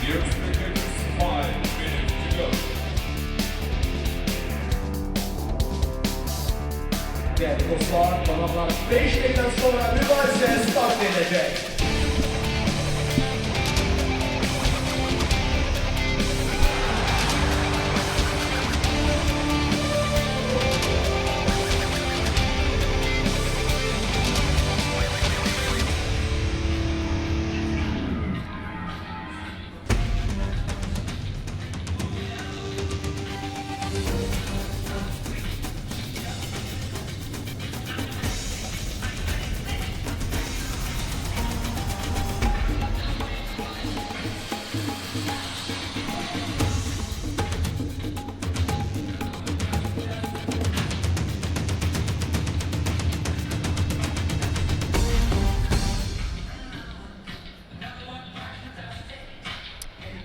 Değerli dostlar, balanlar 5 dakikadan sonra mübadele start edilecek.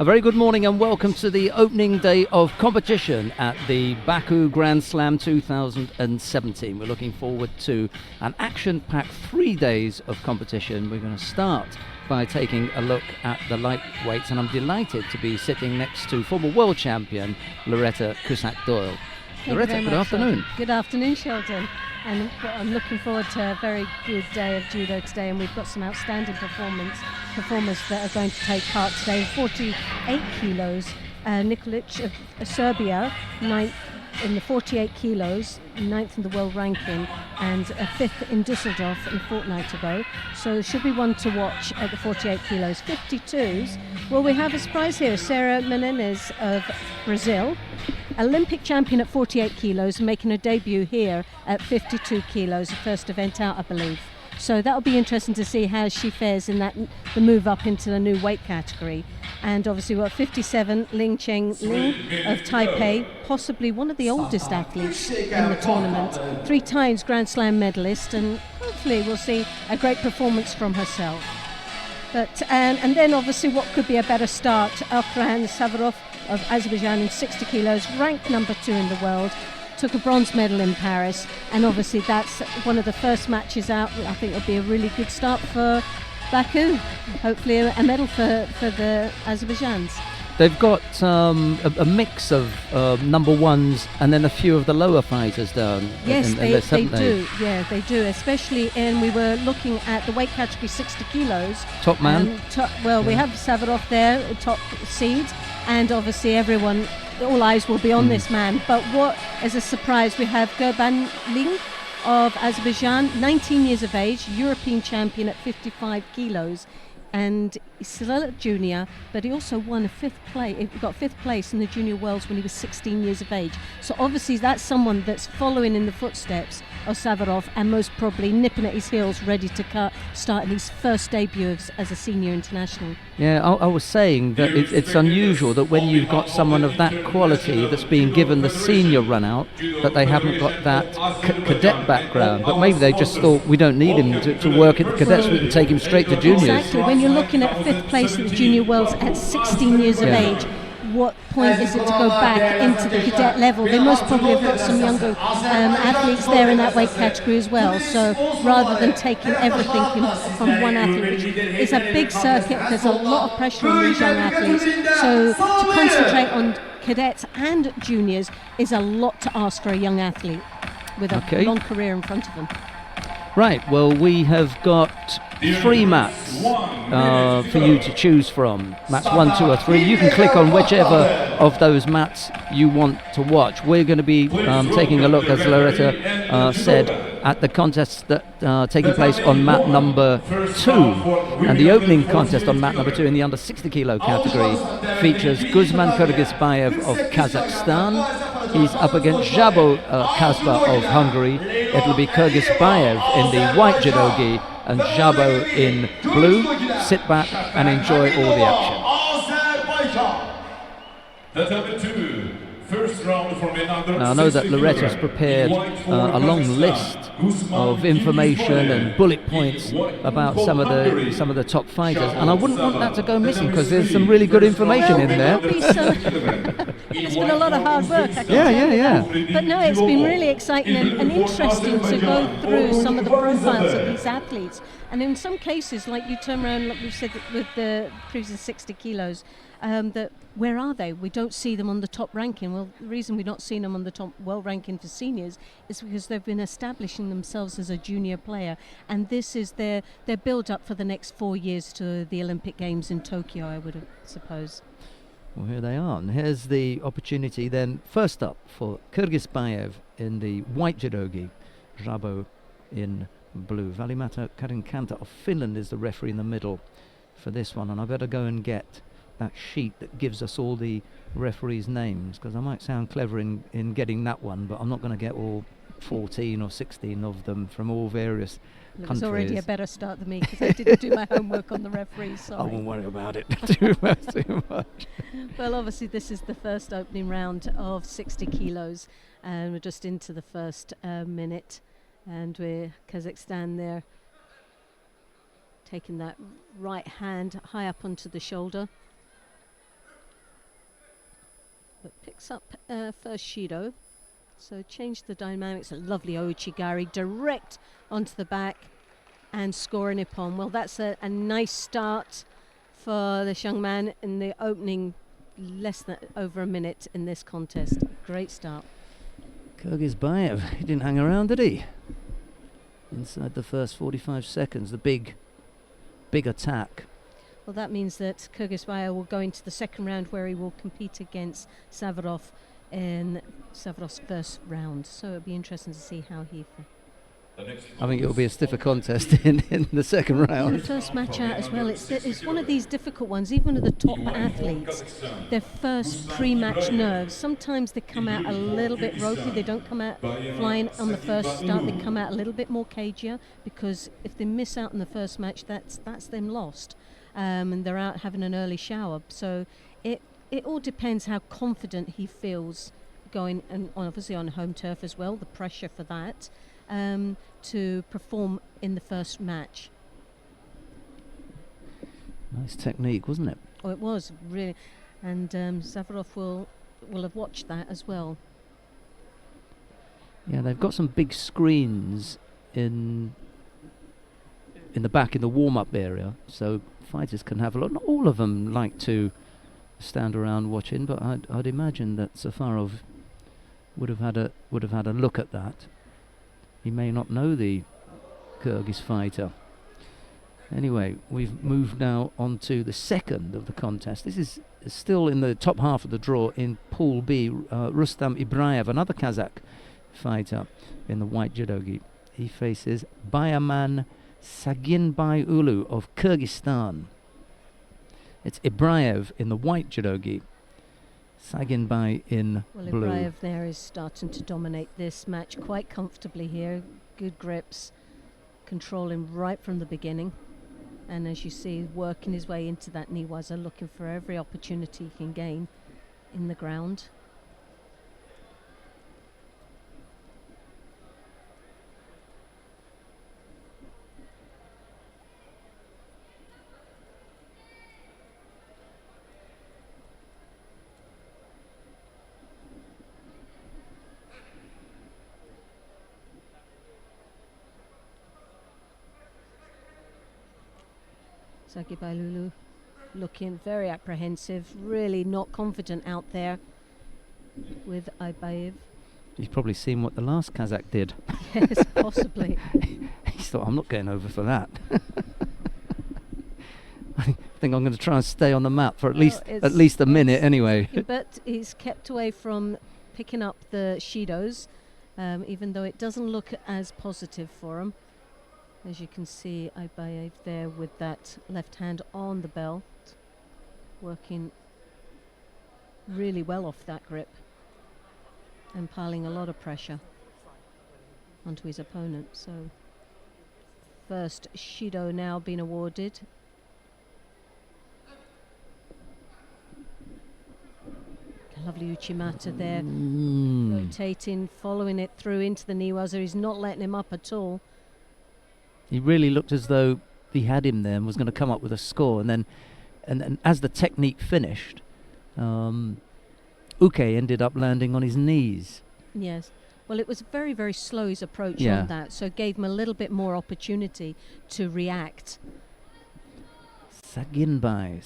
A very good morning and welcome to the opening day of competition at the Baku Grand Slam 2017. We're looking forward to an action-packed 3 days of competition. We're going to start by taking a look at the lightweights, and I'm delighted to be sitting next to former world champion Loretta Cusack-Doyle. Loretta, good afternoon. Good afternoon, Sheldon. And I'm looking forward to a very good day of judo today, and we've got some outstanding performers that are going to take part today. 48 kilos, Nikolic of Serbia, 9th in the 48 kilos, 9th in the world ranking, and 5th in Dusseldorf a fortnight ago. So should be one to watch at the 48 kilos. 52s, well, we have a surprise here. Sarah Menendez of Brazil, Olympic champion at 48 kilos, making her debut here at 52 kilos, the first event out, I believe. So that'll be interesting to see how she fares in the move up into the new weight category. And obviously we've got 57, Ling Cheng Ling of Taipei, possibly one of the oldest athletes in the tournament, 3 times Grand Slam medalist, and hopefully we'll see a great performance from herself. But and then obviously what could be a better start, Alkran Savarov of Azerbaijan in 60 kilos, ranked number 2 in the world, took a bronze medal in Paris, and obviously that's one of the first matches out. I think it'll be a really good start for Baku, hopefully a medal for the Azerbaijanis. They've got a mix of number ones and then a few of the lower fighters down. Yes, they do. Yeah, they do. Especially, and we were looking at the weight category 60 kilos. Top man. We have Savarov there, top seed, and obviously all eyes will be on this man. But what is a surprise, we have Gurban Ling of Azerbaijan, 19 years of age, European champion at 55 kilos. And he's still a junior, but he also won he got 5th place in the Junior Worlds when he was 16 years of age. So obviously that's someone that's following in the footsteps of Savarov and most probably nipping at his heels, ready to start in his first debut as a senior international. Yeah, I was saying that it's unusual that when you've got someone of that quality that's being given the senior run out, that they haven't got that cadet background. But maybe they just thought, we don't need him to work at the cadets, we can take him straight to juniors. Exactly. When you're looking at 5th place at the Junior Worlds at 16 years of age, what point is it to go back into the cadet level? They most probably have got some younger athletes there in that weight category as well. So rather than taking everything from one athlete, which is a big circuit, there's a lot of pressure on these young athletes. So to concentrate on cadets and juniors is a lot to ask for a young athlete with a long career in front of them. Right, well, we have got 3 mats for you to choose from. Mats 1, 2 or 3. You can click on whichever of those mats you want to watch. We're going to be taking a look, as Loretta said, at the contests that are taking place on mat number 2. And the opening contest on mat number 2 in the under 60 kilo category features Guzman Kyrgyzbayev of Kazakhstan. He's up against Jabo Kasba of Hungary. It'll be Kyrgyzbayev in the white judogi and Jabo in blue. Sit back and enjoy all the action. Now I know that Loretta's prepared a long list of information and bullet points about some of the top fighters, and I wouldn't want that to go missing because there's some really good information in there. It's been a lot of hard work. I can Yeah, tell you yeah, that. But no, it's been really exciting and interesting to go through some of the profiles of these athletes. And in some cases, like you turn around, like we said with the previous 60 kilos, that where are they? We don't see them on the top ranking. Well, the reason we're not seeing them on the top world ranking for seniors is because they've been establishing themselves as a junior player, and this is their build up for the next 4 years to the Olympic Games in Tokyo, I would suppose. Well, here they are, and here's the opportunity then. First up for Kyrgyzbayev in the white judogi, Żabo in blue. Valimata Karinkanta of Finland is the referee in the middle for this one, and I better go and get that sheet that gives us all the referees' names, because I might sound clever in getting that one, but I'm not going to get all 14 or 16 of them from all various countries. It's already a better start than me, because I didn't do my homework on the referees. Sorry. I won't worry about it too much. Well, obviously this is the first opening round of 60 kilos, and we're just into the first minute, and we're Kazakhstan there taking that right hand high up onto the shoulder. But picks up first Shido, so change the dynamics. A lovely Ouchigari direct onto the back and scoring Ippon. Well, that's a nice start for the young man in the opening less than over a minute in this contest. Great start. Kyrgyzbayev, he didn't hang around, did he? Inside the first 45 seconds, the big attack. Well, that means that Kyrgyzbayev will go into the second round, where he will compete against Savarov in Savarov's first round. So it'll be interesting to see how he... I think it'll be a stiffer contest in the second round. The first match out as well, it's one of these difficult ones. Even with the top athletes, their first pre-match nerves, sometimes they come out a little bit ropey. They don't come out flying on the first start. They come out a little bit more cagier, because if they miss out in the first match, that's them lost. And they're out having an early shower. So it all depends how confident he feels going, and obviously on home turf as well, the pressure for that, to perform in the first match. Nice technique, wasn't it? Oh, it was, really. And Savarov will have watched that as well. Yeah, they've got some big screens in the back, in the warm-up area, so fighters can have a look. Not all of them like to stand around watching, but I'd imagine that Safarov would have had a look at that. He may not know the Kyrgyz fighter. Anyway, we've moved now on to the second of the contest. This is still in the top half of the draw in Pool B. Rustam Ibraev, another Kazakh fighter in the white judogi. He faces Bayaman Saginbay Ulu of Kyrgyzstan. It's Ibraev in the white judogi, Saginbay in blue. Well, Ibraev there is starting to dominate this match quite comfortably here. Good grips, controlling right from the beginning. And as you see, working his way into that Niwaza, looking for every opportunity he can gain in the ground. Sagibaylulu looking very apprehensive, really not confident out there with Ibaev. He's probably seen what the last Kazakh did. Yes, possibly. He thought, I'm not going over for that. I think I'm going to try and stay on the mat for at least a minute anyway. But he's kept away from picking up the Shidos, even though it doesn't look as positive for him. As you can see, Ibaev there with that left hand on the belt, working really well off that grip and piling a lot of pressure onto his opponent. So first Shido now being awarded. A lovely Uchimata there, rotating, following it through into the Niwaza. He's not letting him up at all. He really looked as though he had him there and was going to come up with a score. And then as the technique finished, Uke ended up landing on his knees. Yes. Well, it was very, very slow, his approach Yeah. on that, so it gave him a little bit more opportunity to react. Saginbai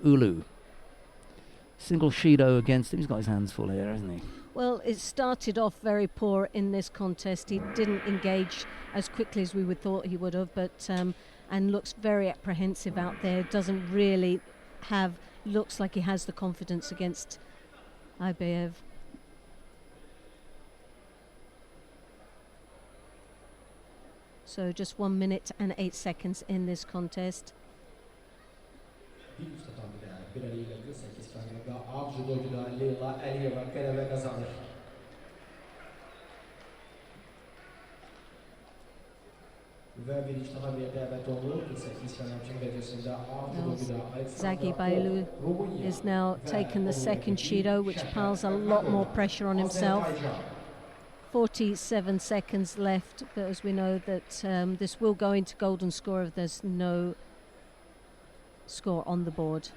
Ulu. Single Shido against him. He's got his hands full here, hasn't he? Well, it started off very poor in this contest. He didn't engage as quickly as we would thought he would have, but and looks very apprehensive out there. Doesn't really have, looks like he has the confidence against Ibeev. So just 1 minute and 8 seconds in this contest. Bir üst atağında bir araya geldi. 8 tane av judocuda Leyla Aliyeva galebe kazanır. Ve bir iç daha bir davet oldu. 8 tane gecesinde av judocuda Zagi Bailu is now taken the second Shido, which piles a lot more pressure on himself. 47 seconds left, but as we know that this will go into golden score if there's no score on the board.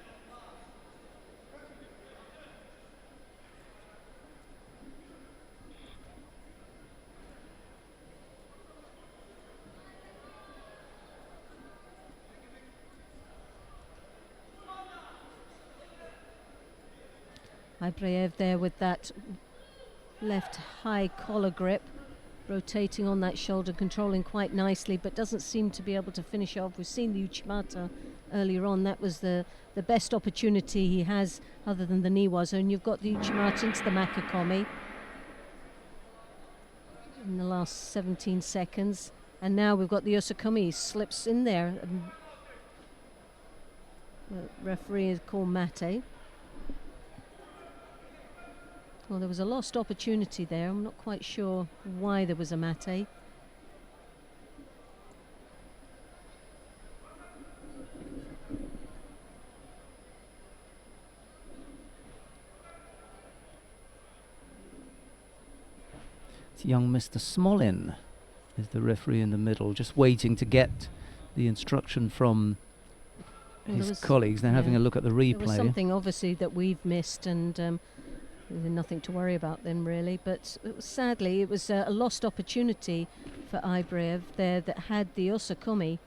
Ibriev there with that left high collar grip, rotating on that shoulder, controlling quite nicely, but doesn't seem to be able to finish off. We've seen the Uchimata earlier on. That was the best opportunity he has other than the Niwaza, and you've got the Uchimata into the Makakomi in the last 17 seconds, and now we've got the Osakumi. He slips in there. The referee is called Mate. Well, there was a lost opportunity there. I'm not quite sure why there was a mate. It's young Mr. Smolin is the referee in the middle, just waiting to get the instruction from his colleagues. They're having a look at the replay. There was something obviously that we've missed, and nothing to worry about then really, but sadly it was a lost opportunity for Ibriev there that had the Osakumi,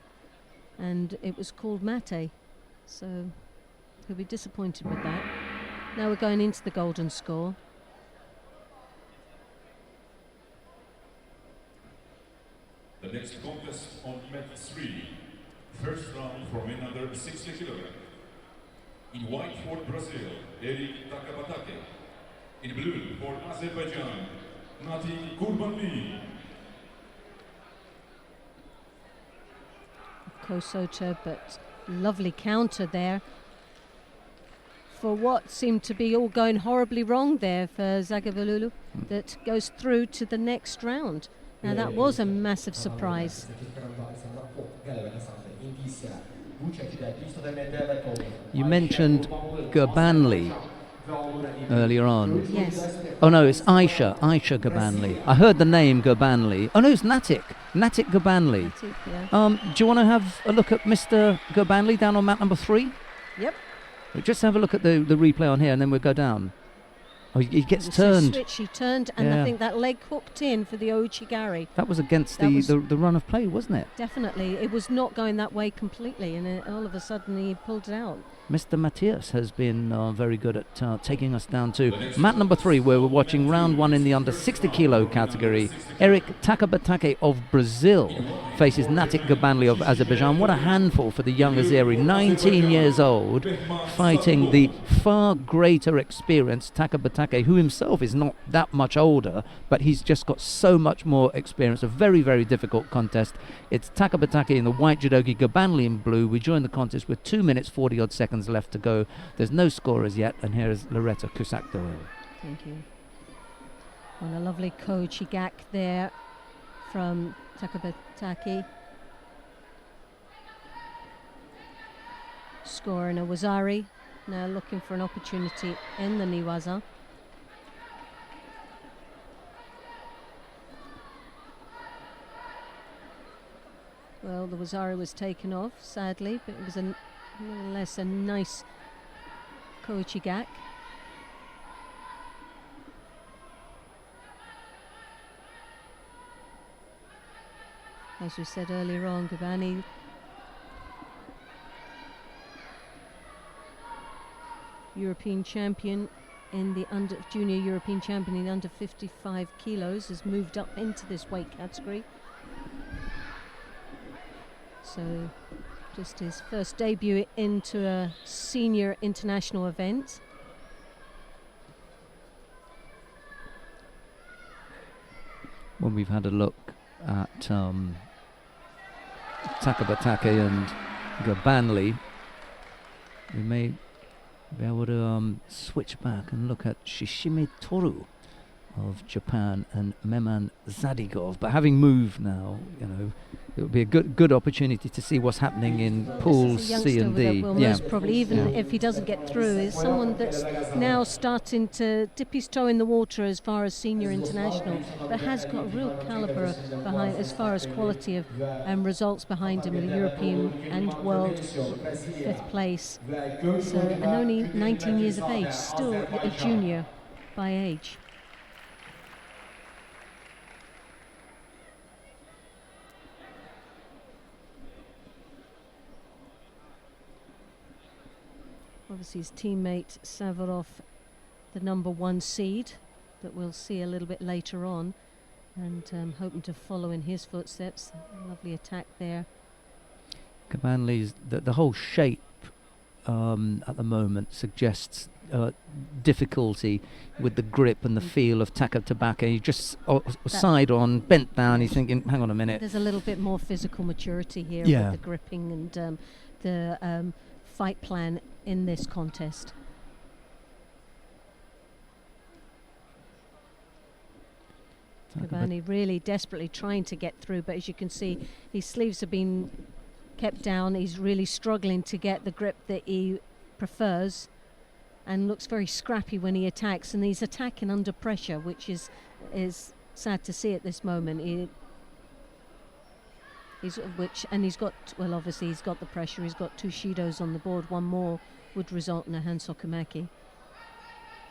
and it was called mate, so he'll be disappointed with that. Now we're going into the golden score. The next contest on mat 3, first round from another 60 kilograms. In white for Brazil, Eric Takabatake. In blue for Azerbaijan, Nati Kurbanli. Kosota, but lovely counter there for what seemed to be all going horribly wrong there for Zagavalulu, that goes through to the next round. Now that was a massive surprise. You mentioned Gurbanli earlier on. Yes. Oh no, it's Aisha Gurbanli. I heard the name Gurbanli. Oh no, it's Natik Gurbanli. Yeah. Do you want to have a look at Mr. Gurbanli down on mat number 3? Yep. We'll just have a look at the replay on here, and then we'll go down. Oh, he gets It's turned. a switch, he turned, and Yeah. I think that leg hooked in for the Ouchigari. That was against That was- the run of play, wasn't it? Definitely. It was not going that way completely, and all of a sudden he pulled it out. Mr. Matthias has been very good at taking us down to mat number 3, where we're watching round 1 in the under 60 kilo category. Eric Takabatake of Brazil faces Natik Gurbanli of Azerbaijan. What a handful for the young Azeri, 19 years old, fighting the far greater experienced Takabatake, who himself is not that much older, but he's just got so much more experience. A very, very difficult contest. It's Takabatake in the white judogi, Gurbanli in blue. We join the contest with 2 minutes 40 odd seconds left to go. There's no scorers yet, and here is Loretta Cusack-Doyle. Thank you. And a lovely Kochigak there from Takabatake. Scoring a Wazari. Now looking for an opportunity in the Niwaza. Well, the Wazari was taken off, sadly, but it was nonetheless a nice Kochigak. As we said earlier on, Gabani European champion in the junior European champion in under 55 kilos, has moved up into this weight category. So just his first debut into a senior international event. When we've had a look at Takabatake and Gabanli, we may be able to switch back and look at Shishime Toru of Japan and Meman Zadigov. But having moved now, it would be a good opportunity to see what's happening in pools C and D. Most probably, even if he doesn't get through, is someone that's now starting to dip his toe in the water as far as senior international, but has got a real calibre behind as far as quality of results behind him in the European and world 5th place. So, and only 19 years of age, still a junior by age. Obviously his teammate Savarov, the number 1 seed, that we'll see a little bit later on, and hoping to follow in his footsteps. Lovely attack there. Gabanli's the whole shape at the moment suggests difficulty with the grip and the feel of Takabatake. He just side on, bent down. He's thinking, hang on a minute. There's a little bit more physical maturity here with the gripping and the fight plan in this contest. Gabani really desperately trying to get through, but as you can see, his sleeves have been kept down. He's really struggling to get the grip that he prefers, and looks very scrappy when he attacks, and he's attacking under pressure, which is sad to see at this moment. He's got, well, obviously he's got the pressure. He's got 2 Shidos on the board. One more would result in a Hansokumaki.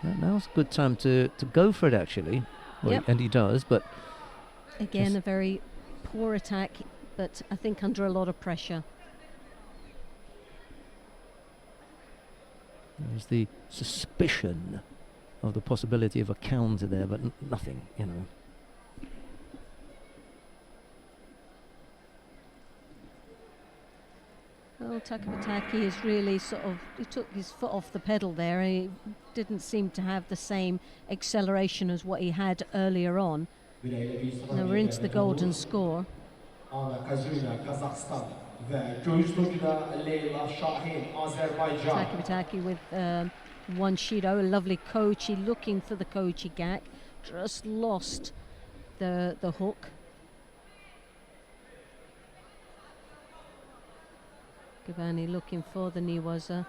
Now's a good time to go for it, actually. Well, and he does, but again, a very poor attack, but I think under a lot of pressure. There's the suspicion of the possibility of a counter there, but nothing, Well, Takabatake is really he took his foot off the pedal there. He didn't seem to have the same acceleration as what he had earlier on. Now we're into the golden score. Takabatake with 1 Shido, a lovely Kochi, looking for the Kochi gak. Just lost the hook. Gabani looking for the Niwaza.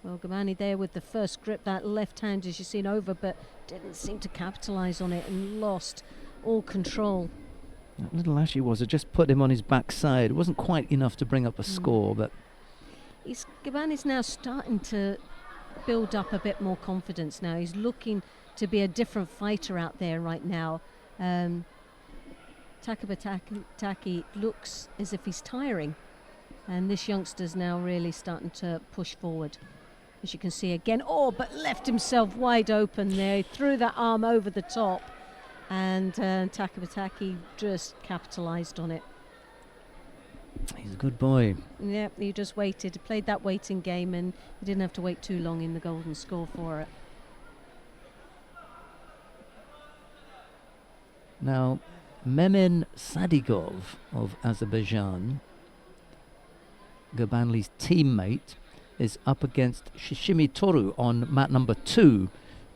Well, Gabani there with the first grip, that left hand as you've seen over, but didn't seem to capitalise on it and lost all control. That little Ashiwaza just put him on his backside. It wasn't quite enough to bring up a score, but Gabani's now starting to build up a bit more confidence now. He's looking to be a different fighter out there right now. Takabatake looks as if he's tiring, and this youngster's now really starting to push forward. As you can see again, but left himself wide open there. He threw that arm over the top, and Takabatake just capitalised on it. He's a good boy. Yep, he just waited. He played that waiting game, and he didn't have to wait too long in the golden score for it. Now, Memen Sadigov of Azerbaijan, Gabanli's teammate, is up against Shishime Toru on mat number 2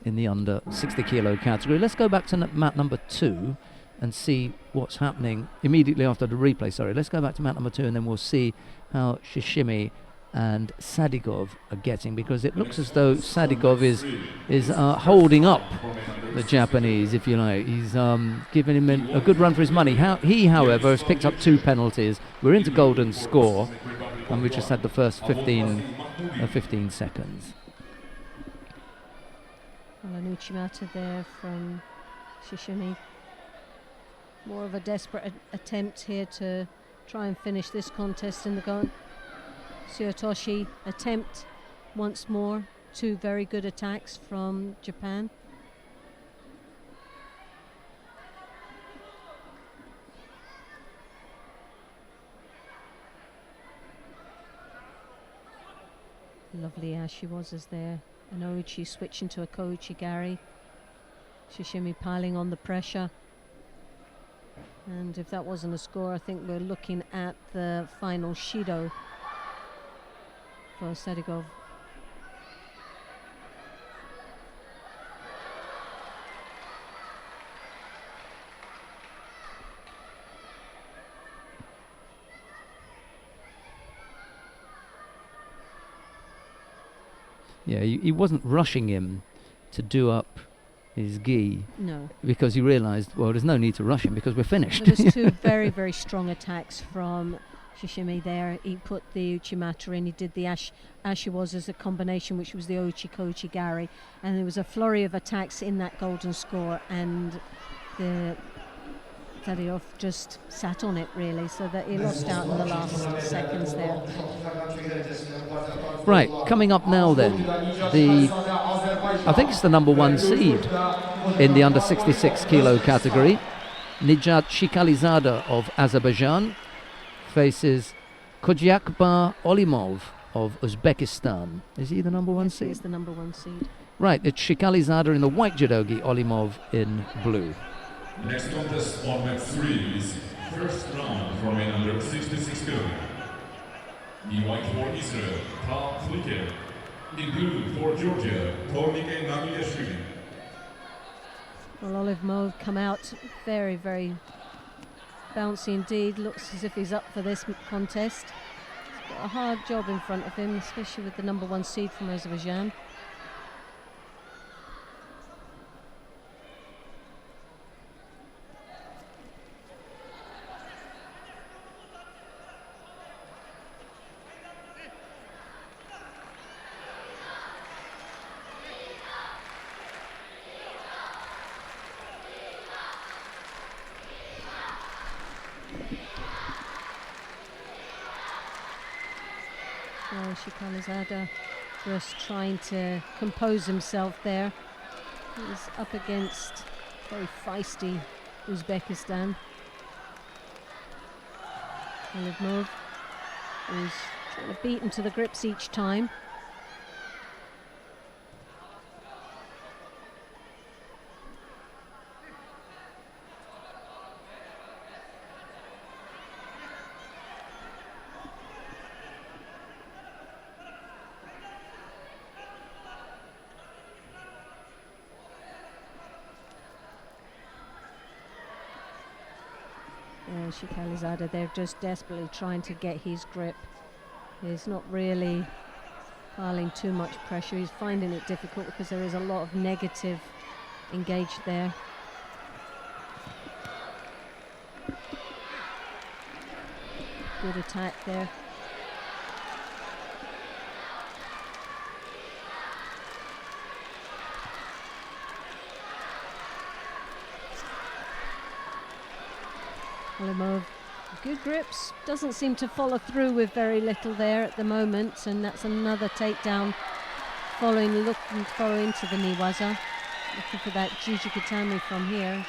in the under 60 kilo category. Let's go back to mat number 2 and see what's happening immediately after the replay. Sorry, let's go back to mat number 2 and then we'll see how Shishime and Sadigov are getting, because it looks as though Sadigov is holding up the Japanese, if you like. He's giving him a good run for his money. He, however, has picked up 2 penalties. We're into golden score, and we just had the first 15 seconds. Well, an Uchimata there from Shishimi. More of a desperate attempt here to try and finish this contest in the gun. Tsuyotoshi attempt once more. Two very good attacks from Japan. Lovely as she was there. An Ouchi switching to a Kouchi Gari. Shishimi piling on the pressure. And if that wasn't a score, I think we're looking at the final Shido for Sedigov. Yeah, he wasn't rushing him to do up his gi. No. Because he realised, well, there's no need to rush him because we're finished. There was two very, very strong attacks from Shishimi there. He put the Uchimata in, he did the Ashiwaza as a combination, which was the Ouchi Kouchi Gari, and there was a flurry of attacks in that golden score, and the Tadeusz just sat on it really, so that he lost out in the last seconds there. Right, coming up now then, I think it's the number 1 seed in the under 66 kilo category. Nijat Shikalizada of Azerbaijan faces Kojiakbar Olimov of Uzbekistan. Is he the number 1 seed? He is the number 1 seed. Right, it's Shikalizada in the white judogi, Olimov in blue. Next contest on match 3 is first round for men under 66 kg. In white for Israel, Tal Flicker. In blue for Georgia, Tornike Naguyashvili. Well, Olimov come out very, very bouncy indeed. Looks as if he's up for this contest. He's got a hard job in front of him, especially with the number 1 seed from Azerbaijan. Shikalizada just trying to compose himself there. He's up against very feisty Uzbekistan. Olimov is trying to beat him to the grips each time. Shikalizada, they're just desperately trying to get his grip. He's not really piling too much pressure. He's finding it difficult because there is a lot of negative engaged there. Good attack there. Olimov, good grips, doesn't seem to follow through with very little there at the moment, and that's another takedown following into the Niwaza, looking for that Jujikatami from here.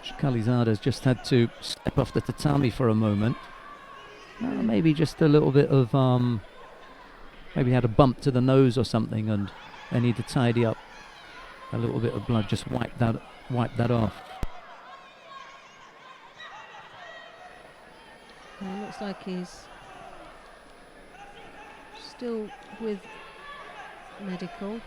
Shikalizada's just had to step off the tatami for a moment. Maybe just a little bit of maybe had a bump to the nose or something, and they need to tidy up a little bit of blood. Just wipe that off. It looks like he's still with medical.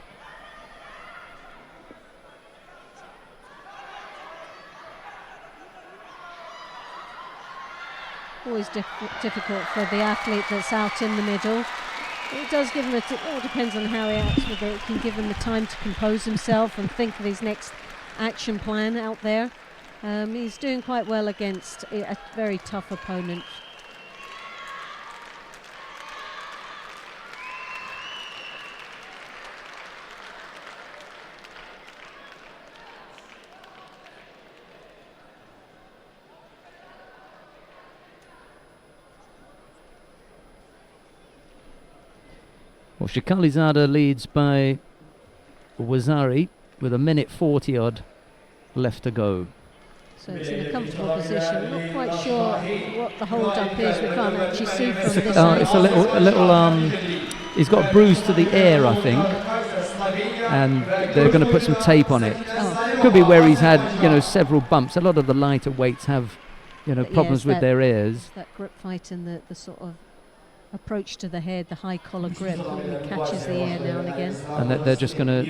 Always difficult for the athlete that's out in the middle. It does give him it all depends on how he acts with it. It can give him the time to compose himself and think of his next action plan out there. He's doing quite well against a very tough opponent. Well, Shikalizada leads by Wazari with 1:40 odd left to go. So it's in a comfortable position. Not quite sure what the hold-up is. We can't actually see from this side. It's a little. He's got a bruise to the ear, I think, and they're going to put some tape on it. Oh. Could be where he's had, several bumps. A lot of the lighter weights have, problems with their ears. That grip fight and the sort of approach to the head, the high collar grip, really catches the ear now and again. And they're just gonna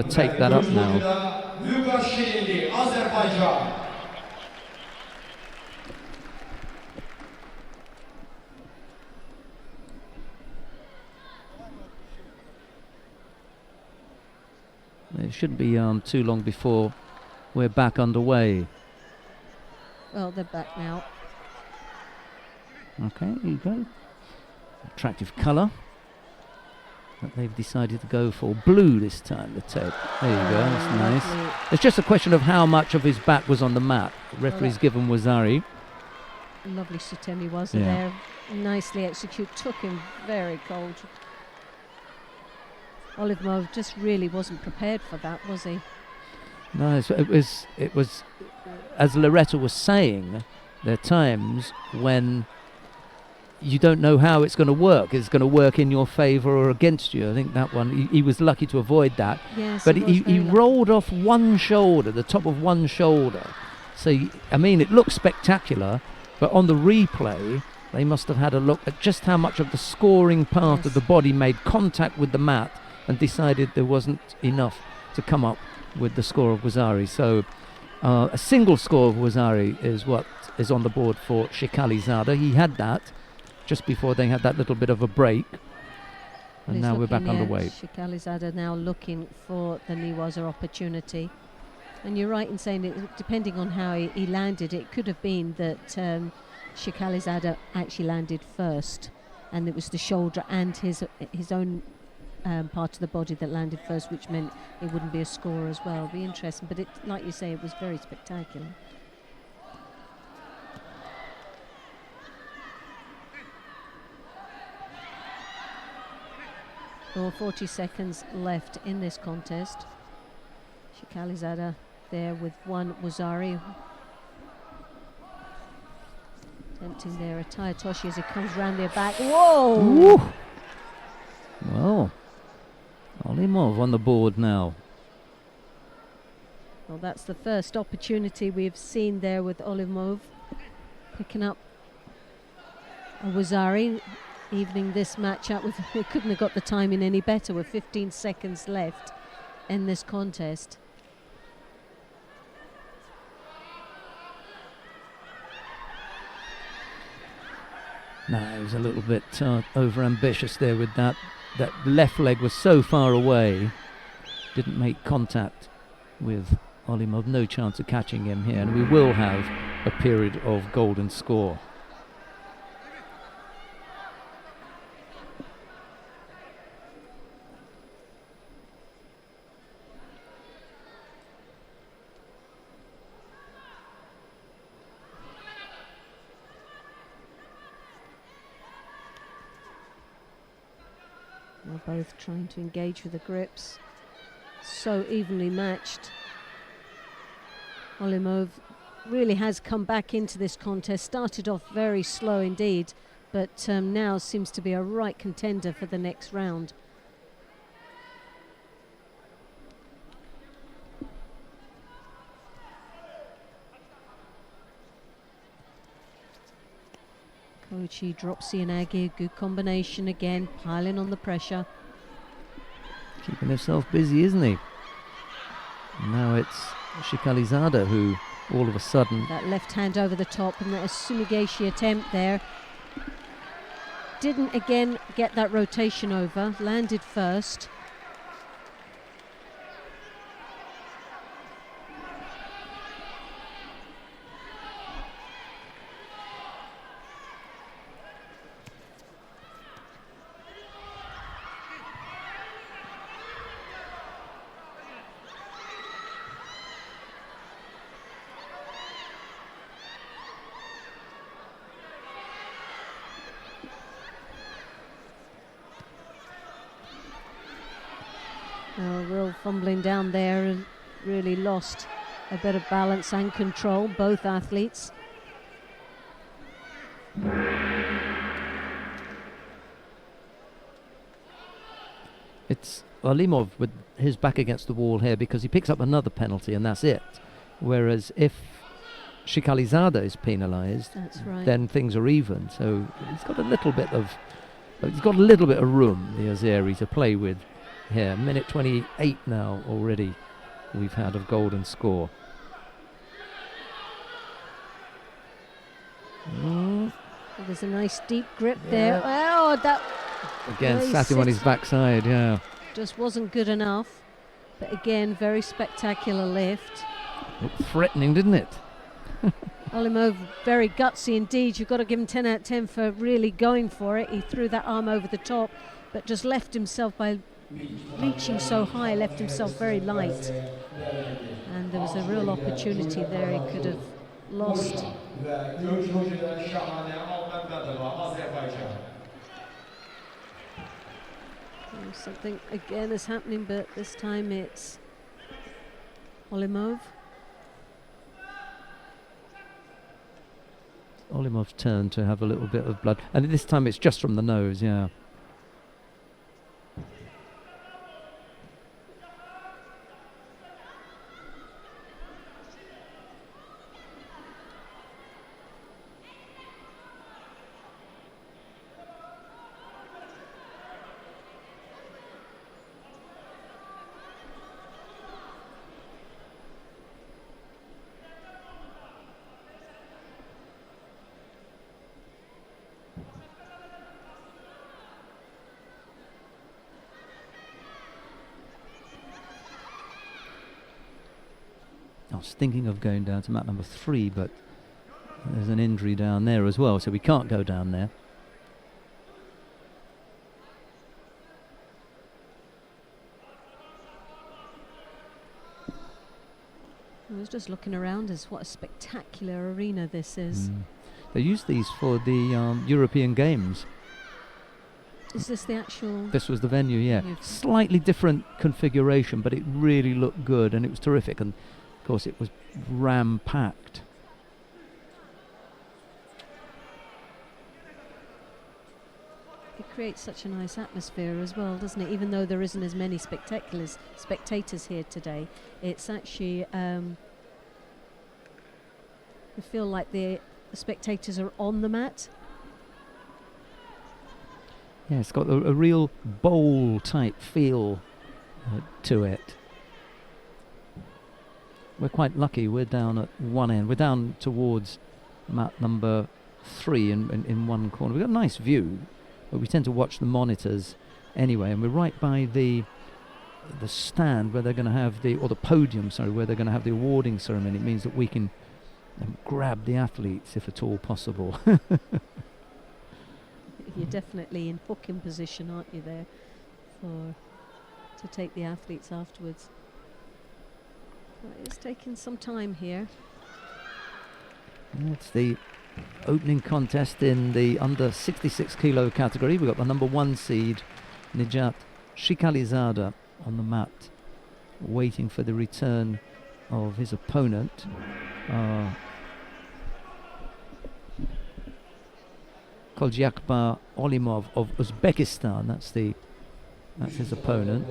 tape that up now. It shouldn't be too long before we're back underway. Well, they're back now. Okay, here you go. Attractive colour that they've decided to go for. Blue this time, the tape. There you go, that's nice. It's just a question of how much of his back was on the mat. The referee's given Wazari. Lovely Sutemi was there. Nicely executed. Took him very cold. Olimov just really wasn't prepared for that, was he? No, it was, as Loretta was saying, there are times when you don't know how it's going to work. It's going to work in your favour or against you. I think that one, he was lucky to avoid that. Yes, but he rolled off one shoulder, the top of one shoulder. So, it looks spectacular, but on the replay, they must have had a look at just how much of the scoring part of the body made contact with the mat and decided there wasn't enough to come up with the score of Wazari. So, a single score of Wazari is what is on the board for Shikalizada. He had that just before they had that little bit of a break, and now we're back underway. Shikalizada now looking for the Niwaza opportunity, and you're right in saying that depending on how he landed, it could have been that Shikalizada actually landed first, and it was the shoulder and his own part of the body that landed first, which meant it wouldn't be a score as well. It'd be interesting, but like you say, it was very spectacular. Well, 40 seconds left in this contest. Shikalizada there with one Wazari. Tempting there a Tayatoshi as he comes round their back. Whoa! Ooh. Well, Olimov on the board now. Well, that's the first opportunity we've seen there with Olimov picking up a Wazari. Evening this matchup, we couldn't have got the timing any better with 15 seconds left in this contest. No, it was a little bit over ambitious there with that. That left leg was so far away, didn't make contact with Olimov. No chance of catching him here, and we will have a period of golden score. They're both trying to engage with the grips. So evenly matched. Olimov really has come back into this contest. Started off very slow indeed, but now seems to be a right contender for the next round. Koichi drops Yanagi, good combination again, piling on the pressure. Keeping himself busy, isn't he? Now it's Shikalizada who all of a sudden... That left hand over the top and that Sumigeshi attempt there. Didn't again get that rotation over, landed first. Real fumbling down there and really lost a bit of balance and control, both athletes. It's Alimov with his back against the wall here because he picks up another penalty and that's it. Whereas if Shikalizada is penalised, then things are even. So he's got a little bit of room, the Azeri, to play with here. Minute 28 now already we've had of golden score. There's a nice deep grip there. Oh, that again sat him on his backside. Just wasn't good enough. But again, very spectacular lift. Looked threatening, didn't it? Alimov, very gutsy indeed. You've got to give him 10 out of 10 for really going for it. He threw that arm over the top, but just left himself by reaching so high, left himself very light. And there was a real opportunity there he could have lost. Something again is happening, but this time it's Alimov. Olimov's turn to have a little bit of blood, and this time it's just from the nose. I was thinking of going down to mat number 3, but there's an injury down there as well, so we can't go down there. I was just looking around as what a spectacular arena this is. They use these for the European Games. Is this the actual... This was the venue, Slightly different configuration, but it really looked good and it was terrific. And of course it was ram-packed. It creates such a nice atmosphere as well, doesn't it? Even though there isn't as many spectators here today, it's actually... I feel like the spectators are on the mat. Yeah, it's got a real bowl-type feel to it. We're quite lucky. We're down at one end. We're down towards mat number 3 in one corner. We've got a nice view, but we tend to watch the monitors anyway. And we're right by the stand where they're going to have the podium, where they're going to have the awarding ceremony. It means that we can grab the athletes if at all possible. You're definitely in hooking position, aren't you, there, to take the athletes afterwards. It's taking some time here. It's the opening contest in the under 66 kilo category. We've got the number 1 seed, Nijat Shikalizada, on the mat, waiting for the return of his opponent. Koljakbar Olimov of Uzbekistan. That's his opponent.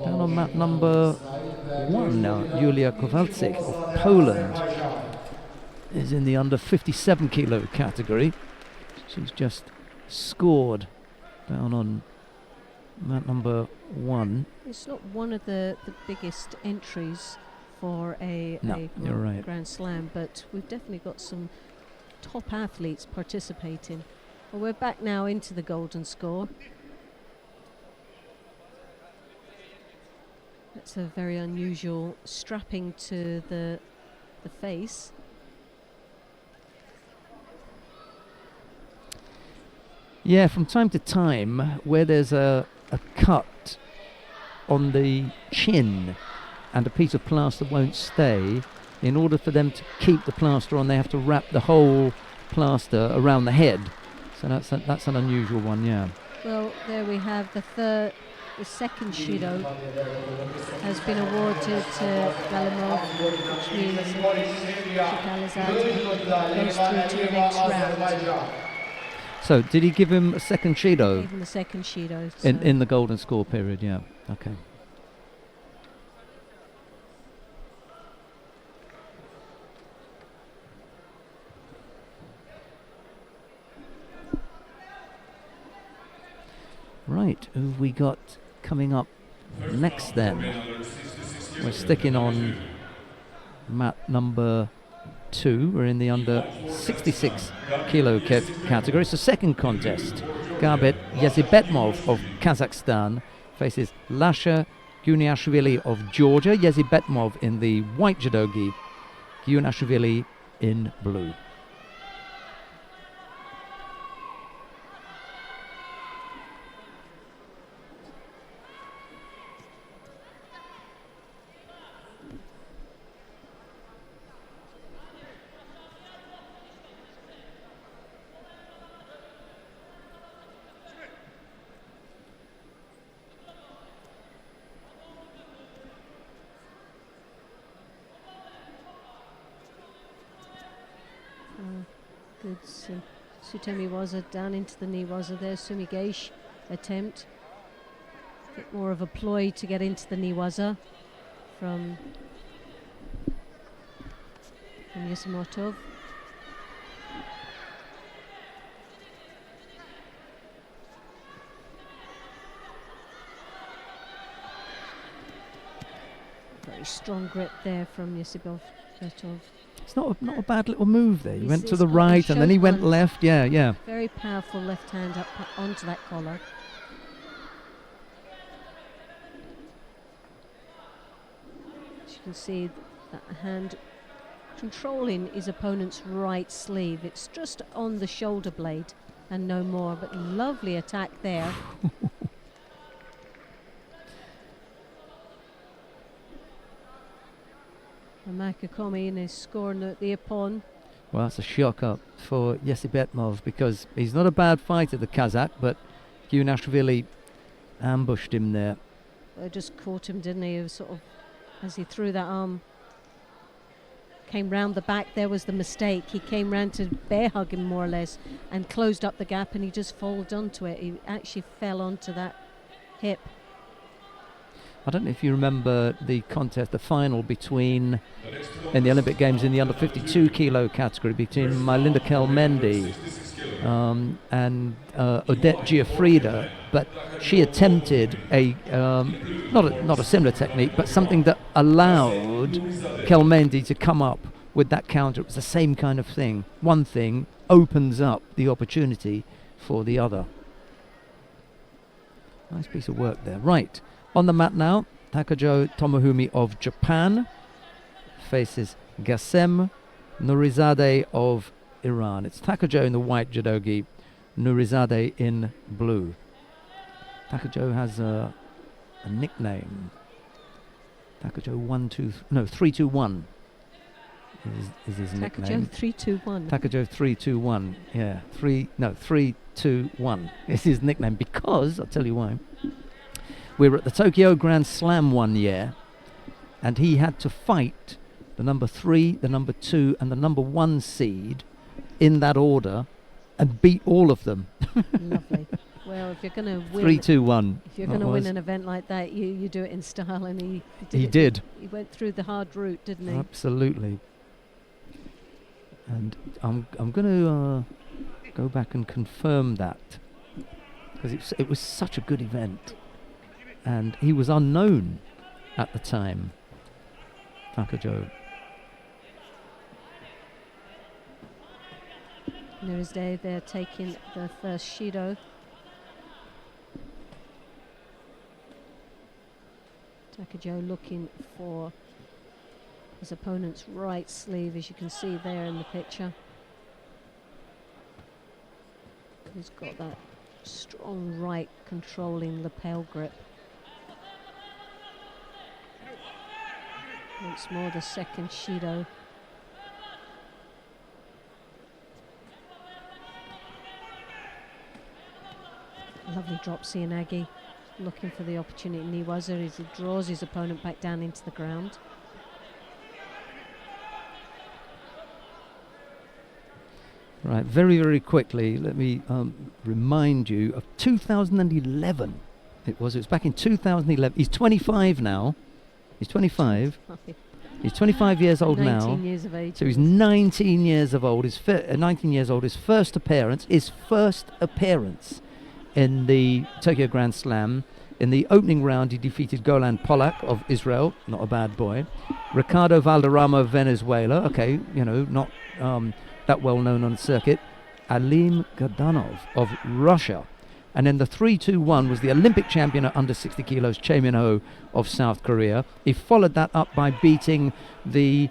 Down on mat number 1 now, Julia Kowalczyk of Poland is in the under 57 kilo category. She's just scored down on mat number 1. It's not one of the biggest entries for a you're right. Grand Slam, but we've definitely got some top athletes participating. Well, we're back now into the golden score. That's a very unusual strapping to the face. Yeah, from time to time, where there's a cut on the chin and a piece of plaster won't stay, in order for them to keep the plaster on, they have to wrap the whole plaster around the head. So that's an unusual one, yeah. Well, there we have the second Judo has been awarded to Galimov, which means Shikalizad goes through to the next round. So, did he give him a second Judo? Gave him the second Judo. In the golden score period, yeah. Okay. Right, who have we got coming up next then? We're sticking on mat number 2. We're in the under 66 kilo category. It's the second contest. Garbet Yazibetmov of Kazakhstan faces Lasha Gyuniashvili of Georgia. Yazibetmov in the white judogi, Gyuniashvili in blue. Good Sutemi Waza down into the knee Waza there. Sumigeish attempt. A bit more of a ploy to get into the knee Waza from Yusimotov. Very strong grip there from Yusimotov. It's not a bad little move there. He went to He's the got right and then he went shot left. Yeah. Very powerful left hand up onto that collar. As you can see, that hand controlling his opponent's right sleeve. It's just on the shoulder blade and no more, but lovely attack there. Makakomi is scoring the Ippon. Well, that's a shock up for Yazibetmov because he's not a bad fighter, the Kazakh, but Gyuniashvili ambushed him there. Well, just caught him, didn't he? It was sort of, as he threw that arm, came round the back, there was the mistake. He came round to bear hug him more or less and closed up the gap, and he just folded onto it. He actually fell onto that hip. I don't know if you remember the contest, the final between, in the Olympic Games in the under 52 kilo category, between Mylinda Kelmendi and Odette Giuffrida, but she attempted not a similar technique, but something that allowed Kelmendi to come up with that counter. It was the same kind of thing. One thing opens up the opportunity for the other. Nice piece of work there. Right. On the mat now, Takajo Tomohumi of Japan faces Gassem Nurizadeh of Iran. It's Takajo in the white judogi, Nurizadeh in blue. Takajo has a nickname. Takajo 321 is his nickname. Takajo 321. Takajo 321. Yeah, 321 is his nickname because I'll tell you why. We were at the Tokyo Grand Slam one year, and he had to fight the number 3, the number 2, and the number 1 seed in that order and beat all of them. Lovely. Well, if you're going to win, 3-2-1. if you're going to win an event like that, you do it in style, and he He did. He went through the hard route, didn't he? Absolutely. And I'm going to go back and confirm that, because it was such a good event, and he was unknown at the time, Takajo. New Year's Day, they're taking the first Shido. Takajo looking for his opponent's right sleeve, as you can see there in the picture. He's got that strong right controlling lapel grip. Once more, the second Shido. Lovely drop, Cianagi. Looking for the opportunity in Niwaza as he draws his opponent back down into the ground. Right, very, very quickly, let me remind you of 2011. It was back in 2011. He's 25 now. He's 25. He's 25 years old 19 now. 19 years of age. So he's 19 years of old. 19 years old. His first appearance in the Tokyo Grand Slam. In the opening round, he defeated Golan Polak of Israel, not a bad boy. Ricardo Valderrama of Venezuela, okay, not that well known on the circuit. Alim Gadanov of Russia. And then the 3-2-1 was the Olympic champion at under 60 kilos, Chae Min-ho of South Korea. He followed that up by beating the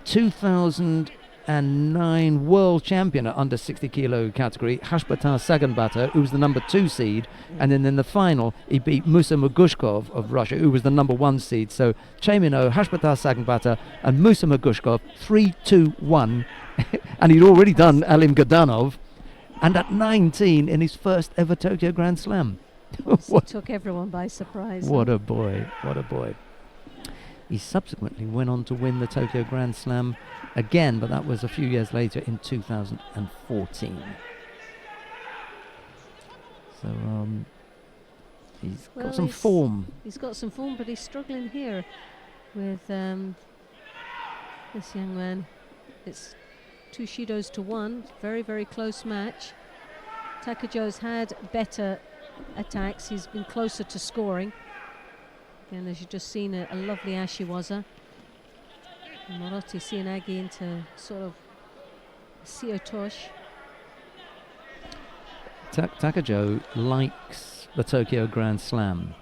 2009 world champion at under 60 kilo category, Hashbata Saganbata, who was the number 2 seed. And then in the final, he beat Musa Magushkov of Russia, who was the number 1 seed. So Chae Min-ho, Hashbata Saganbata, and Musa Magushkov, 3-2-1. And he'd already done Alim Gadanov. And at 19 in his first ever Tokyo Grand Slam. It took everyone by surprise. What a boy, what a boy. He subsequently went on to win the Tokyo Grand Slam again, but that was a few years later in 2014. So he's got some form. He's got some form, but he's struggling here with this young man. It's 2 Shidos to 1, very, very close match. Takajo's had better attacks, he's been closer to scoring. And as you've just seen, a lovely Ashiwaza. Morote Cianagi into sort of Siotosh. Takajo likes the Tokyo Grand Slam.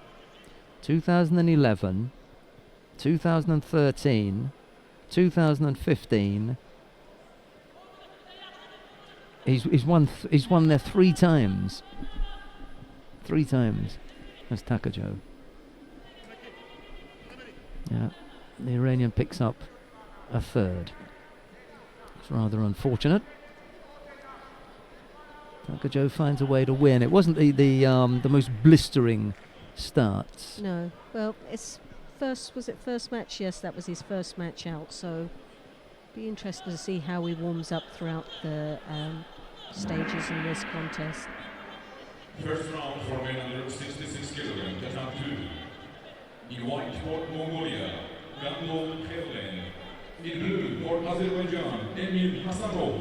2011, 2013, 2015. He's won there 3 times. 3 times. That's Takajo. Yeah, the Iranian picks up a 3rd. It's rather unfortunate. Takajo finds a way to win. It wasn't the most blistering start. No, well, it's first match? Yes, that was his first match out. So, be interested to see how he warms up throughout the stages in this contest. First round for men under 66 kilograms, Japan 2. In white for Mongolia, Gambo Kerlen. In blue for Azerbaijan, Emil Hasanov.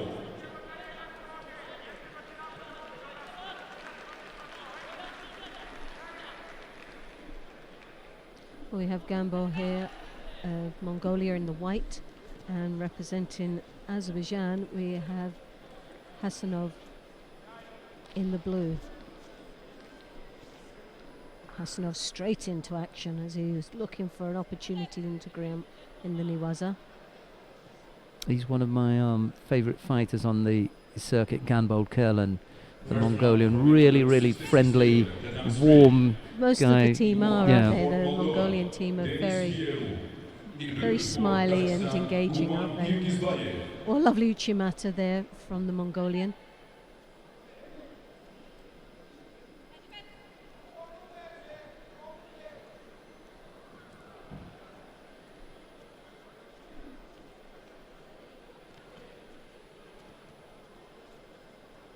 We have Gambo here of Mongolia in the white, and representing Azerbaijan we have Hasanov in the blue. Hasanov straight into action as he was looking for an opportunity to integrate in the Niwaza. He's one of my favourite fighters on the circuit, Ganbold Kerlan, the Mongolian. Really, really friendly, warm Most guy. of the team are, Yeah. aren't they? The Mongolian team are very, very smiley and engaging, aren't they? Or lovely Uchimata there from the Mongolian.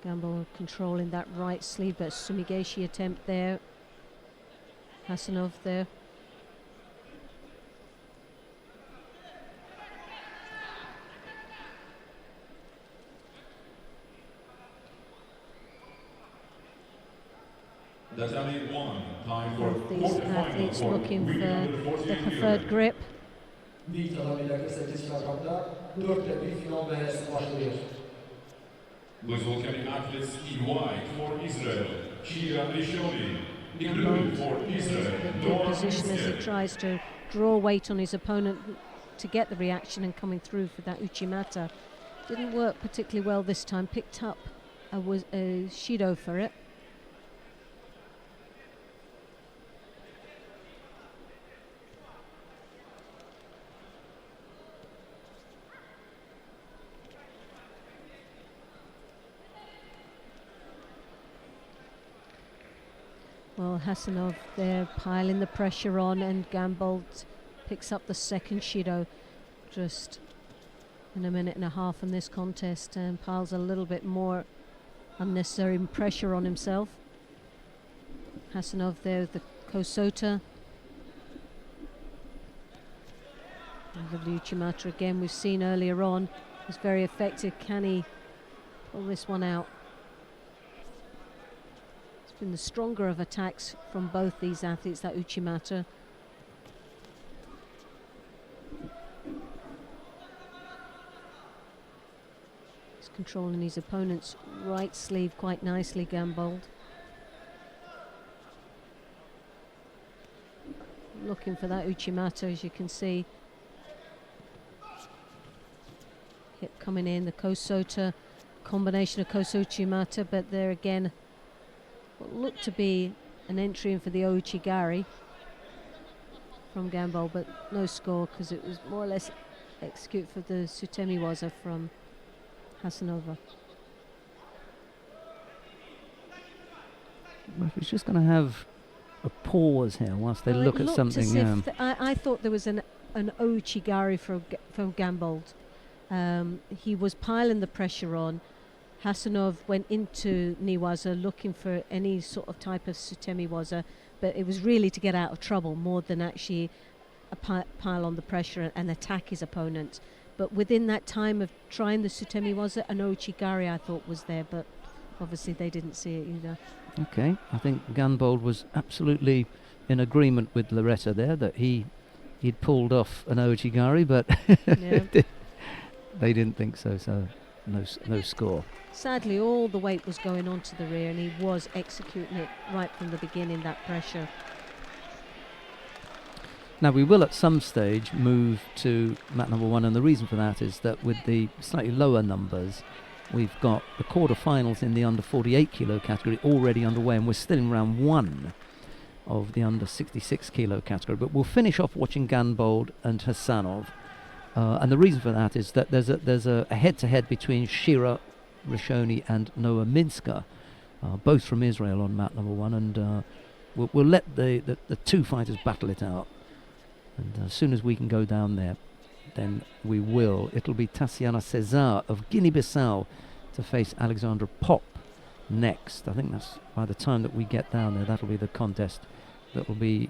Gamble controlling that right sleeve, but Sumigeshi attempt there. Hasanov there. That's only one time for Both these athletes looking for the preferred grip. Bir tamamıyla 48 kilogramda 4'te 1 final mühendisi başlıyor. Please welcome athletes in white for Israel, Shira Rishoni. In blue for Israel, Good position as he tries to draw weight on his opponent to get the reaction and coming through for that Uchimata. Didn't work particularly well this time. Picked up a Shido for it. Well, Hasanov there piling the pressure on, and Gambold picks up the second Shido just in a minute and a half in this contest, and piles a little bit more unnecessary pressure on himself. Hasanov there with the Kosota. And the Uchimata again, we've seen earlier on, was very effective. Can he pull this one out? Been the stronger of attacks from both these athletes, that Uchimata. He's controlling his opponent's right sleeve quite nicely, Gambold. Looking for that Uchimata, as you can see. Hip coming in, the Kosota, combination of Koso Uchimata, but there again, what looked to be an entry in for the Ouchigari from Gambold, but no score because it was more or less execute for the Sutemi Waza from Hasanova. Well, he's just going to have a pause here whilst they look at something. I thought there was an Ouchigari from Gambold. He was piling the pressure on. Hasanov went into Niwaza looking for any sort of type of Sutemi Waza, but it was really to get out of trouble more than actually a pile on the pressure and attack his opponent. But within that time of trying the Sutemi Waza, an Ouchigari I thought was there, but obviously they didn't see it either. Okay, I think Gambold was absolutely in agreement with Loretta there that he'd pulled off an Ouchigari, but they didn't think so, so no score. Sadly, all the weight was going on to the rear, and he was executing it right from the beginning, that pressure. Now, we will at some stage move to mat number 1, and the reason for that is that with the slightly lower numbers, we've got the quarterfinals in the under 48 kilo category already underway, and we're still in round 1 of the under 66 kilo category. But we'll finish off watching Gambold and Hasanov. And the reason for that is that there's a head-to-head between Shira Rishoni and Noah Minska, both from Israel on mat number 1, and we'll let the two fighters battle it out. And as soon as we can go down there, then we will. It'll be Tatiana Cesar of Guinea-Bissau to face Alexandra Pop next. I think that's by the time that we get down there, that'll be the contest that will be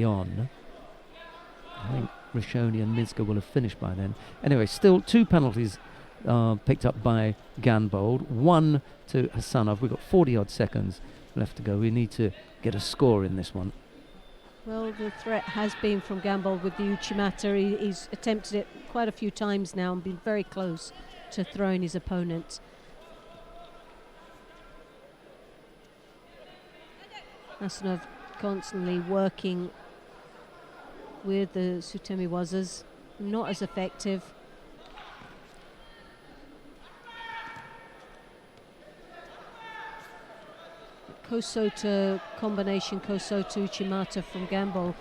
on. I think Rishoni and Minska will have finished by then. Anyway, still 2 penalties picked up by Gambold, 1 to Hasanov. We've got 40 odd seconds left to go. We need to get a score in this one. Well, the threat has been from Gambold with the Uchimata. He's attempted it quite a few times now and been very close to throwing his opponent. Hasanov constantly working with the Sutemi Wazas, not as effective. Kosota combination, Kosota Uchimata from Gambold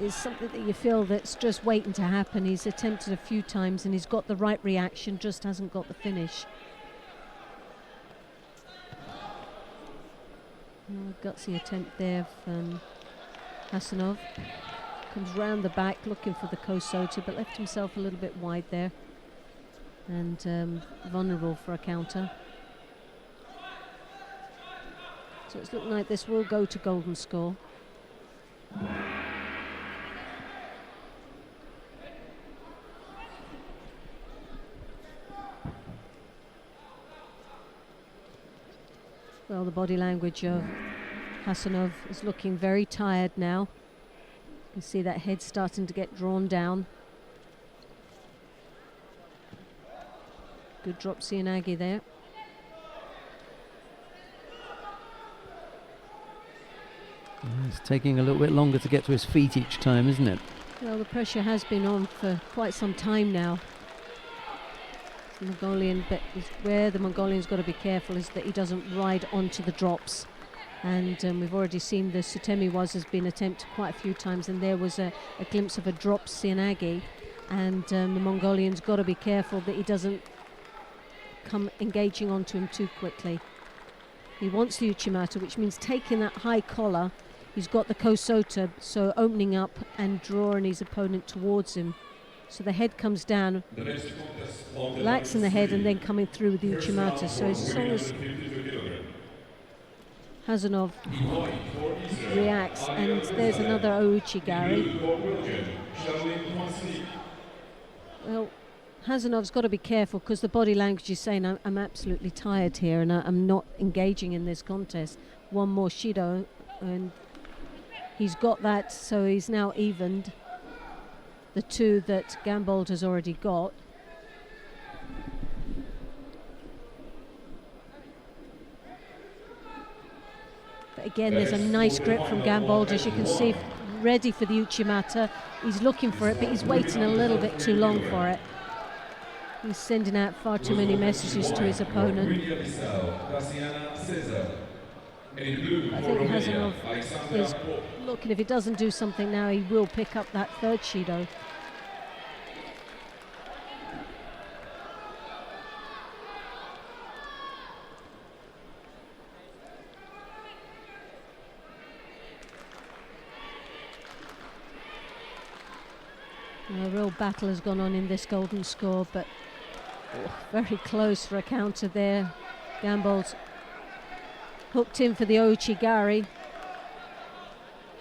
is something that you feel that's just waiting to happen. He's attempted a few times and he's got the right reaction, just hasn't got the finish. Gutsy attempt there from Hasanov. Comes round the back looking for the Kosota, but left himself a little bit wide there and vulnerable for a counter. So it's looking like this will go to golden score. Well, the body language of Hasanov is looking very tired now. You can see that head starting to get drawn down. Good drop Sianagi there. It's taking a little bit longer to get to his feet each time, isn't it? Well, the pressure has been on for quite some time now. The Mongolian, but where the Mongolian's got to be careful is that he doesn't ride onto the drops. And we've already seen the Sutemi has been attempted quite a few times, and there was a glimpse of a drop Sianagi. And the Mongolian's got to be careful that he doesn't come engaging onto him too quickly. He wants the Uchimata, which means taking that high collar. He's got the Kosota, so opening up and drawing his opponent towards him. So the head comes down, relaxing the head, and then coming through with the Uchimata. So as long as Hasanov reacts, and there's another Ouchi-gari. Well, Hasanov's got to be careful because the body language is saying, I'm absolutely tired here and I'm not engaging in this contest. One more Shido, and he's got that, so he's now evened the two that Gambold has already got. But again, there's a nice grip from Gambold, as you can see, ready for the Uchimata. He's looking for it, but he's waiting a little bit too long for it. He's sending out far too many messages to his opponent. I think Hasanov is looking, if he doesn't do something now, he will pick up that third Shido. A real battle has gone on in this golden score, but very close for a counter there. Gambold's hooked in for the Ouchi-gari.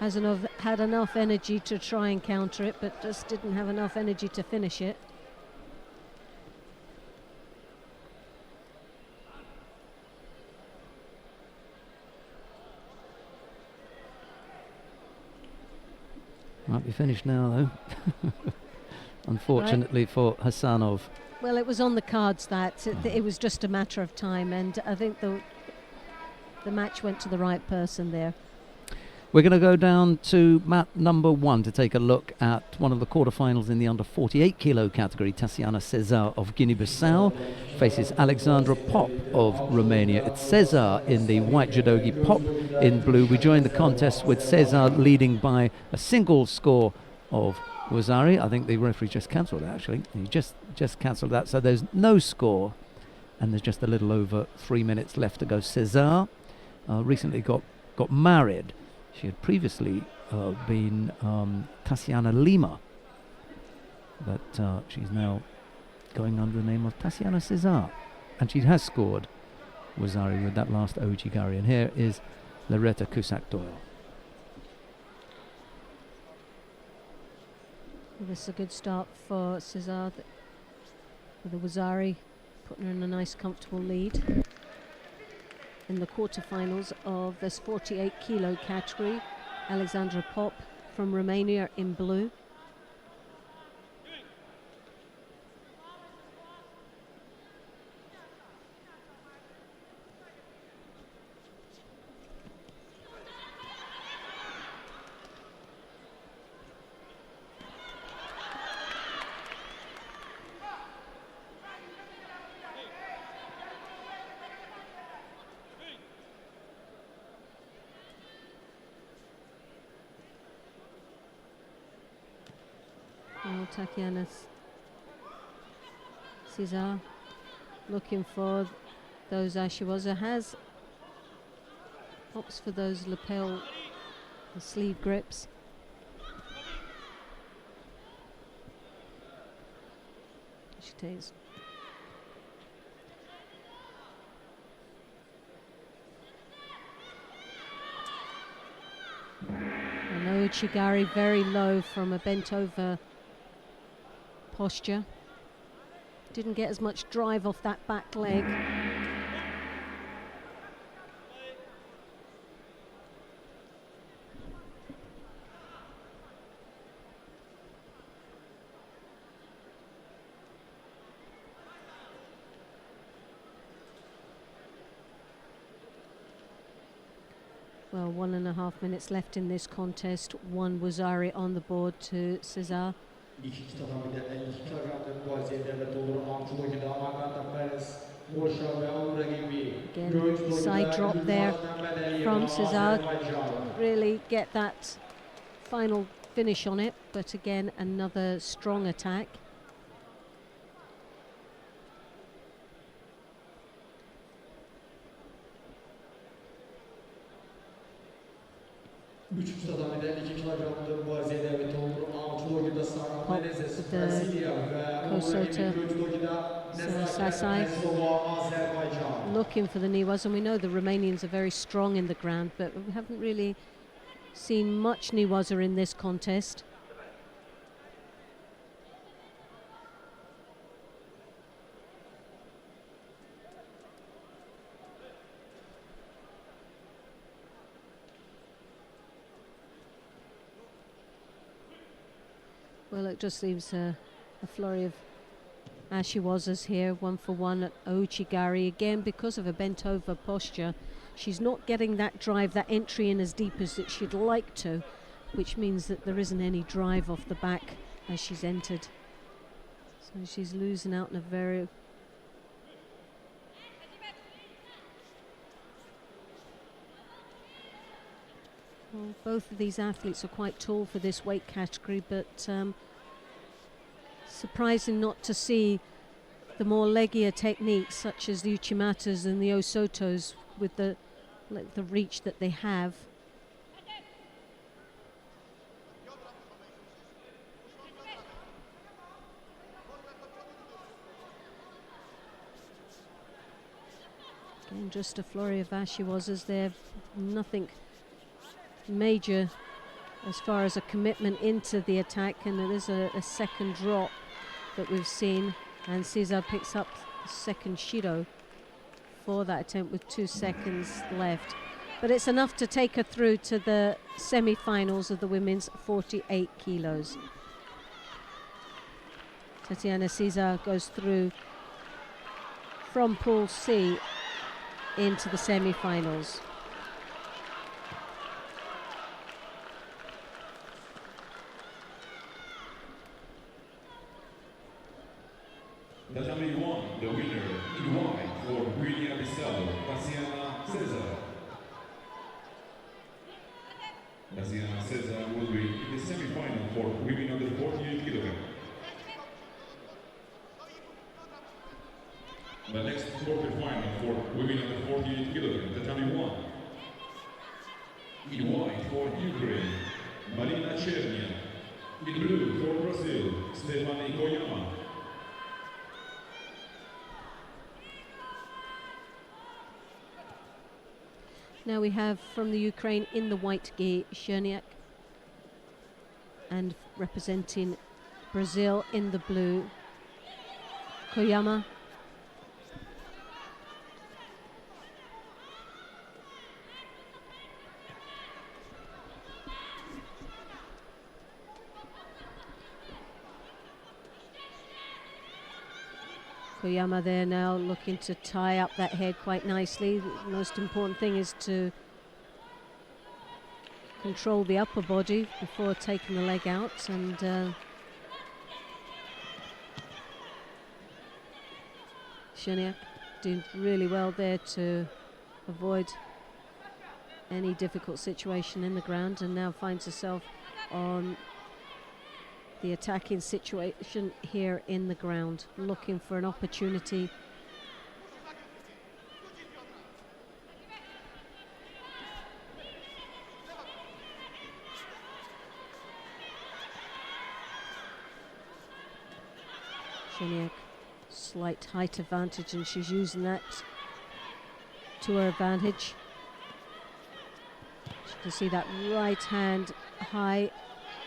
Hasanov had enough energy to try and counter it, but just didn't have enough energy to finish it. Might be finished now, though. Unfortunately for Hasanov. Well, it was on the cards that it was just a matter of time, and I think the match went to the right person there. We're going to go down to mat number 1 to take a look at one of the quarterfinals in the under 48 kilo category. Tatiana Cesar of Guinea-Bissau faces Alexandra Pop of Romania. It's Cesar in the white judogi, Pop in blue. We joined the contest with Cesar leading by a single score of Wazari. I think the referee just cancelled it, actually. He just cancelled that, so there's no score, and there's just a little over 3 minutes left to go. Cesar recently got married. She had previously been Tatiana Lima, but she's now going under the name of Tatiana Cesar, and she has scored Wazari with that last Ouchi-gari. And here is Loretta Cusack-Doyle. This is a good start for Cesar with the Wazari, putting her in a nice comfortable lead. In the quarterfinals of this 48 kilo category, Alexandra Pop from Romania in blue. Tatiana Cesar looking for those Ashiwaza, has opts for those lapel, the sleeve grips. She takes. Uchigari very low from a bent over posture. Didn't get as much drive off that back leg. Well, 1.5 minutes left in this contest. 1 Wazari on the board to Cesar. İkinci tatamide 52 kilogramlık vaziyette ve doğru amcuda Amanda Perez, Boşa ve Aura gibi. Again, side drop there from Cesar. Didn't really get that final finish on it, but again, another strong attack. Üçüncü tatamide 52 kilogramlık vaziyette ve doğru amcuda Sara Pop Menezes, with the Brasilia ve Aura Kosota. gibi. Üçüncüda Sasai Azerbaijan. looking for the Niwas, and we know the Romanians are very strong in the ground, but we haven't really seen much Niwaza in this contest. Well, it just seems a flurry of Ashiwazas here, 1 for 1 at Ochigari. Again, because of a bent over posture, she's not getting that drive, that entry in as deep as that she'd like to, which means that there isn't any drive off the back as she's entered. So she's losing out in a very... Well, both of these athletes are quite tall for this weight category, but surprising not to see the more leggier techniques such as the Uchimatas and the Osotos with the reach that they have. Again, just a flurry of Ashiwazas there, nothing major as far as a commitment into the attack, and it is a second drop that we've seen, and Cesar picks up the second Shido for that attempt with 2 seconds left. But it's enough to take her through to the semi-finals of the women's 48 kilos. Tatiana Cesar goes through from Pool C into the semi-finals. Tatami 1, the winner in white for Guinea-Bissau, Tatiana Cesar. Tatiana Cesar will be in the semi-final for women under 48 kilograms. The next quarter-final for women under 48 kilograms, Tatami 1. In white for Ukraine, Marina Chernia. In blue for Brazil, Stefani Koyama. Now we have from the Ukraine in the white gi, Cherniak, and representing Brazil in the blue, Koyama. Koyama there now looking to tie up that head quite nicely. The most important thing is to control the upper body before taking the leg out, and Cherniak doing really well there to avoid any difficult situation in the ground, and now finds herself on the attacking situation here in the ground, looking for an opportunity. Cherniak, slight height advantage, and she's using that to her advantage. You can see that right hand high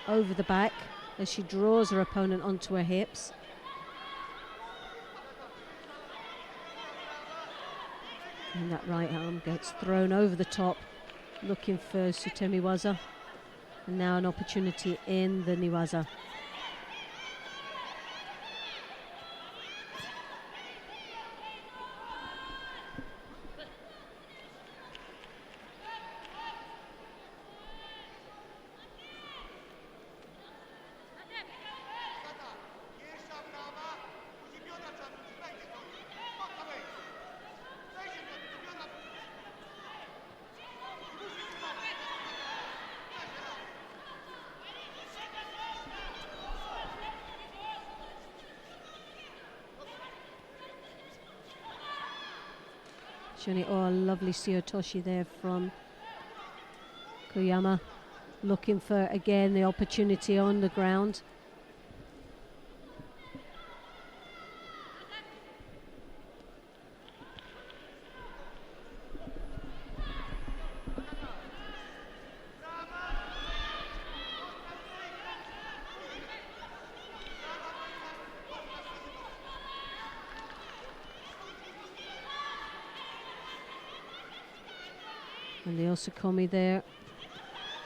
over the back as she draws her opponent onto her hips. And that right arm gets thrown over the top, looking for Sutemiwaza. And now an opportunity in the Niwaza. Oh, a lovely Tsuyotoshi there from Koyama, looking for again the opportunity on the ground. And the Osakomi there,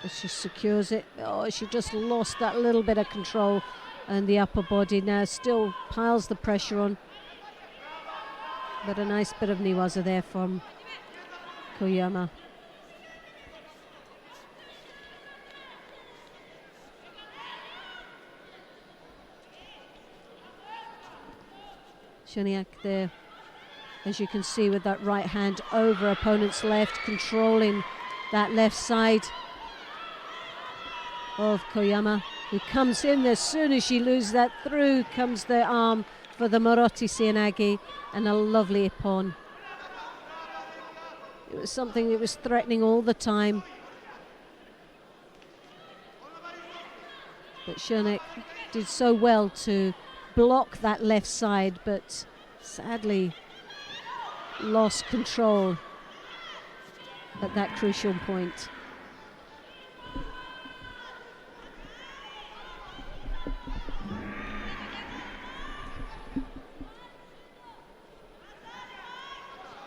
as she secures it. Oh, she just lost that little bit of control, and the upper body now still piles the pressure on. But a nice bit of Niwaza there from Koyama. Shoniak there, as you can see, with that right hand over opponent's left, controlling that left side of Koyama, who comes in as soon as she loses that. Through comes the arm for the Moroti Seanagi, and a lovely ippon. It was something that was threatening all the time, but Shoniak did so well to block that left side, but sadly lost control at that crucial point.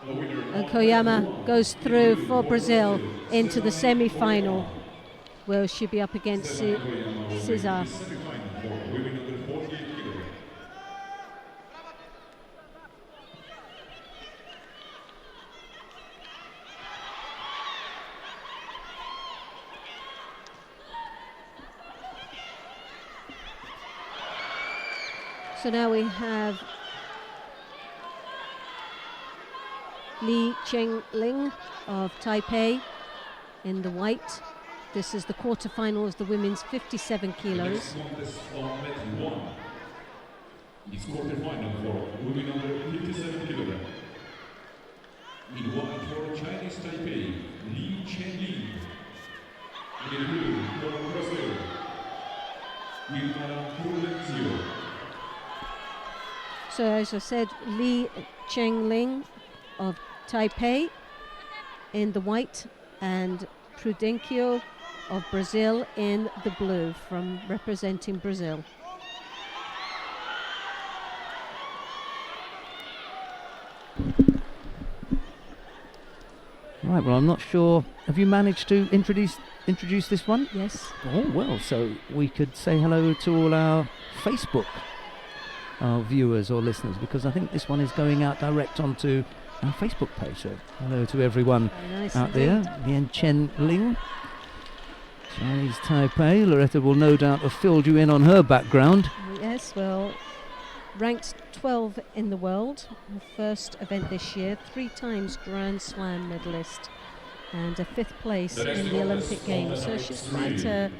And Koyama goes through for Brazil into the semi-final, where she'll be up against Cesar. So now we have Li Chengling of Taipei in the white. This is the quarterfinal of the women's 57 kilos. It's quarterfinal for women under 57 kilograms. In white for Chinese Taipei, Li Chengling. In blue for Brazil, Wilma Prudenzio. So as I said, Li Chengling of Taipei in the white, and Prudencio of Brazil in the blue, from representing Brazil. Right, well, I'm not sure. Have you managed to introduce this one? Yes. Oh, well, so we could say hello to all our Facebook viewers or listeners, because I think this one is going out direct onto our Facebook page. So hello to everyone Nice out indeed. there. Lian Chen Ling, Chinese Taipei. Loretta will no doubt have filled you in on her background. Yes, well, ranked 12 in the world, her first event this year, 3 times Grand Slam medalist, and a 5th place in the Olympic Games. So she's quite a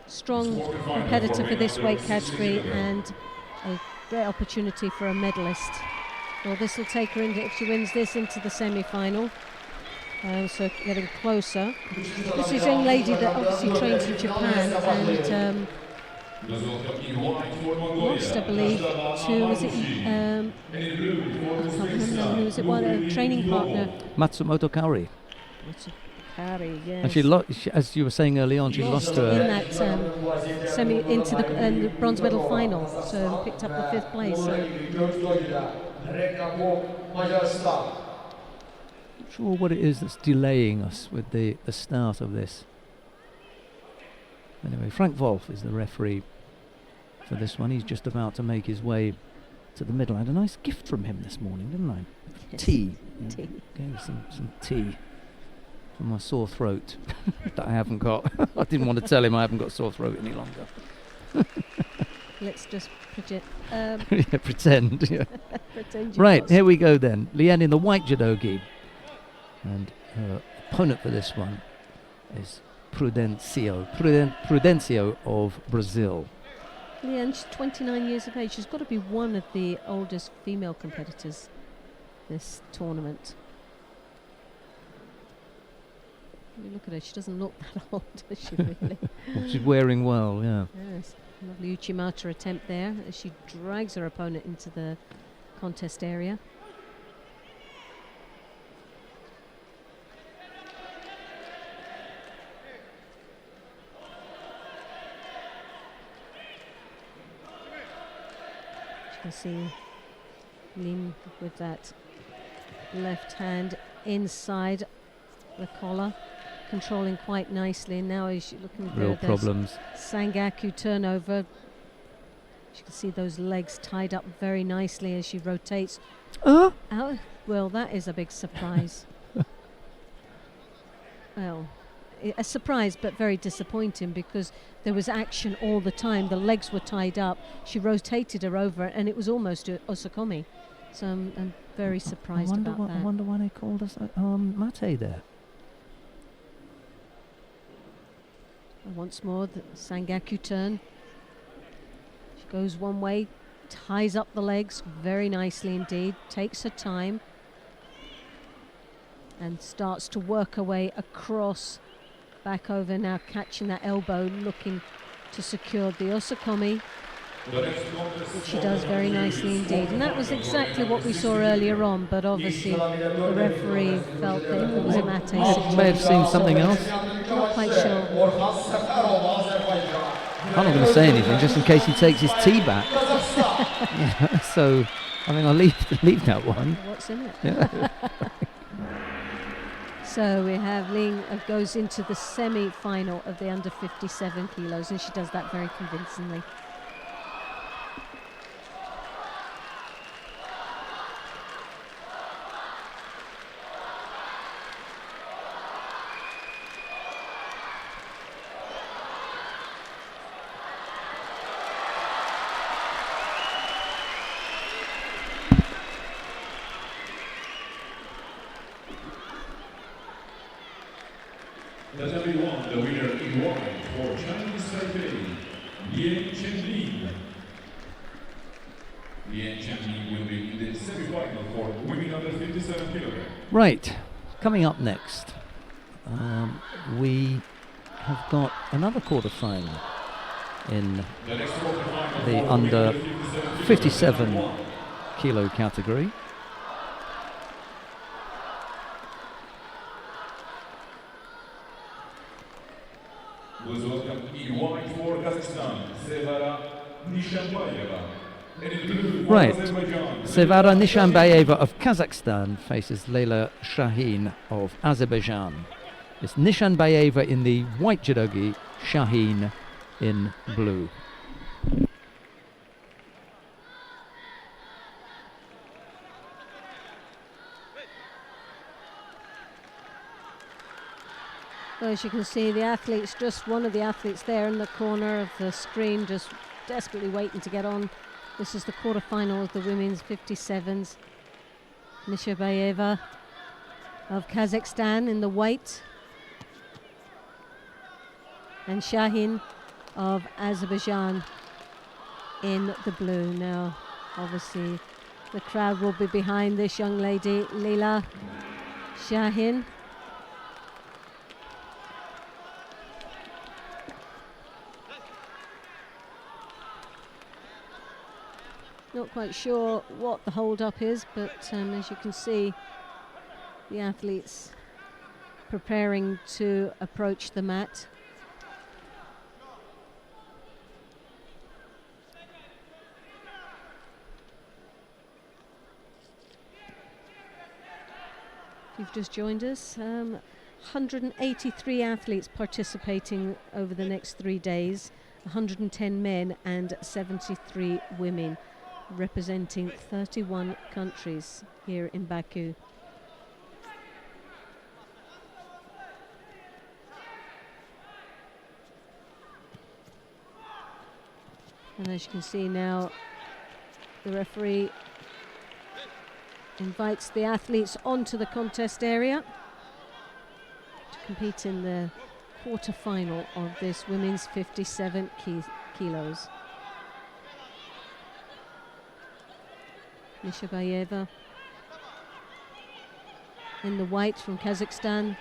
strong competitor for this weight category, and a great opportunity for a medalist. Well, this will take her into, if she wins this, into the semi-final. So getting closer. This is a young lady that obviously trains in Japan, and lost, I believe, to, was it, I can't remember who was it, one, a training partner. Matsumoto Kaori. Kari, yes. And as you were saying early on, she lost to in her. that into the bronze medal final, so picked up the 5th place. So. Not sure what it is that's delaying us with the start of this. Anyway, Frank Wolf is the referee for this one. He's just about to make his way to the middle. I had a nice gift from him this morning, didn't I? Yes. Tea. Tea. Gave me some tea for my sore throat that I haven't got. I didn't want to tell him I haven't got sore throat any longer. Let's just pretend. Yeah, pretend. Yeah. Pretend you Right, lost. here we go then. Leanne in the white judogi. And her opponent for this one is Prudencio of Brazil. Leanne, she's 29 years of age. She's got to be one of the oldest female competitors this tournament. You look at her, she doesn't look that old, does she really? Well, she's wearing well, yeah. Yes, lovely Uchimata attempt there as she drags her opponent into the contest area. You can see Lin with that left hand inside the collar, controlling quite nicely. Now he's looking Real there, problems. Sangaku turnover. You can see those legs tied up very nicely as she rotates. Oh! Out. Well, that is a big surprise. Well, a surprise, but very disappointing because there was action all the time. The legs were tied up. She rotated her over, and it was almost a Osakomi. So I'm very surprised about that. I wonder why they called us mate there. And once more, the Sangaku turn. She goes one way, ties up the legs very nicely indeed, takes her time, and starts to work her way across, back over now, catching that elbow, looking to secure the Osakomi, which she does very nicely indeed. And that was exactly what we saw earlier on, but obviously the referee felt that it was a mate situation. May have seen something else. Not quite sure. I'm not going to say anything just in case he takes his tea back. Yeah, so, I mean, I'll leave that one. What's in it? Yeah. So we have Ling goes into the semi-final of the under 57 kilos, and she does that very convincingly. That everyone, the winner in white for Chinese Taipei, Lian Chenling. Lian Chenling will be in the semi-final for women under 57 kilograms. Right, coming up next, we have got another quarter-final in the under 57 kilo category. Was welcome in white for Kazakhstan, Sevara Nishambayeva. And in blue for Right, Azerbaijan. Sevara Nishambayeva of Kazakhstan faces Leila Shahin of Azerbaijan. It's Nishambayeva in the white judogi, Shahin in blue. So as you can see, the athletes, just one of the athletes there in the corner of the screen, just desperately waiting to get on. This is the quarterfinal of the women's 57s. Nishambayeva of Kazakhstan in the white, and Shahin of Azerbaijan in the blue. Now, obviously, the crowd will be behind this young lady, Leila Shahin. Not quite sure what the hold-up is, but as you can see, the athletes preparing to approach the mat. If you've just joined us, 183 athletes participating over the next 3 days, 110 men and 73 women, representing 31 countries here in Baku. And as you can see now, the referee invites the athletes onto the contest area to compete in the quarter-final of this women's 57 kilos. Nishabayeva in the white from Kazakhstan,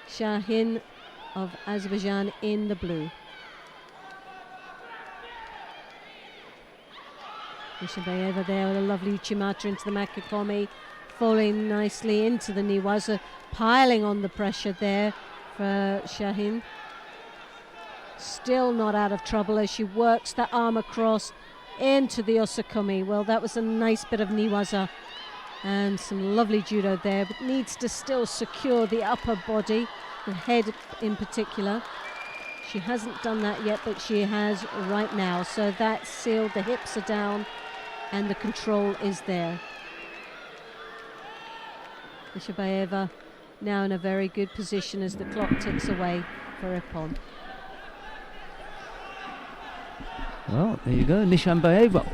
Shahin of Azerbaijan in the blue. Nishabayeva there with a lovely Uchimata into the Makikomi, falling nicely into the Niwaza, piling on the pressure there for Shahin. Still not out of trouble as she works the arm across into the Osakumi. Well, that was a nice bit of Niwaza and some lovely judo there, but needs to still secure the upper body, the head in particular. She hasn't done that yet, but she has right now. So that's sealed, the hips are down, and the control is there. Nishabayeva now in a very good position as the clock ticks away for Ippon. Well, there you go, Nishabayeva.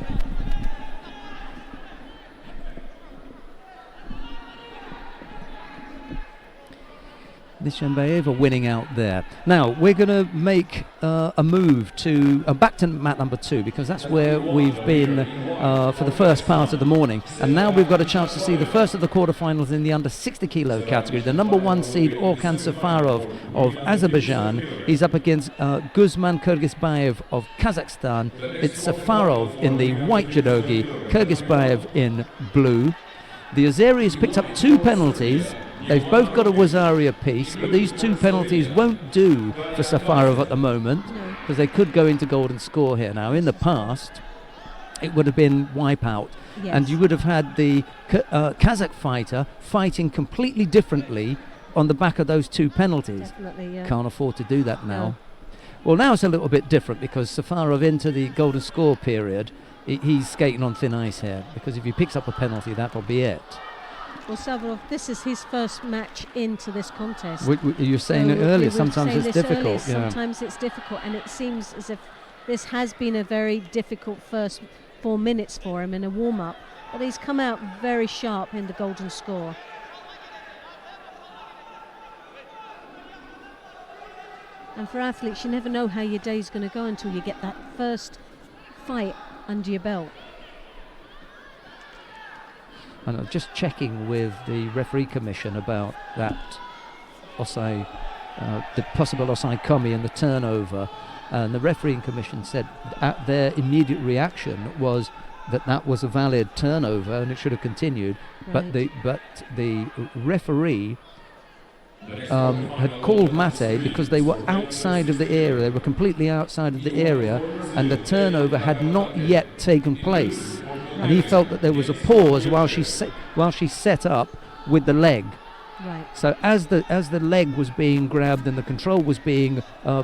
Nishabayeva winning out there. Now we're going to make a move to back to mat number 2, because that's where we've been for the first part of the morning, and now we've got a chance to see the first of the quarterfinals in the under 60 kilo category. The number 1 seed Orkan Safarov of Azerbaijan, he's up against Guzman Kyrgyzbayev of Kazakhstan. It's Safarov in the white judogi, Kyrgyzbayev in blue. The Azeris picked up 2 penalties. They've both got a Wazari apiece, but these 2 penalties won't do for Safarov at the moment, because they could go into golden score here. Now, in the past, it would have been wipeout, and you would have had the Kazakh fighter fighting completely differently on the back of those 2 penalties. Definitely, yeah. Can't afford to do that now. Well, now it's a little bit different, because Safarov into the golden score period, he's skating on thin ice here, because if he picks up a penalty, that'll be it. Well, Safarov, this is his first match into this contest. You were saying it earlier, sometimes it's difficult. Sometimes it's difficult, and it seems as if this has been a very difficult first 4 minutes for him in a warm-up, but he's come out very sharp in the golden score. And for athletes, you never know how your day's going to go until you get that first fight under your belt. And I'm just checking with the referee commission about that Osai, the possible Osai Komi and the turnover, and the refereeing commission said their immediate reaction was that was a valid turnover and it should have continued. Right. But the referee had called Mate because they were outside of the area. They were completely outside of the area, and the turnover had not yet taken place. And he felt that there was a pause while she set up with the leg. Right. So as the leg was being grabbed and the control was being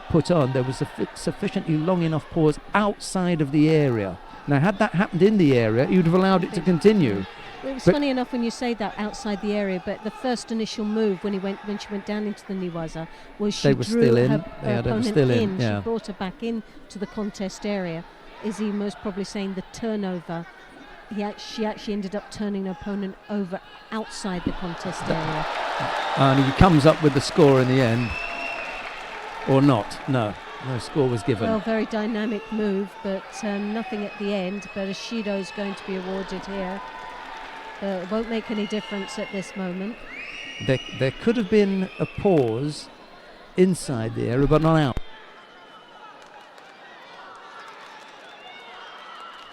put on, there was a sufficiently long enough pause outside of the area. Now, had that happened in the area, you'd have allowed it to continue. It was funny enough when you say that, outside the area, but the first initial move when she went down into the Niwaza was she drew her opponent in. Yeah. She brought her back into the contest area. Izzy most probably saying the turnover. She actually ended up turning her opponent over outside the contest area. And he comes up with the score in the end, or not? No score was given. Well, very dynamic move, but nothing at the end. But a Shido is going to be awarded here. It won't make any difference at this moment. There could have been a pause inside the area, but not out.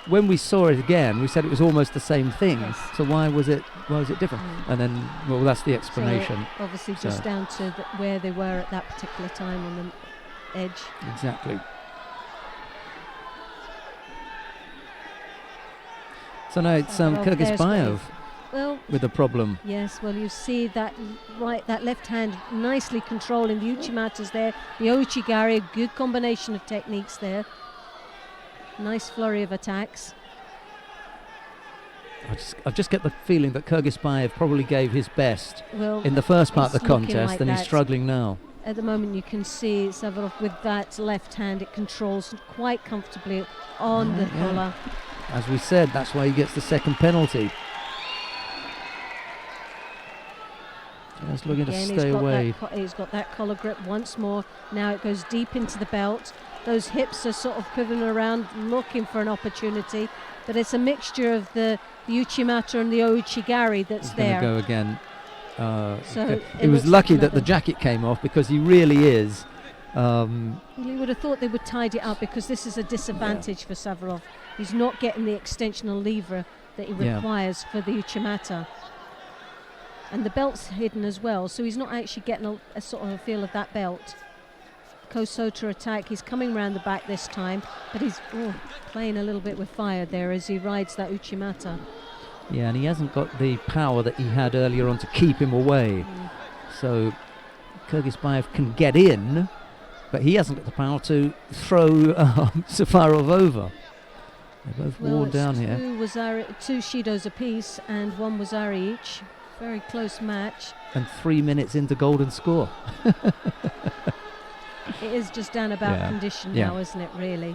when we saw it again, we said it was almost the same thing. Yes. So why was it different? And then, well, that's the explanation. So obviously, just So- down to where they were at that particular time on the edge. Exactly. So now it's Well, Kyrgyzbayev Well, with a problem. yes, well, you see that that left hand nicely controlling the Uchimatas there. The Ouchigari, good combination of techniques there. Nice flurry of attacks. I just get the feeling that Kyrgyzbayev probably gave his best Well, in the first part of it's the looking contest, like and he's that. struggling now. At the moment, you can see Savarov with that left hand. It controls quite comfortably on the Yeah. collar. As we said, that's why he gets the second penalty. Just looking to Again, stay away. He's got that collar grip once more. Now it goes deep into the belt. Those hips are sort of pivoting around, looking for an opportunity. But it's a mixture of the Uchimata and the Ouchigari that's He's going there. to go again. So he it was looks like lucky that the another- jacket came off, because he really is. You would have thought they would tidy it up, because this is a disadvantage for Savarov. He's not getting the extensional lever that he Yeah. requires for the Uchimata. And the belt's hidden as well, so he's not actually getting a sort of a feel of that belt. Kosota attack, he's coming round the back this time, but he's playing a little bit with fire there as he rides that Uchimata. Yeah, and he hasn't got the power that he had earlier on to keep him away. So Kyrgyzbayev can get in, but he hasn't got the power to throw Safarov over. They're both worn it's down here. two Shidos apiece and one Wazari each. Very close match. And 3 minutes into golden score. It is just down about Yeah. condition Yeah. now, isn't it, really?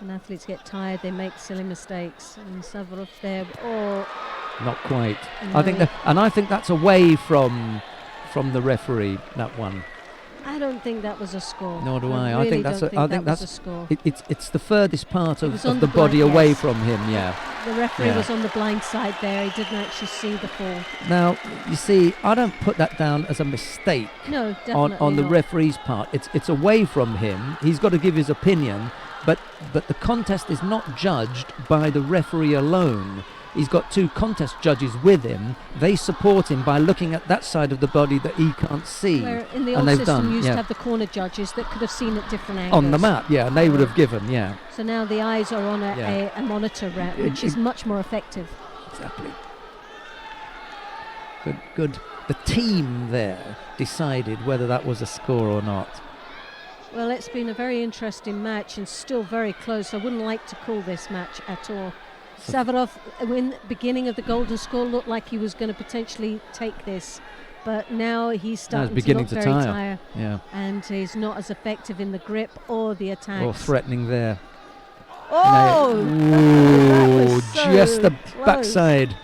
And athletes get tired, they make silly mistakes. And Savarov there, Not quite. No. I think that's away from the referee, that one. I don't think that was a score. Nor do I. I Really think that's don't a- I think think that was that's- a score. It's the furthest part It of was on the the body blind, away yes. from him, yeah. The referee Yeah. was on the blind side there. He didn't actually see the fall. Now, you see, I don't put that down as a mistake No, definitely on the not. referee's part. It's away from him. He's got to give his opinion, but the contest is not judged by the referee alone. He's got two contest judges with him. They support him by looking at that side of the body that he can't see. Where in the and old they've system done, used yeah. to have the corner judges that could have seen at different angles. On the map, yeah, and they would have given, yeah. So now the eyes are on Yeah. a monitor route, which is much more effective. Exactly. Good. The team there decided whether that was a score or not. Well, it's been a very interesting match and still very close. I wouldn't like to call this match at all. Savarov, in the beginning of the golden score, looked like he was going to potentially take this, but now he's starting beginning to look to very tire. tired, Yeah. and he's not as effective in the grip or the attacks. Or threatening there. Oh, that Ooh, was so just the close. backside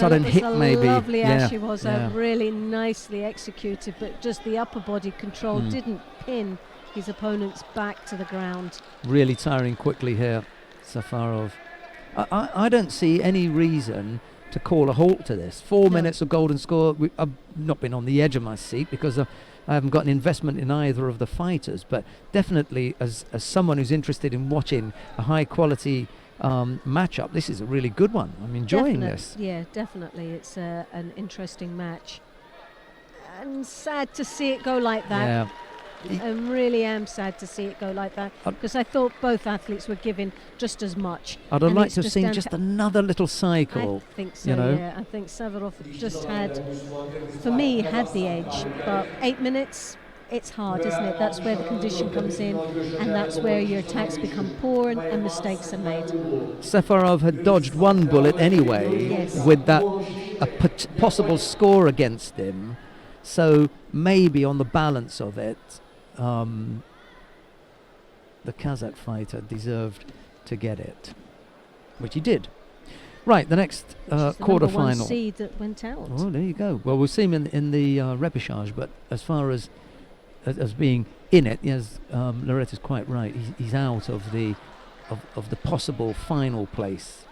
Well, and it hit was a maybe. lovely yeah. Ashi was yeah. really nicely executed, but just the upper body control Mm. didn't pin his opponent's back to the ground. Really tiring quickly here, Safarov. I don't see any reason to call a halt to this. 4 No. minutes of golden score. I've not been on the edge of my seat because I haven't got an investment in either of the fighters, but definitely as someone who's interested in watching a high quality matchup, this is a really good one. I'm enjoying this. Yeah, definitely. It's an interesting match. And sad to see it go like that. Yeah. I really am sad to see it go like that, because I thought both athletes were giving just as much. I'd have And liked it's to have seen down just to- another little cycle. I think so, you know. yeah. I think Savarov just had, for me, had the edge. But 8 minutes, it's hard, isn't it? That's where the condition comes in, and that's where your attacks become poor and mistakes are made. Safarov had dodged one bullet anyway Yes. with that possible score against him, so maybe on the balance of it, the Kazakh fighter deserved to get it, which he did. Right, the next Which is the number one quarter-final. seed that went out. Oh, there you go. Well, we'll see him in the repechage, but as far as being in it, yes, Loretta's quite right. He's out of the possible final place.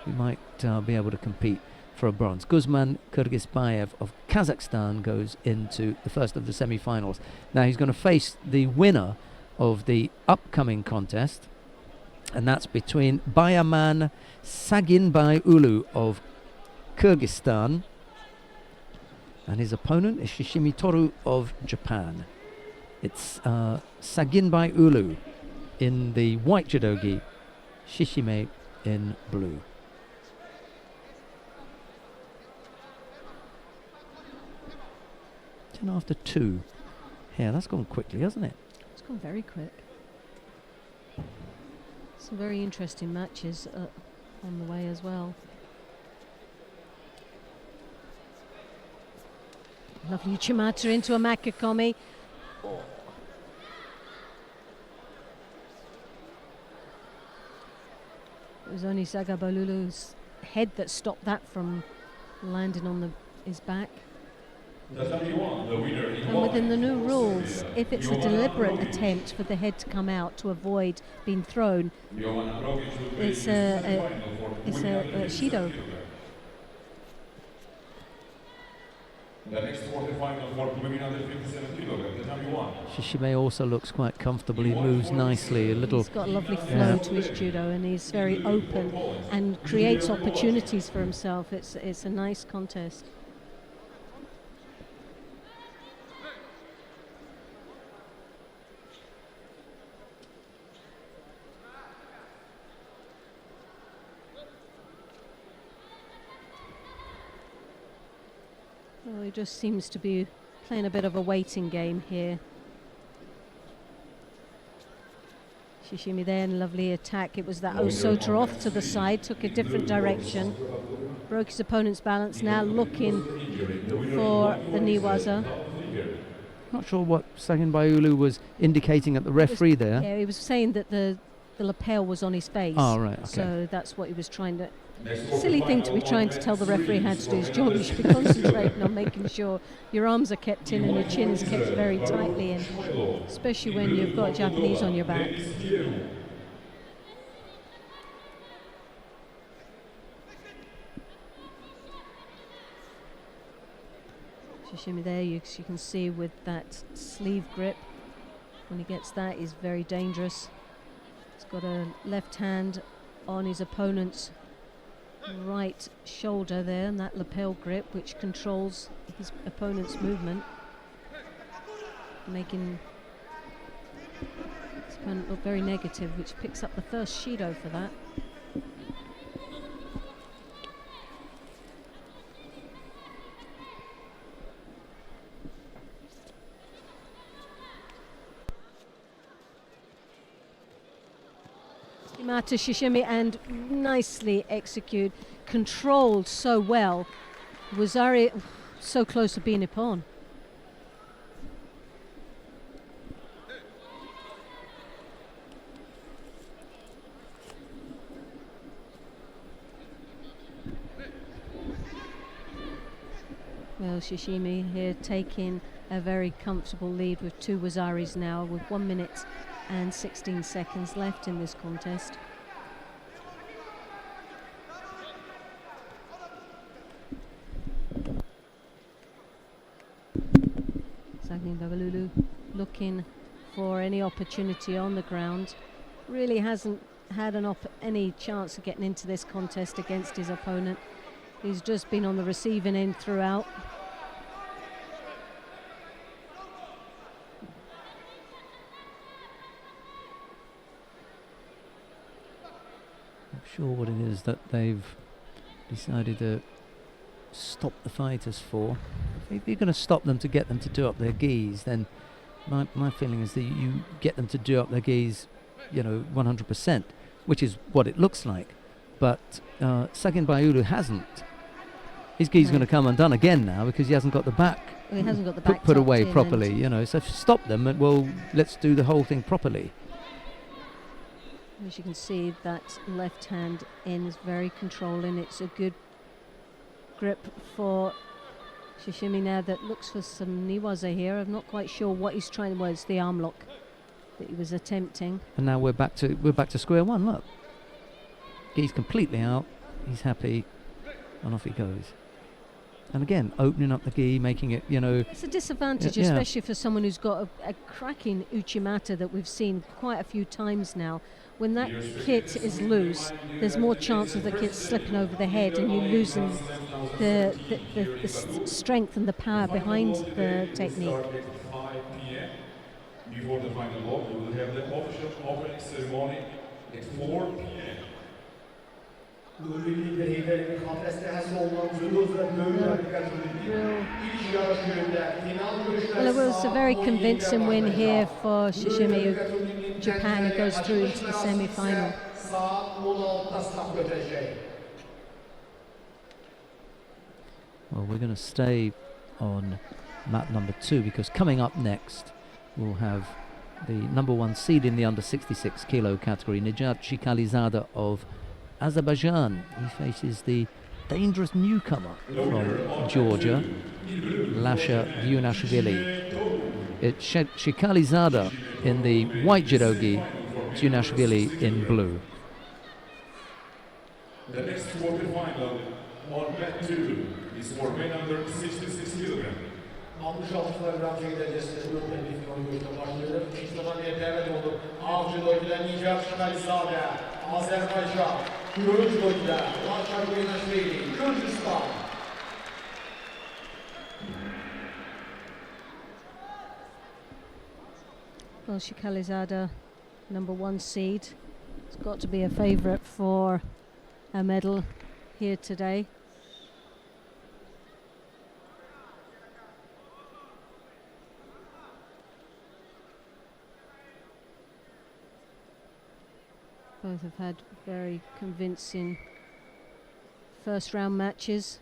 He might be able to compete for a bronze. Guzman Kyrgyzbayev of Kazakhstan goes into the first of the semi-finals. Now he's going to face the winner of the upcoming contest, and that's between Bayaman Saginbay Ulu of Kyrgyzstan and his opponent is Shishimi Toru of Japan. It's Saginbay Ulu in the white judogi, Shishime in blue. 10 after 2. Yeah, that's gone quickly, hasn't it? It's gone very quick. Some very interesting matches on the way as well. Lovely Uchimata into a Makakomi. Oh. It was only Sagabalulu's head that stopped that from landing on his back. And within the new rules, if it's a deliberate attempt for the head to come out to avoid being thrown, it's a Shido. The next quarterfinal for women under 57 kilograms, the number 1. Shishime also looks quite comfortable. He moves nicely. He's got a lovely flow to his judo, and he's very open and creates opportunities for himself. It's a nice contest. Well, he just seems to be playing a bit of a waiting game here. Shishimi there, and lovely attack. It was that Osota off to the side, took a different direction, broke his opponent's balance, now looking for the Niwaza. Not sure what Saginbay Ulu was indicating at the referee there. Yeah, he was saying that the lapel was on his face. Oh, right, okay. So that's what he was trying to... Silly thing to be trying to tell the referee how to do his job. You should be concentrating on making sure your arms are kept in and your chin is kept very tightly in, especially when you've got Japanese on your back. Shishimi there, you can see with that sleeve grip, when he gets that, he's very dangerous. He's got a left hand on his opponent's right shoulder there, and that lapel grip which controls his opponent's movement, making his opponent look very negative, which picks up the first Shido for that. Mata Shishimi, and nicely executed, controlled so well. Wazari so close to being a pawn. Well, Shishimi here taking a very comfortable lead with two Wazaris now, with 1 minute and 16 seconds left in this contest. Saginbay looking for any opportunity on the ground. Really hasn't had any chance of getting into this contest against his opponent. He's just been on the receiving end throughout. Sure what it is that they've decided to stop the fighters for. If you're going to stop them to get them to do up their gis, then my feeling is that you get them to do up their gis, 100%, which is what it looks like. But Saginbay Ulu hasn't. His gi's going to come undone again now because he hasn't got the back. Well, he hasn't got the back put away properly, So stop them, and well, let's do the whole thing properly. As you can see, that left hand in is very controlling. It's a good grip for Shishimi now that looks for some Niwaza here. I'm not quite sure what he's trying to... Well, it's the arm lock that he was attempting. And now we're back to square one, look. He's completely out. He's happy. And off he goes. And again, opening up the gi, making it, you know... It's a disadvantage, Yeah. especially for someone who's got a cracking uchimata that we've seen quite a few times now. When that kit is loose, there's more chance of the kit slipping over the head and you losing the strength and the power behind the technique. Start at 5 p.m. Before the final walk, we will have the official opening ceremony at 4 p.m. Nuri liderliğinin kafestehesi olunan Judo ve Dövüş Harekatörü'nün ilk yarış gününde final görüşleri Well, it was a very convincing win here for Shishimi Japan, who goes through into the semi-final. Saat 16'da start götürecek. Well, we're going to stay on mat number 2 because coming up next we'll have the number 1 seed in the under 66 kilo category, Nijat Shikalizada of Azerbaijan. He faces the dangerous newcomer from Georgia, Lasha Yunashvili. It's Shikalizada in the white judo gi, Yunashvili in blue. The next quarterfinal on mat 2 is for men under 66 kilograms. 66 kilogram çekide destekli bir final görüşüne başlıyor. İşte devam olur. Avcı'da Nicat Şakalizade, Azerbaycan, Gürcü'de Lasha Yunashvili, Gürcistan. Well, Shikalizada, number 1 seed. It's got to be a favourite for a medal here today. Both have had very convincing first round matches.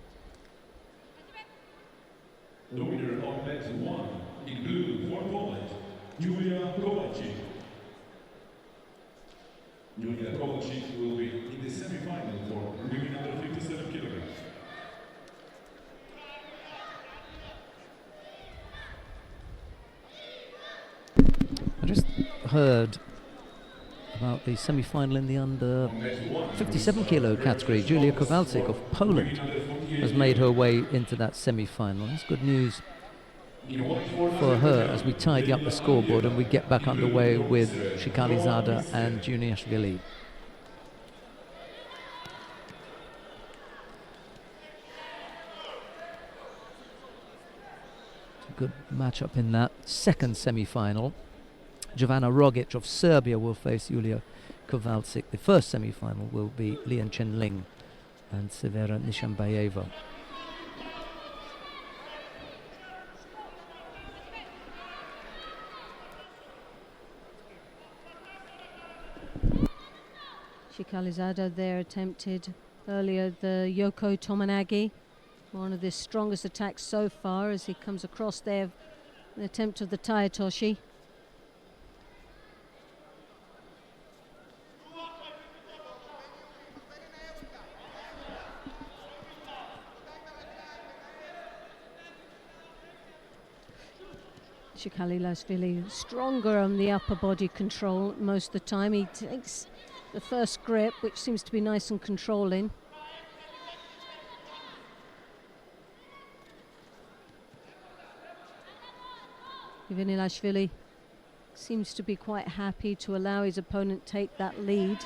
The winner of mat 1 in blue for Poland, Julia Kovacic. Julia Kovacic will be in the semi-final for women under 57 kilograms. I just heard about the semi-final in the under 57 kilo category. Julia Kowalczyk of Poland has made her way into that semi-final. That's good news for her as we tidy up the scoreboard and we get back underway with Shikalizada and Yunashvili. Good matchup in that second semi-final. Jovana Rogic of Serbia will face Julia Kowalczyk. The first semi-final will be Lian Chenling and Severa Nishambayeva. Shikalizada there attempted earlier the Yoko Tomonagi, one of the strongest attacks so far as he comes across there, an attempt of the Taitoshi. Shikalizada stronger on the upper body control most of the time. He takes the first grip, which seems to be nice and controlling. Yunashvili seems to be quite happy to allow his opponent take that lead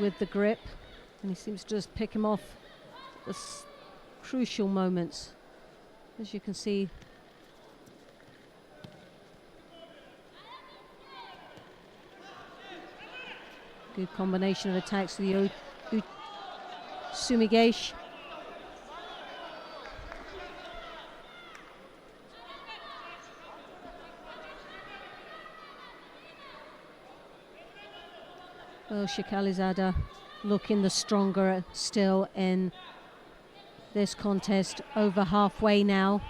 with the grip, and he seems to just pick him off at the crucial moments. As you can see, good combination of attacks with the Sumigesh. Well, Shikalizada looking the stronger still in this contest, over halfway now.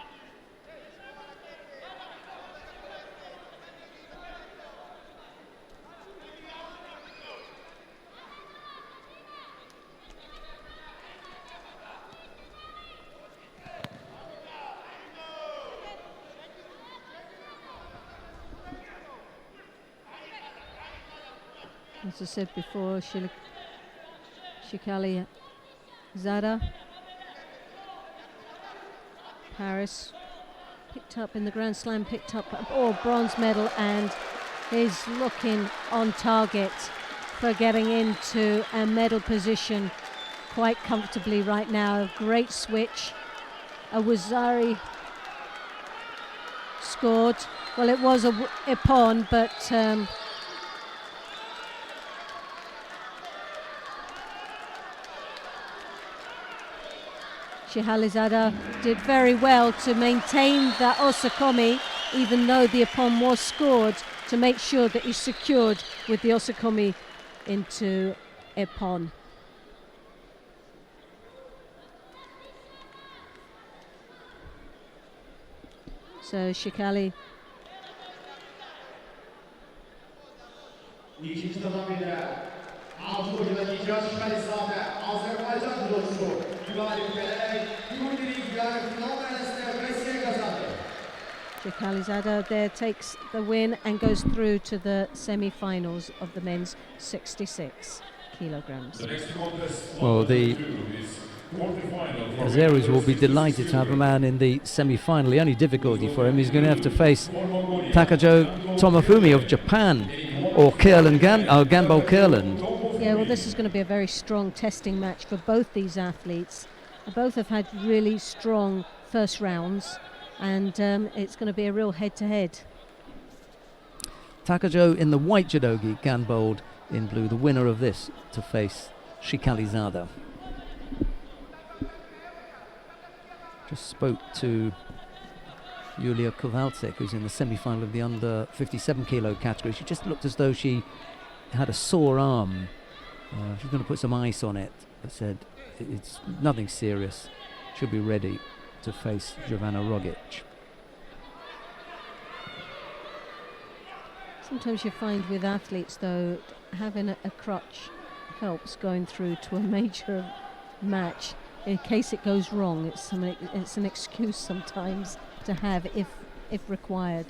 As I said before, Shikalizada Paris. Picked up in the Grand Slam, picked up a bronze medal, and is looking on target for getting into a medal position quite comfortably right now. Great switch. Awazari scored. Well, it was a Ippon, but Shihalizada did very well to maintain the Osakomi, even though the Ippon was scored, to make sure that he secured with the Osakomi into Ippon. So Shikali İkinci tamamıyla altı boyunda Nicat Şikalizade, Azerbaycan judocusu galip gelerek Yurdirik yarı final mühendisliğine Bresiye kazandı. Shikalizada there takes the win and goes through to the semi-finals of the men's 66 kilograms. The next contest, Well, the quarterfinal. Azeris will be delighted to have a man in the semi-final. The only difficulty for him, he's going to have to face Takajo Tomofumi of Japan, or Ganbol Kirland. Yeah, well, this is going to be a very strong testing match for both these athletes. Both have had really strong first rounds, and it's going to be a real head-to-head. Takajo in the white judogi, Ganbold in blue, the winner of this to face Shikalizada. Just spoke to Yulia Kowalczyk, who's in the semi-final of the under 57 kilo category. She just looked as though she had a sore arm. She's going to put some ice on it, but said it's nothing serious. She'll be ready to face Jovana Rogic. Sometimes you find with athletes, though, having a crutch helps going through to a major match. In case it goes wrong, it's an excuse sometimes to have if required.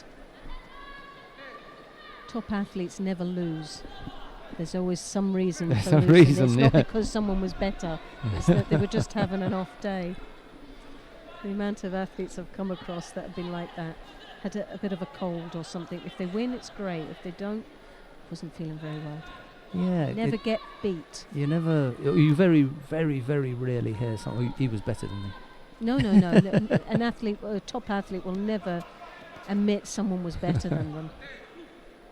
Top athletes never lose. There's always some reason for some losing. reason, it's yeah. not because someone was better. It's that they were just having an off day. The amount of athletes I've come across that have been like that, had a bit of a cold or something. If they win, it's great. If they don't, wasn't feeling very well. Yeah, Never get beat. you very, very, very rarely hear something. He was better than me. No. An athlete, a top athlete, will never admit someone was better than them.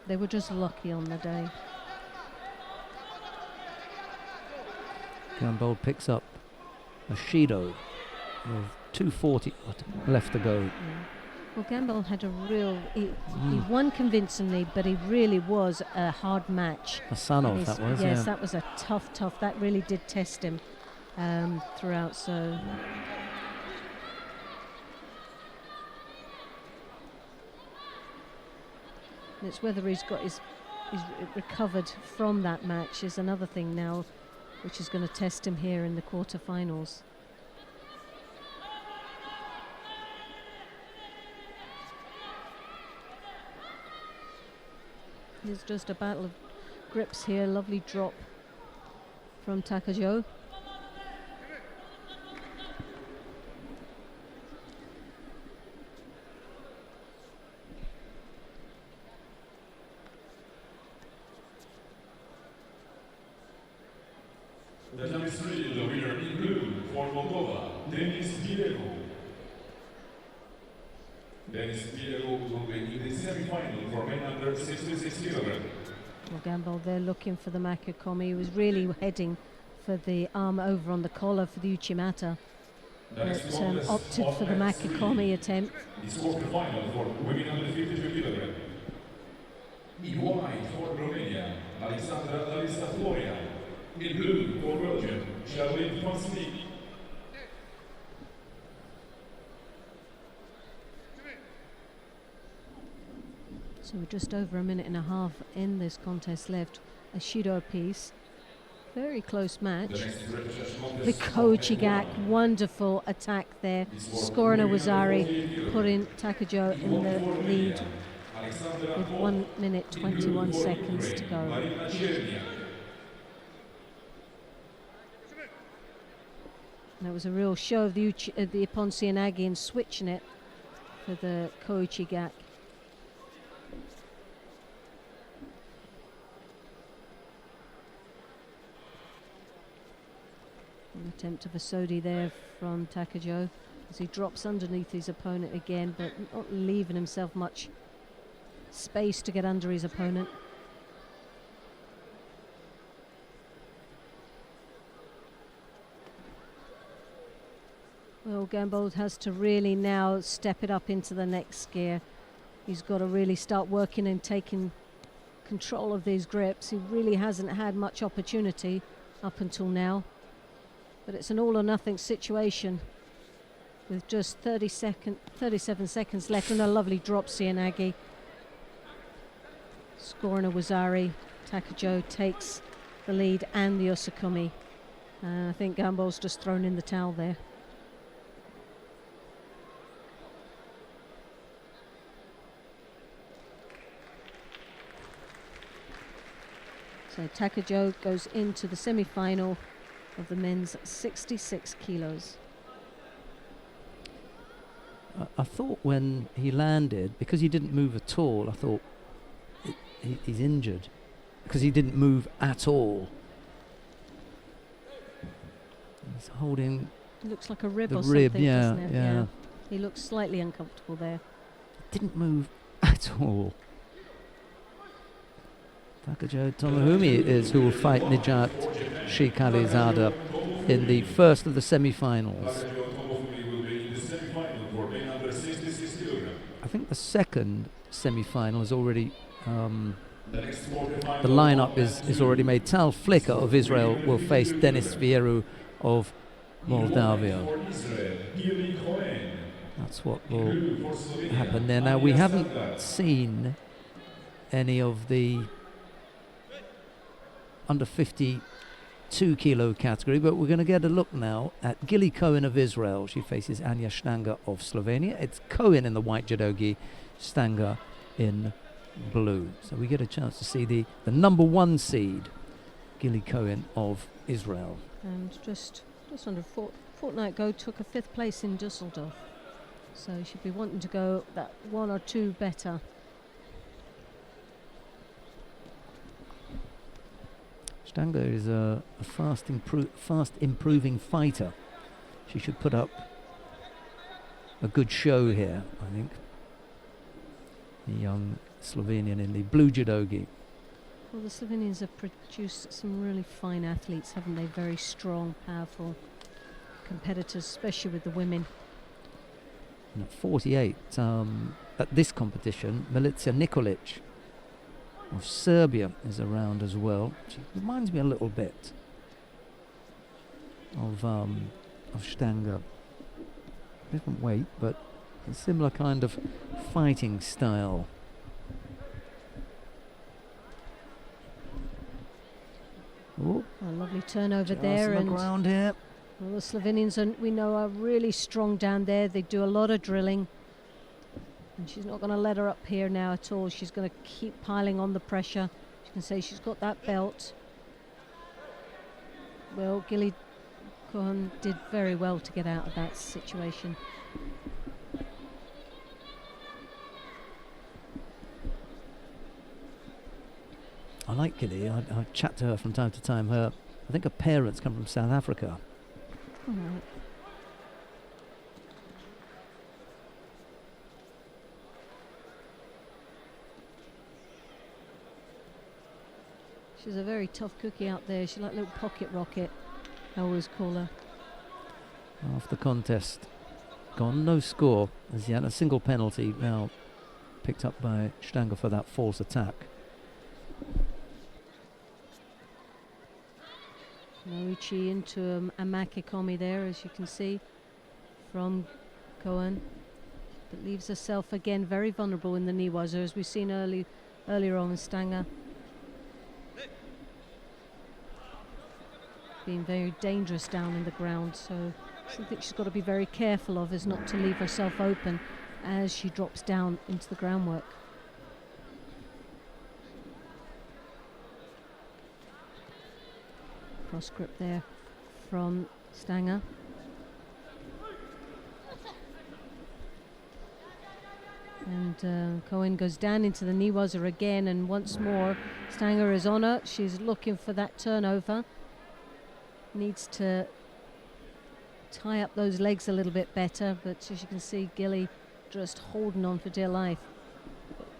They were just lucky on the day. Ganbold picks up a Shido with 2:40 left to go. Yeah. Well, Ganbold had he won convincingly, but he really was a hard match. Hasanov, that was. Yes, yeah. that was a tough. That really did test him throughout. So. And it's whether he's recovered from that match is another thing now, which is going to test him here in the quarterfinals. It's just a battle of grips here. Lovely drop from Takajo. The winner in blue for Moldova, Denis Bielego. Denis Bielego will be in the semi-final for men under 66 kilograms. Well, Ganbold there looking for the Makikomi. He was really heading for the arm over on the collar for the Uchimata, but opted for the Makikomi attempt. It's quarterfinal for women under 52 kilograms. In white for Romania, Alexandra Larissa Floria. In blue for Belgium, Charlene van Sneek. So we're just over a minute and a half in this contest left. A Shido piece. Very close match. The Kochigak, wonderful attack there. Scoring Awazari, putting Takajo in the lead with 1 minute 21 seconds to go. There was a real show of the Ippon Seoinage in switching it for the Koichi Gak. An attempt of a Sodi there from Takajo as he drops underneath his opponent again, but not leaving himself much space to get under his opponent. Well, Gambold has to really now step it up into the next gear. He's got to really start working and taking control of these grips. He really hasn't had much opportunity up until now. But it's an all or nothing situation with just 37 seconds left, and a lovely drop Seoinage. Scoring a Wazari. Takajo takes the lead and the Osakumi. I think Gambold's just thrown in the towel there. So Takajo goes into the semi-final of the men's 66 kilos. I thought when he landed, because he didn't move at all, I thought he's injured because he didn't move at all. He's holding. It looks like a rib the or rib, something, yeah, doesn't it? yeah. He looks slightly uncomfortable there. Didn't move at all. Takajo Tomohumi is who will fight Nijat Shikalizada in the first of the semi-finals. I think the second semi-final is already the lineup is already made. Tal Flicker of Israel will face Denis Vieru of Moldavia. That's what will happen there. Now, we haven't seen any of the under 52 kilo category, but we're going to get a look now at Gilly Cohen of Israel. She faces Anja Stanger of Slovenia. It's Cohen in the white judogi, Stanger in blue. So we get a chance to see the number one seed, Gilly Cohen of Israel. And just under a fortnight ago took a 5th place in Dusseldorf. So he should be wanting to go that 1 or 2 better. Stanger is a fast improving fighter. She should put up a good show here, I think. The young Slovenian in the blue judogi. Well, the Slovenians have produced some really fine athletes, haven't they? Very strong, powerful competitors, especially with the women. And at 48, at this competition, Milica Nikolic of Serbia is around as well. She reminds me a little bit of Stanger. Different weight, but a similar kind of fighting style. Ooh, A lovely turnover just there, on the and ground here. well, the Slovenians we know are really strong down there. They do a lot of drilling. And she's not going to let her up here now at all. She's going to keep piling on the pressure. You can say she's got that belt. Well, Gilly Cohen did very well to get out of that situation. I like Gilly. I chat to her from time to time. I think her parents come from South Africa. All right. She's a very tough cookie out there. She's like a little pocket rocket, I always call her. Half the contest gone, no score as yet. A single penalty now picked up by Stanger for that false attack. Noichi into a Makikomi there, as you can see, from Cohen. But leaves herself again very vulnerable in the Niwaza, as we've seen earlier on with Stanger. Being very dangerous down in the ground, so something she's got to be very careful of is not to leave herself open as she drops down into the groundwork. Cross grip there from Stanger. And Cohen goes down into the knee waza again, and once more Stanger is on her. She's looking for that turnover. Needs to tie up those legs a little bit better, but as you can see, Gilly just holding on for dear life.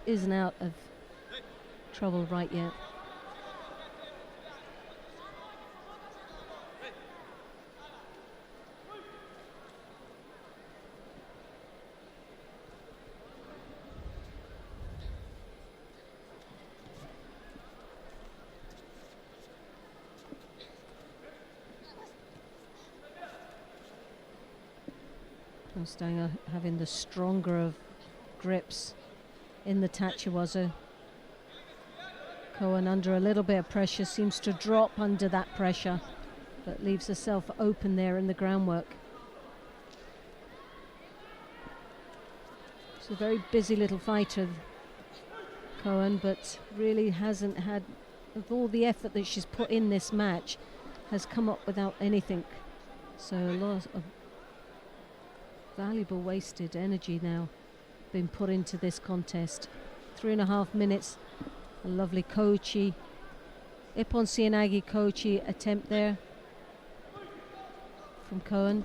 Isn't out of trouble right yet. Stanger having the stronger of grips in the tachiwaza. Cohen under a little bit of pressure, seems to drop under that pressure, but leaves herself open there in the groundwork. She's a very busy little fighter, Cohen, but really hasn't had, of all the effort that she's put in this match, has come up without anything. So a lot of valuable wasted energy now been put into this contest. 3.5 minutes. A lovely Kochi, Ippon Sianagi Kochi attempt there from Cohen.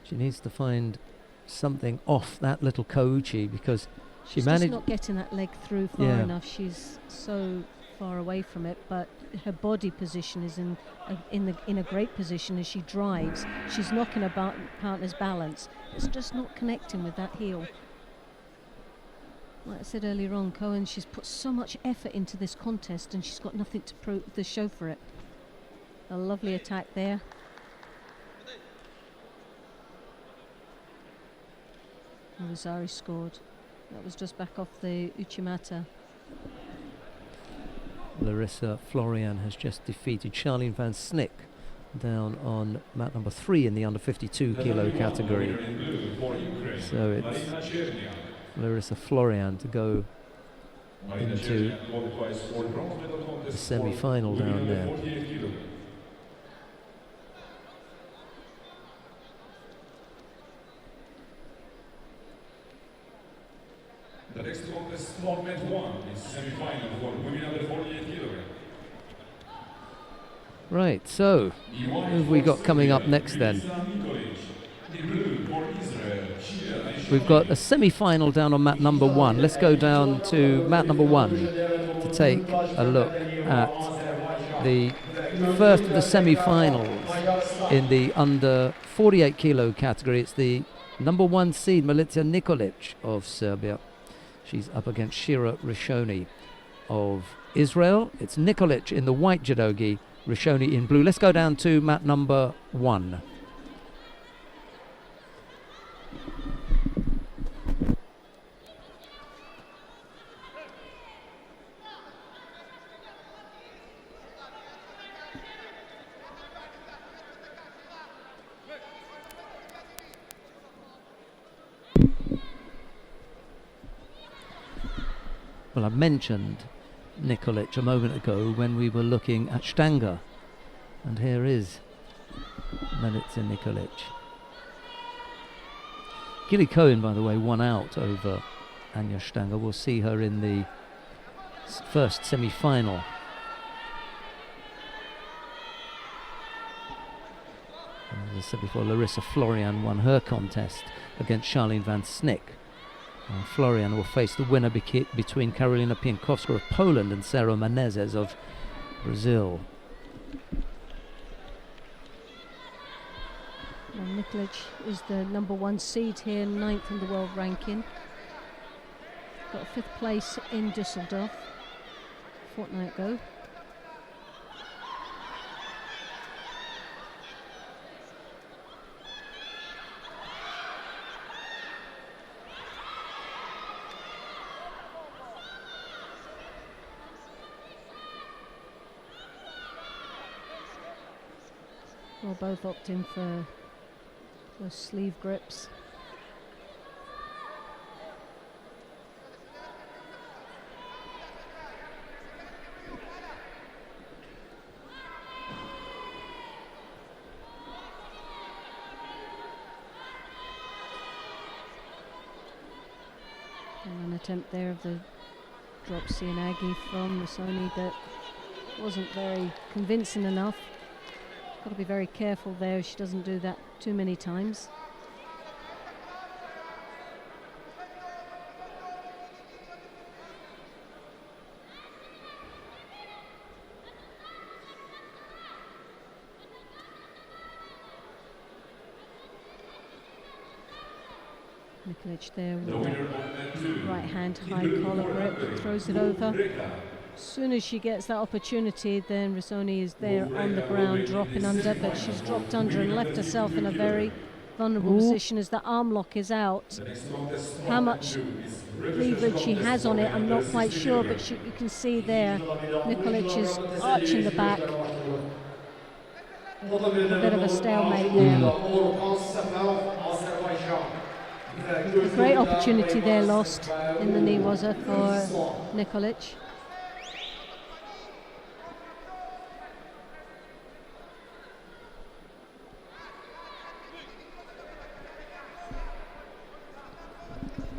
She needs to find something off that little Kochi, because she's just not getting that leg through far enough. She's so far away from it, but her body position is in a great position as she drives. She's knocking her partner's balance. It's just not connecting with that heel. Like I said earlier on, Cohen, she's put so much effort into this contest and she's got nothing to show for it. A lovely attack there. Rosari scored. That was just back off the Uchimata. Larissa Florian has just defeated Charlene van Snick down on mat number 3 in the under 52 kilo category. So it's Larissa Florian to go into the semi-final down there. The next contest on mat 1 is semi-final for women under 48 kilograms. Right, so who have we got coming up next then? We've got a semi-final down on mat number 1. Let's go down to mat number 1 to take a look at the first of the semi-finals in the under 48 kilo category. It's the number 1 seed Milica Nikolic of Serbia. She's up against Shira Rishoni of Israel. It's Nikolic in the white judogi, Rishoni in blue. Let's go down to mat number 1. Well, I mentioned Nikolic a moment ago when we were looking at Stanger, and here is Milica Nikolic. Gilly Cohen, by the way, won out over Anja Stanger. We'll see her in the first semi-final. And as I said before, Larissa Florian won her contest against Charlene van Snick. Florian will face the winner between Karolina Piankowska of Poland and Sarah Menezes of Brazil. Well, Nikolic is the number 1 seed here, 9th in the world ranking. Got 5th place in Düsseldorf a fortnight ago. We'll both opt in for those sleeve grips. And an attempt there of the drop Cianagi from Masoni that wasn't very convincing enough. Got to be very careful there. She doesn't do that too many times. Nikolic there with the right hand high collar grip, throws it over. As soon as she gets that opportunity, then Risoni is there on the ground dropping under, but she's dropped under and left herself in a very vulnerable position as the arm lock is out. How much leverage she has on it, I'm not quite sure, but you can see there Nikolic is arching the back. A bit of a stalemate there. A great opportunity there lost in the knee waza for Nikolic.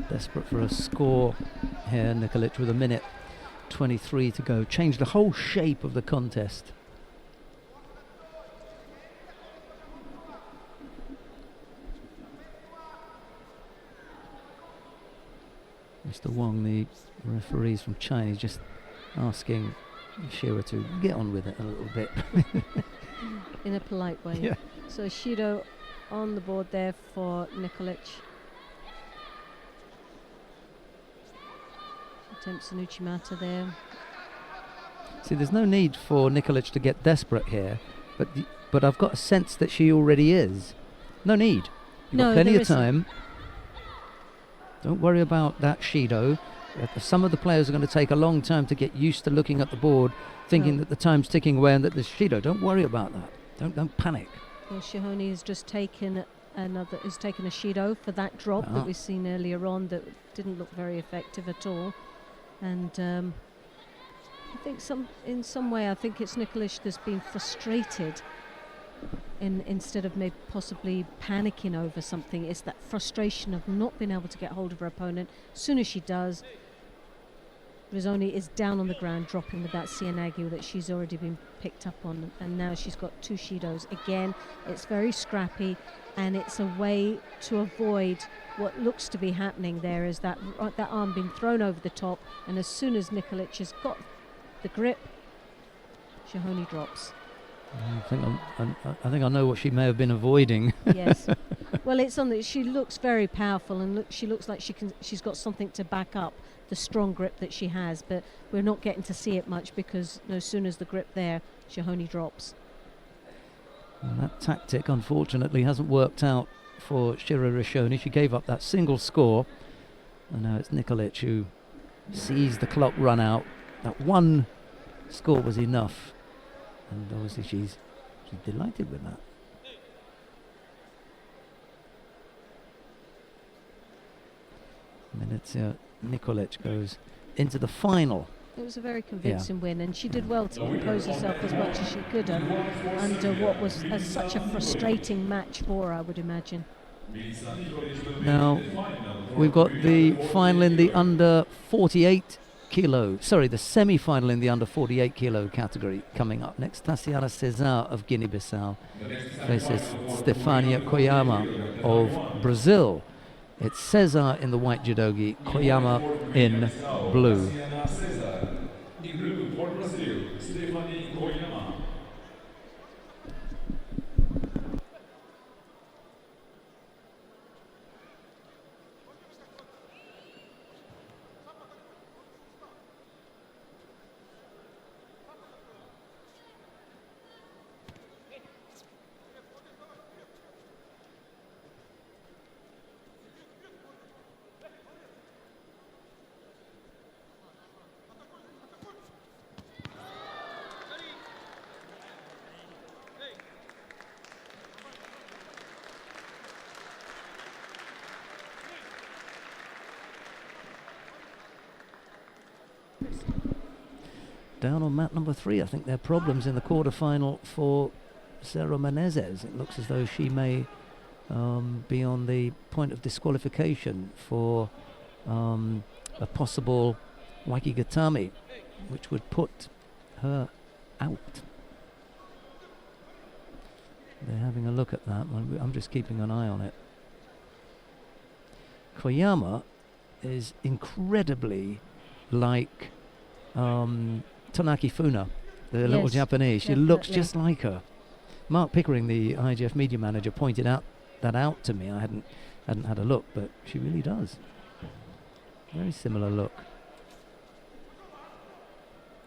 Desperate for a score here, Nikolic, with 1:23 to go. Changed the whole shape of the contest. Mr. Wong, the referees from China, is just asking Shira to get on with it a little bit. In a polite way. Yeah. So Shido on the board there for Nikolic. Attempts an Uchimata there. See, there's no need for Nikolic to get desperate here, but I've got a sense that she already is. No need. You've got plenty of time. Don't worry about that Shido. Some of the players are going to take a long time to get used to looking at the board, thinking that the time's ticking away and that there's Shido. Don't worry about that. Don't panic. Well, Shihoni has just taken a Shido for that drop that we've seen earlier on that didn't look very effective at all. And I think in some way, I think it's Nikolic that's been frustrated instead of maybe possibly panicking over something. It's that frustration of not being able to get hold of her opponent. As soon as she does, Risoni is down on the ground, dropping with that Cianagi that she's already been picked up on, and now she's got two Shidos. Again, it's very scrappy, and it's a way to avoid what looks to be happening there, is that arm being thrown over the top, and as soon as Nikolic has got the grip, Shihoni drops. I think I know what she may have been avoiding. Yes. Well, it's on that she looks very powerful, and she looks like she's got something to back up the strong grip that she has, but we're not getting to see it much because as soon as the grip there, Shihoni drops. And that tactic, unfortunately, hasn't worked out for Shira Rishoni. She gave up that single score, and now it's Nikolic who sees the clock run out. That one score was enough, and obviously she's delighted with that. And then it's Nikolic goes into the final. It was a very convincing win, and she did well to compose herself as much as she could have under what was such a frustrating match for her, I would imagine. Now we've got the final in the under 48 kilo, the semi-final in the under 48 kilo category coming up next. Tatiana Cesar of Guinea-Bissau faces Stefania Koyama of Brazil. It's Cesar in the white judogi, Koyama in blue. Down on mat number 3, I think there are problems in the quarterfinal for Sarah Menezes. It looks as though she may be on the point of disqualification for a possible Wakigatami, which would put her out. They're having a look at that. I'm just keeping an eye on it. Koyama is incredibly like Tanaki Funa, the little Japanese. She looks just like her. Mark Pickering, the IGF media manager, pointed that out to me. I hadn't had a look, but she really does. Very similar look.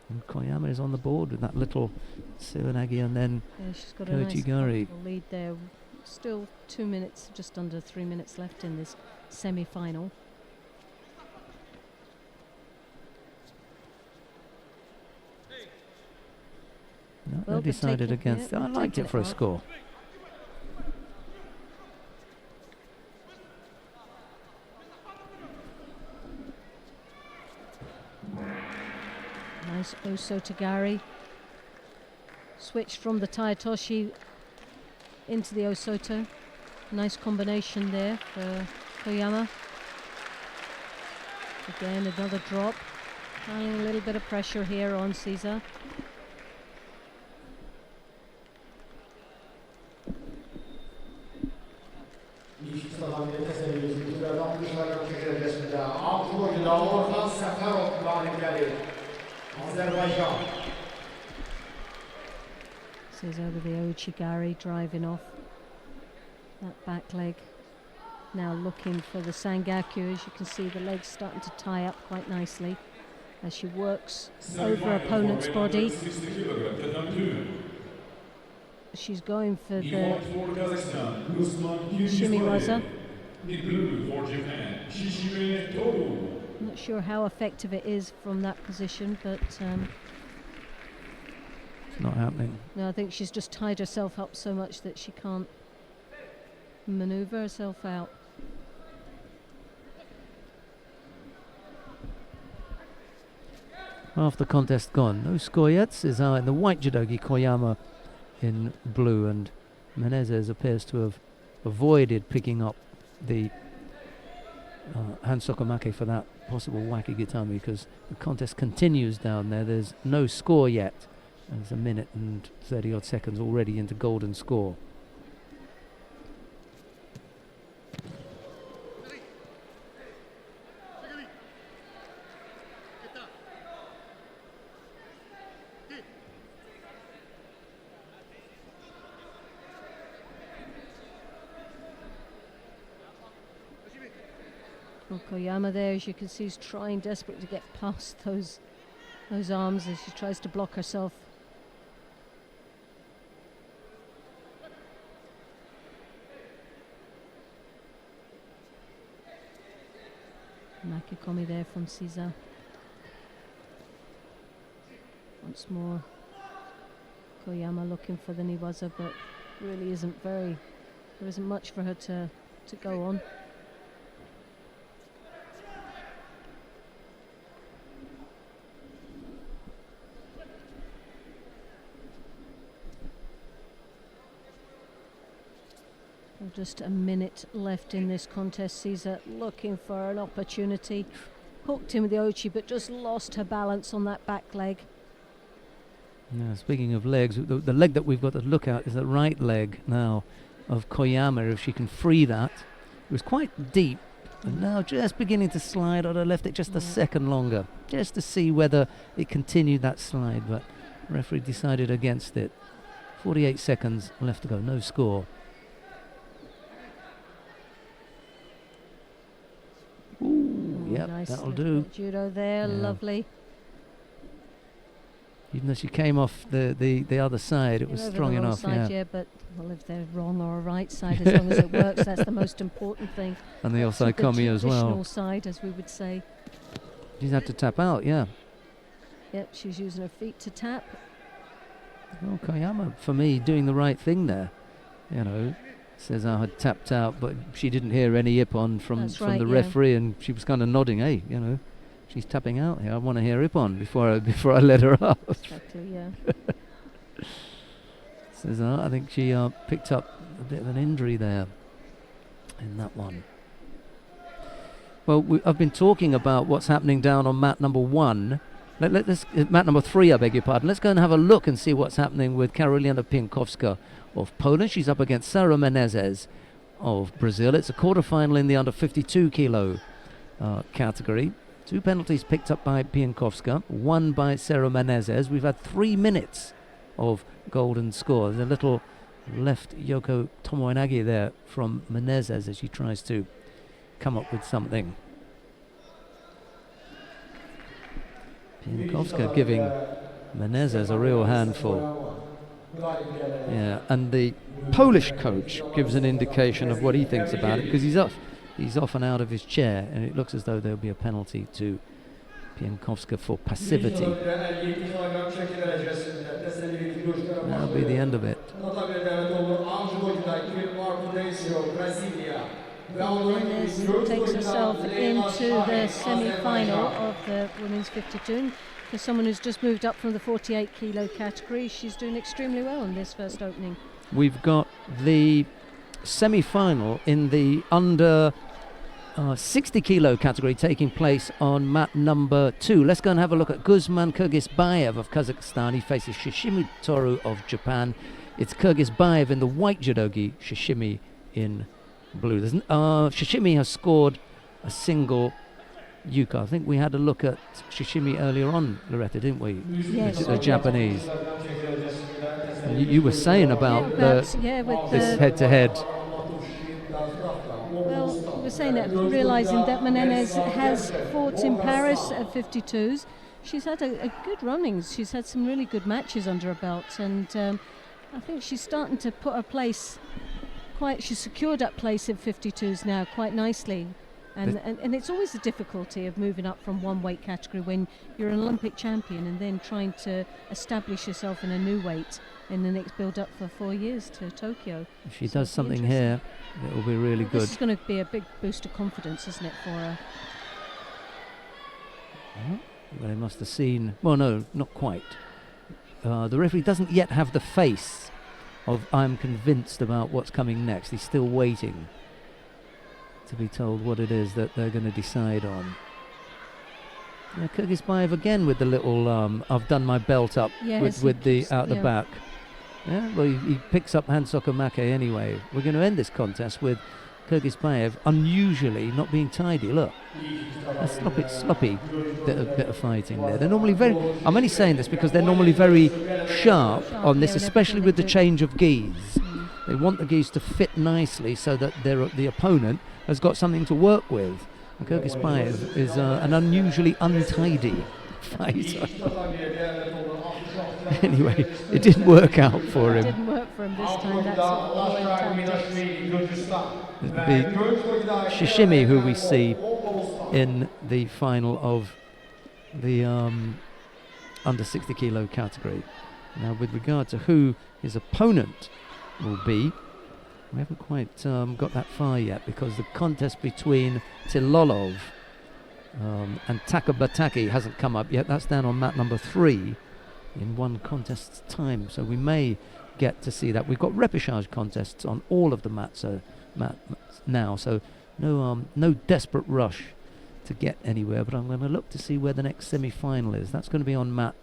And Koyama is on the board with that little Suwanagi and then she's got Kochigari. a nice comfortable lead there. Still 2 minutes, just under 3 minutes left in this semi-final. No, Well, they decided against. I liked it for a score. Nice Osotogari. Switched from the Taitoshi into the Osoto. Nice combination there for Koyama. Again, another drop. Finding a little bit of pressure here on Caesar. Caesar with the Ochigari driving off that back leg. Now looking for the Sangaku. As you can see, the legs starting to tie up quite nicely as she works over opponent's body. She's going for the Shimiwaza. I'm not sure how effective it is from that position, but It's not happening. no, I think she's just tied herself up so much that she can't maneuver herself out. Half the contest gone. No score yet. Cesar in the white judogi, Koyama in blue, and Menezes appears to have avoided picking up the hand sokomake for that possible Wakigatami because the contest continues down there. There's no score yet. There's a minute and 30 odd seconds already into golden score. Well, Koyama there, as you can see, is trying desperately to get past those arms as she tries to block herself. Makikomi there from Caesar. Once more, Koyama looking for the Niwaza, but really there isn't much for her to go on. Just a minute left in this contest. Caesar looking for an opportunity. Hooked in with the Ochi, but just lost her balance on that back leg. Now, speaking of legs, the leg that we've got to look at is the right leg now of Koyama. If she can free that. It was quite deep, and now just beginning to slide. I'd have left it just a second longer, just to see whether it continued that slide, but the referee decided against it. 48 seconds left to go, no score. Ooh, yep, nice that'll do. Judo there, Yeah. lovely. Even though she came off the other side, it was Over strong the wrong enough. side, Yeah. but well, if they're wrong or a right side, as long as it works, that's the most important thing. And the That's offside coming as traditional well. side, as we would say. She's had to tap out, yeah. Yep, she's using her feet to tap. Well, Koyama, for me, doing the right thing there. You know, says I had tapped out, but she didn't hear any ippon from That's right, the yeah. referee, and she was kind of nodding, hey, you know, she's tapping out here. I want to hear ippon before I let her up. Exactly, yeah. Says I think she picked up a bit of an injury there in that one. Well, I've been talking about what's happening down on mat number 1. Let's mat number 3, I beg your pardon. Let's go and have a look and see what's happening with Karolina Pienkowska of Poland. She's up against Sara Menezes of Brazil. It's a quarterfinal in the under 52 kilo category. 2 penalties picked up by Pienkowska, 1 by Sara Menezes. We've had 3 minutes of golden score. There's a little left Yoko Tomoinagi there from Menezes as she tries to come up with something. Pienkowska giving Menezes a real handful. Yeah, and the Polish coach gives an indication of what he thinks about it, because he's off and out of his chair, and it looks as though there'll be a penalty to Pienkowska for passivity. That'll be the end of it. Menezes takes herself into the semi-final of the women's 52. For someone who's just moved up from the 48 kilo category, she's doing extremely well in this first opening. We've got the semi-final in the under 60 kilo category taking place on mat number 2. Let's go and have a look at Guzman Kyrgyzbayev of Kazakhstan. He faces Shishimi Toru of Japan. It's Kyrgyzbayev in the white judogi, Shishimi in blue. Shishimi has scored a single yuka. I think we had a look at Shishimi earlier on, Loretta, didn't we? Yes. The Japanese. You were saying about this head-to-head. Well, we're saying that, realising that Menezes has fought in Paris at 52s. She's had a good runnings. She's had some really good matches under her belt, and I think she's starting to put her place she's secured that place in 52s now quite nicely. And it's always the difficulty of moving up from one weight category when you're an Olympic champion and then trying to establish yourself in a new weight in the next build-up for 4 years to Tokyo. If she does something here, it will be really good. This is going to be a big boost of confidence, isn't it, for her? Well, they must have seen... Well, no, not quite. The referee doesn't yet have the face of I'm convinced about what's coming next. He's still waiting to be told what it is that they're going to decide on. Yeah, Kyrgyzbayev again with the little I've done my belt up with the out the back. Yeah, well, he picks up Hansoko Make anyway. We're going to end this contest with Kyrgyzbayev unusually not being tidy. Look, a sloppy bit of fighting there. They're normally very... I'm only saying this because they're normally very sharp on this, especially with the change of gis. They want the gis to fit nicely so that the opponent has got something to work with. And Kyrgyzbayev is an unusually untidy fighter. Anyway, it didn't work out for him. It didn't work for him this time. That's It'll be Shishimi who we see in the final of the under 60 kilo category. Now, with regard to who his opponent will be, we haven't quite got that far yet, because the contest between Tilolov and Takabataki hasn't come up yet. That's down on mat number 3 in one contest's time, so we may get to see that. We've got repechage contests on all of the mats now, so no desperate rush to get anywhere, but I'm going to look to see where the next semi-final is. That's going to be on mat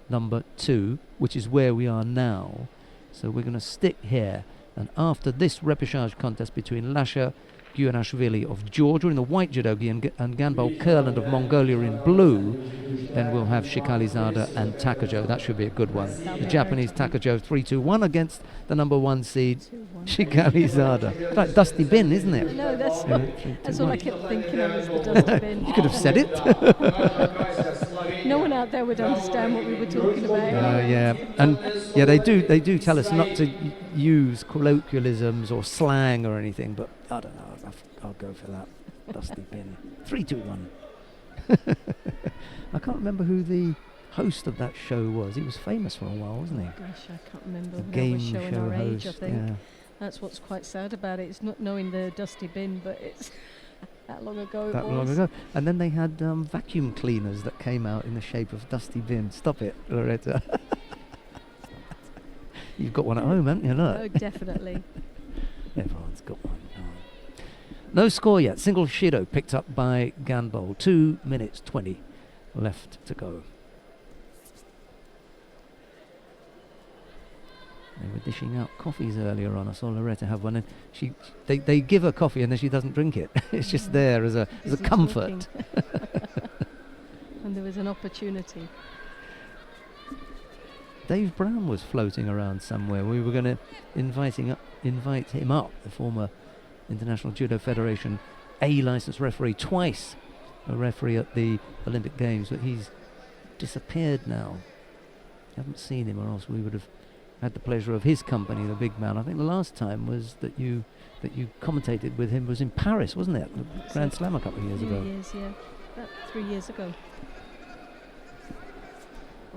number 2, which is where we are now, so we're going to stick here. And after this repechage contest between Lasha Gyurashvili of Georgia in the white judogi and Ganbal Kurland of Mongolia in blue, then we'll have Shikalizada and Takajo. That should be a good one. The Japanese Takajo 3-2-1 against the number 1 seed Shikalizada. It's like Dusty Bin, isn't it? No, that's all I kept thinking of, was the Dusty Bin. You could have said it. No one out there would understand what we were talking about. Yeah, and yeah, they do tell us not to use colloquialisms or slang or anything, but I don't know. I'll go for that. Dusty Bin. 3-2-1. I can't remember who the host of that show was. He was famous for a while, wasn't he? Gosh, I can't remember. The game show in show our age, host. I think. Yeah. That's what's quite sad about it. It's not knowing the Dusty Bin, but it's that long ago. That long ago. And then they had vacuum cleaners that came out in the shape of Dusty Bin. Stop it, Loretta. You've got one at home, haven't you? Look. Oh, definitely. Everyone's got one. No score yet. Single Shido picked up by Ganbol. 2 minutes 20 left to go. They were dishing out coffees earlier on. I saw Loretta have one, and they give her coffee and then she doesn't drink it. It's just there as a comfort. And there was an opportunity. Dave Brown was floating around somewhere. We were going to invite him up, the former International Judo Federation A licensed referee, twice a referee at the Olympic Games, but he's disappeared now. Haven't seen him, or else we would have had the pleasure of his company, the big man. I think the last time was that you commentated with him was in Paris, wasn't it? The Grand Slam a couple of years ago. About 3 years ago.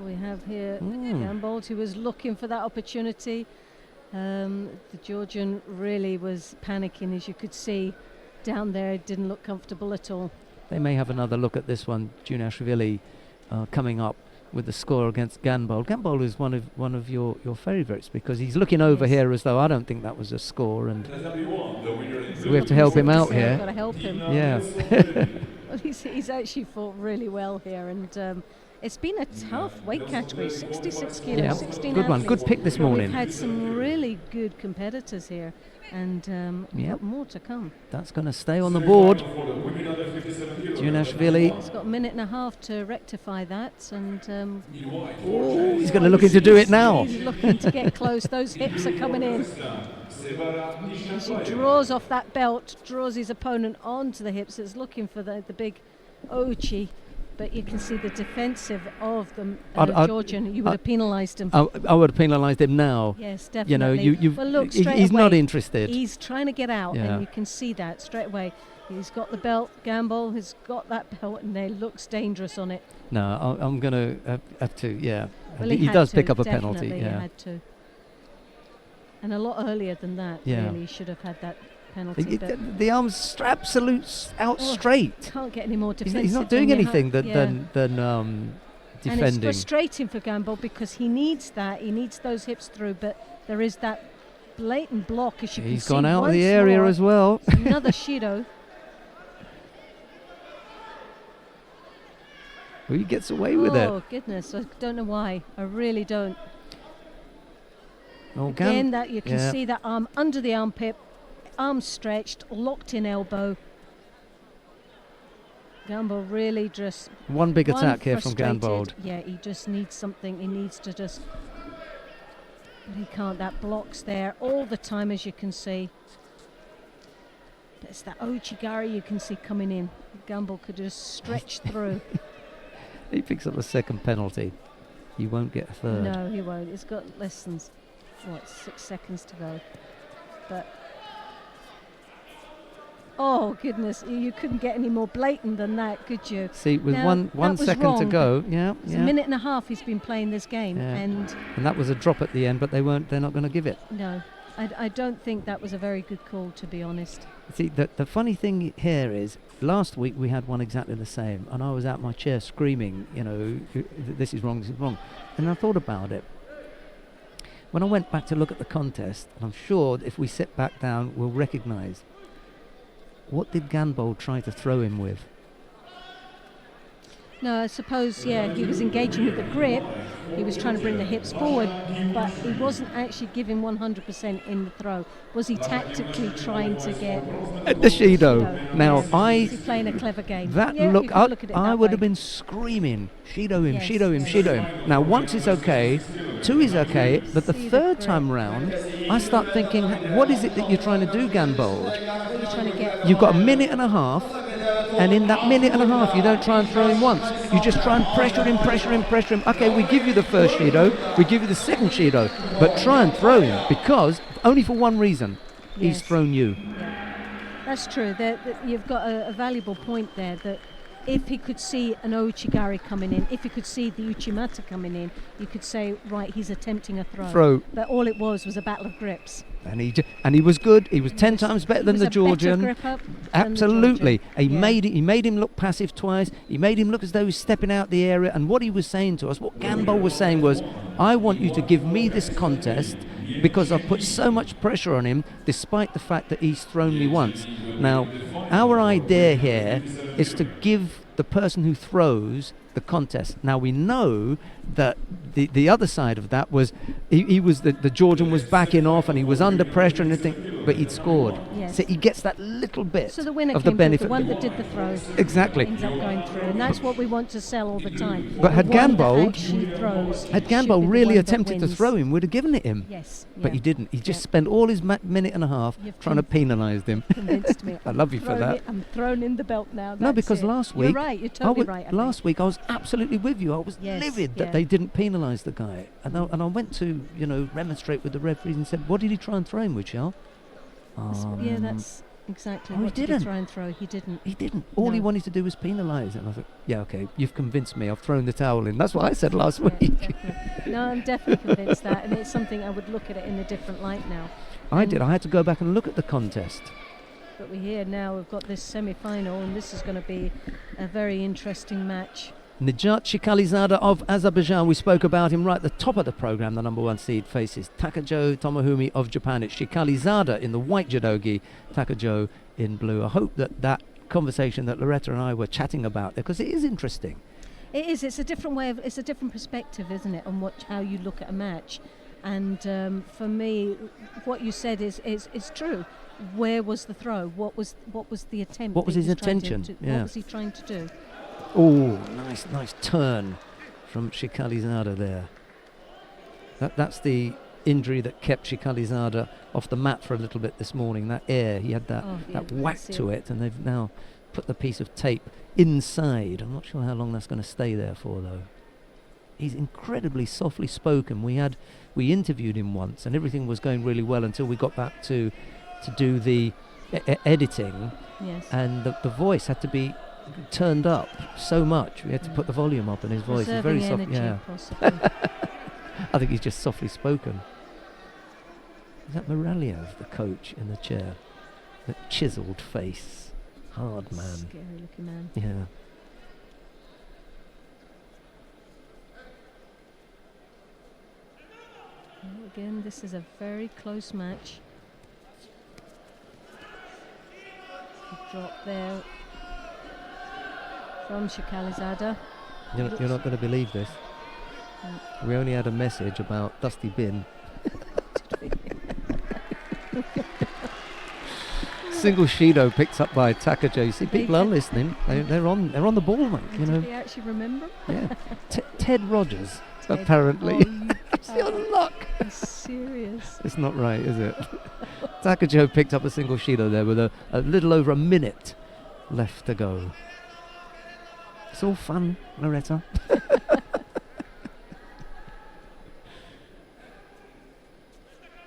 We have here Ganbol, who was looking for that opportunity. The Georgian really was panicking, as you could see down there. It didn't look comfortable at all. They may have another look at this one. Junashvili coming up with the score against Ganbol. Ganbol is one of your favourites, because he's looking over here as though I don't think that was a score, and we have to help him out here. Got to help him. Yeah. Well, he's actually fought really well here, and it's been a tough weight category. 66 kilos, Yeah, 16 good one. athletes. Good pick this morning. We've had some really good competitors here, and we've got more to come. That's going to stay on the board. Junashvili. He's got a minute and a half to rectify that, and He's going to look to do it now. he's looking to get close. Those hips are coming in. As he draws off that belt, draws his opponent onto the hips. It's looking for the big Ochi. But you can see the defensive of the Georgian. You would have penalised him. I would have penalised him now. Yes, definitely. You know, well, look, he's not interested. He's trying to get out, Yeah. and you can see that straight away. He's got the belt. Ganbol has got that belt, and it looks dangerous on it. No, I'm going to have to, yeah. Well, he had does to, pick up a penalty, definitely, yeah. He had to. And a lot earlier than that, Yeah. really, should have had that penalty. But The arm's absolute out straight. can't get any more defensive. He's not doing than you anything have. than And it's defending. frustrating for Ganbol, because he needs that. He needs those hips through, but there is that blatant block, as you can see. He's gone out of once the area more. as well. Another Shido. Well, he gets away with it. Oh goodness, I don't know why. I really don't. Oh, Again, that you can yeah. see that arm under the armpit, arm stretched, locked in elbow. Ganbol really just One big attack here from frustrated. Ganbol. Yeah, he just needs something. He needs to just. But he can't. That blocks there all the time, as you can see. But it's that Ochigari you can see coming in. Ganbol could just stretch through. He picks up the second penalty. He won't get a third. No, he won't. He's got less than 6 seconds to go. But oh goodness, you couldn't get any more blatant than that, could you? See, with Now, one that was second to wrong, go, but yeah, It's a minute and a half he's been playing this game, Yeah. and and that was a drop at the end, but they're not going to give it. no, I don't think that was a very good call, to be honest. See, the funny thing here is, last week we had one exactly the same, and I was out my chair screaming, you know, this is wrong, this is wrong. And I thought about it. When I went back to look at the contest, and I'm sure if we sit back down, we'll recognise, what did Ganbol try to throw him with? No, I suppose, yeah, he was engaging with the grip. He was trying to bring the hips forward, but he wasn't actually giving 100% in the throw. Was he tactically trying to get At the Shido. No. Now, Was he playing a clever game? That Yeah, you look, could I, look at it I that would way. have been screaming, Shido him, Yes, Shido him, yes. Shido him. Now, once it's okay, two is okay, but the See the third grip. time round, I start thinking, what is it that you're trying to do, Ganbol? What are you trying to get? You've got a minute and a half, and in that minute and a half, you don't try and throw him once. You just try and pressure him, pressure him, pressure him. Okay, we give you the first Shido, we give you the second Shido, but try and throw him, because only for one reason, he's Yes. thrown you. That's true. You've got a valuable point there, that if he could see an Ochigari coming in, if he could see the Uchimata coming in, you could say, right, he's attempting a throw. But all it was a battle of grips. And he was good. He was 10 times better than He was the a better Georgian. gripper than the Absolutely. Georgian. He made him look passive twice. He made him look as though he's stepping out the area. And what he was saying to us, what Ganbol was saying was, I want you to give me this contest because I've put so much pressure on him despite the fact that he's thrown me once. Now, our idea here is to give the person who throws the contest. Now, we know that the other side of that was the Georgian was backing off and he was under pressure and everything, but he'd scored. Yes. So he gets that little bit So the winner of the came benefit. through, the one that did the throws. Exactly. Ends up going through, and that's what we want to sell all the time. But had The one that Gambold- actually throws Had should be Gambold the really one that attempted to wins. throw him, would have given it him. Yes. But yeah. he didn't. He just Yeah. spent all his minute and a half You've trying to penalise him. Convinced me. I love you for Thrown that. it- I'm thrown in the belt now. No, that's because it. last You're week, right. You're totally right. I think. last week I was absolutely with you. I was Yes, livid yeah. that they didn't penalise the guy, and I went to remonstrate with the referees and said, "What did he try and throw him with, Shell?" Yeah, that's exactly. Oh, he what did didn't. try and throw? He didn't. He didn't. All he No. wanted to do was penalise, and I thought, "Yeah, okay, you've convinced me. I've thrown the towel in." That's what I said last Yeah, week. definitely. No, I'm definitely convinced that, and it's something I would look at it in a different light now. I did. I had to go back and look at the contest. But we're here now. We've got this semi-final, and this is going to be a very interesting match. Nijat Shikhalizada of Azerbaijan, we spoke about him right at the top of the program. The number one seed faces Takajo Tomohumi of Japan. It's Shikhalizada in the white judogi, Takajo in blue. I hope that conversation that Loretta and I were chatting about there, because it is interesting. It is. It's a different way of. It's a different perspective, isn't it, on how you look at a match. And for me, what you said is true. Where was the throw? What was the attempt? What was that his he trying to intention? do? Yeah. What was he trying to do? Oh, nice turn from Shikhalizada there. That's the injury that kept Shikhalizada off the mat for a little bit this morning. That air, he had that whack to it, and they've now put the piece of tape inside. I'm not sure how long that's going to stay there for, though. He's incredibly softly spoken. We interviewed him once, and everything was going really well until we got back to do the editing, Yes. and the voice had to be turned up so much. We had to put the volume up in his voice. He's very soft. Energy, Yeah, possibly. I think he's just softly spoken. Is that Moraliev, the coach in the chair? That chiseled face, hard man. Scary looking man. Yeah. Well, again, this is a very close match. A drop there from Shikhalizada. You're not going to believe this. We only had a message about Dusty Bin. Single Shido picked up by Takajo. You see, people are listening. They're on the ball, mate. You know. Did they actually remember? Yeah. Ted Rogers, Ted. apparently. Oh, It's the luck. Are serious? It's not right, is it? Takajo picked up a single Shido there with a little over a minute left to go. It's all fun, Loretta.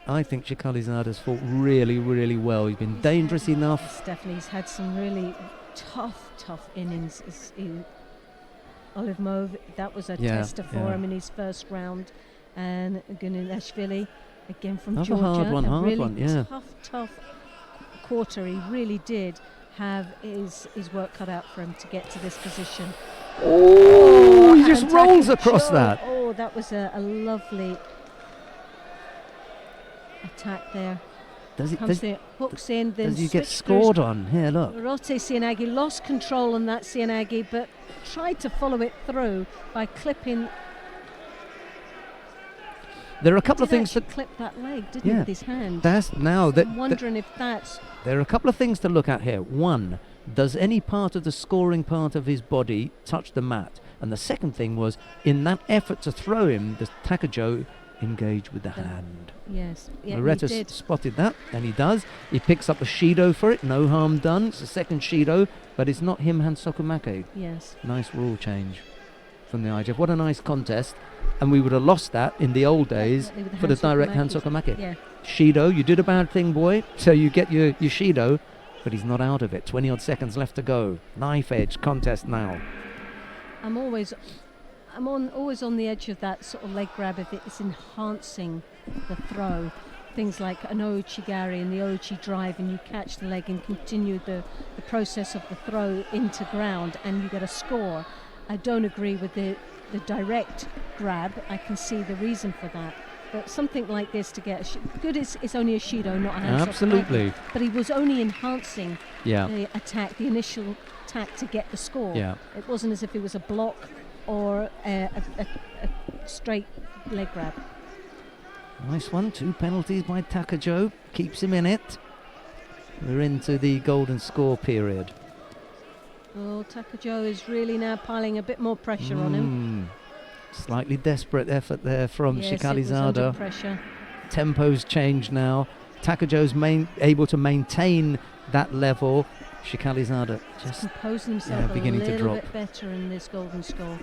I think Shikhalizada's fought really, really well. He's been dangerous enough. Yes, definitely. He's had some really tough innings. Olive Mauve, that was a tester for him in his first round. And Gunilashvili, again from Another Georgia. hard one, yeah. Tough quarter. He really did have his work cut out for him to get to this position. Oh, he just and rolls Takajo, across that. Oh, that was a lovely attack there. Hooks in, then does he get switch scored through. on? Here, look. Rote Sianagi lost control on that Sianagi, but tried to follow it through by clipping. There are a couple of things to that clip that leg, didn't he, with his hand? That's now So that I'm wondering if that's. there are a couple of things to look at here. One, does any part of the scoring part of his body touch the mat? And the second thing was, in that effort to throw him, does Takajo engage with the hand? Yes, yeah, he Loretta did. spotted that, and he does. He picks up a Shido for it, no harm done. It's the second Shido, but it's not him Hansokumake. Yes. Nice rule change from the IJF. What a nice contest. And we would have lost that in the old days Definitely with for the direct Hansokumake. Hansokumake. Yeah. Shido, you did a bad thing, boy. So you get your Shido, but he's not out of it. 20 odd seconds left to go. Knife edge contest now. I'm always on the edge of that sort of leg grab if it's enhancing the throw. Things like an Ouchigari and the Ouchi drive, and you catch the leg and continue the process of the throw into ground, and you get a score. I don't agree with the direct grab. I can see the reason for that. But something like this to get good is only a Shido, not a hands-off. Absolutely. But he was only enhancing Yeah. the attack, the initial attack to get the score. Yeah. It wasn't as if it was a block or a straight leg grab. Nice one. 2 penalties by Takajo. Keeps him in it. We're into the golden score period. Oh, Takajo is really now piling a bit more pressure on him. Slightly desperate effort there from Yes, it was under Shikalizada. pressure. Tempo's changed now. Takajo's able to maintain that level. Shikalizada just Composing himself a beginning to little drop. bit better in this golden score.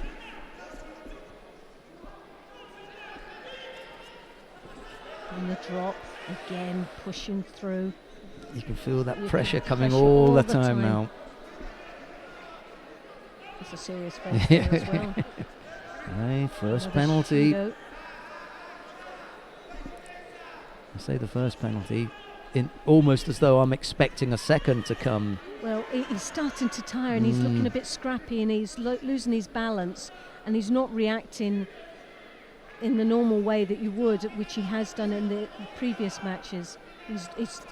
And the drop, again pushing through. You can feel that You pressure feel coming pressure all all the the time time. now. It's a serious face there as well. Hey, first Another penalty. Shido. I say the first penalty, in almost as though I'm expecting a second to come. Well, he's starting to tire and he's looking a bit scrappy and he's losing his balance and he's not reacting in the normal way that you would, which he has done in the previous matches.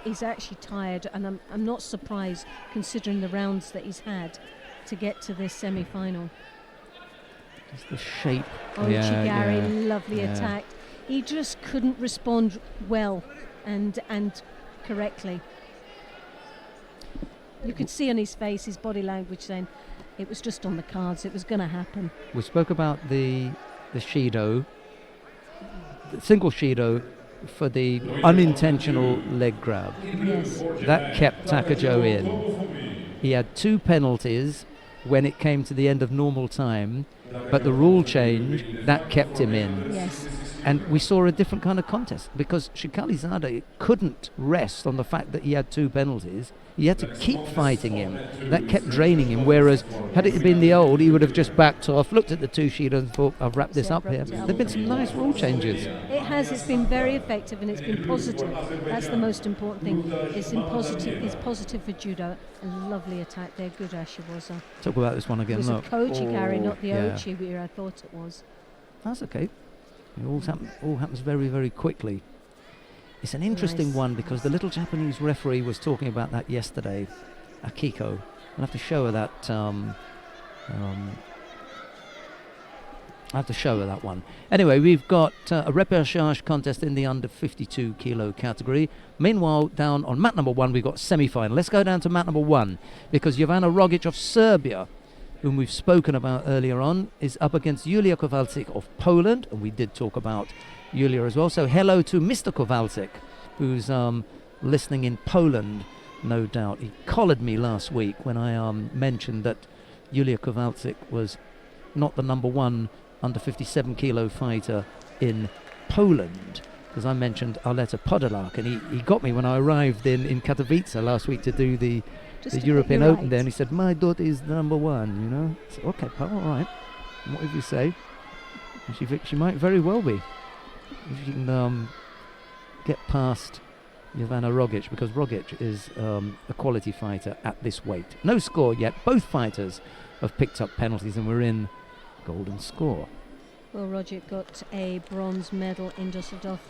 He's actually tired, and I'm not surprised considering the rounds that he's had to get to this semi-final. Just the shape. Oh, Chigari, lovely attack. He just couldn't respond well and correctly. You could see on his face, his body language saying it was just on the cards, it was going to happen. We spoke about the Shido, the single Shido for the unintentional leg grab. Yes. That kept Takajo in. He had 2 penalties when it came to the end of normal time, but the rule change, that kept him in. Yes. And we saw a different kind of contest because Shikalizada couldn't rest on the fact that he had 2 penalties. He had to keep fighting him. That kept draining him, whereas had it been the old, he would have just backed off, looked at the 2 Shido and thought, I've wrapped this up here. There have been some nice rule changes. It has. It's been very effective and it's been positive. That's the most important thing. It's positive for Judo. A lovely attack there. Good Ashiwaza. Talk about this one It again, was look. a Koji Gary, not the yeah. Ochi where I thought it was. That's okay. It all happens very, very quickly. It's an interesting Nice. one because the little Japanese referee was talking about that yesterday, Akiko. I'll have to show her that. I have to show her that one. Anyway, we've got a repechage contest in the under 52 kilo category. Meanwhile, down on mat number 1, we've got semi-final. Let's go down to mat number 1 because Jovana Rogic of Serbia, whom we've spoken about earlier on, is up against Julia Kowalczyk of Poland, and we did talk about Julia as well. So hello to Mr. Kowalczyk, who's listening in Poland, no doubt. He collared me last week when I mentioned that Julia Kowalczyk was not the number 1 under 57 kilo fighter in Poland, because I mentioned Aleta Podolak, and he got me when I arrived in Katowice last week to do the European Open there, and he said, my daughter is number 1, you know. So, okay, pal, all right. And what did you say? She might very well be. If you can get past Jovana Rogic, because Rogic is a quality fighter at this weight. No score yet. Both fighters have picked up penalties, and we're in golden score. Well, Rogic got a bronze medal in Düsseldorf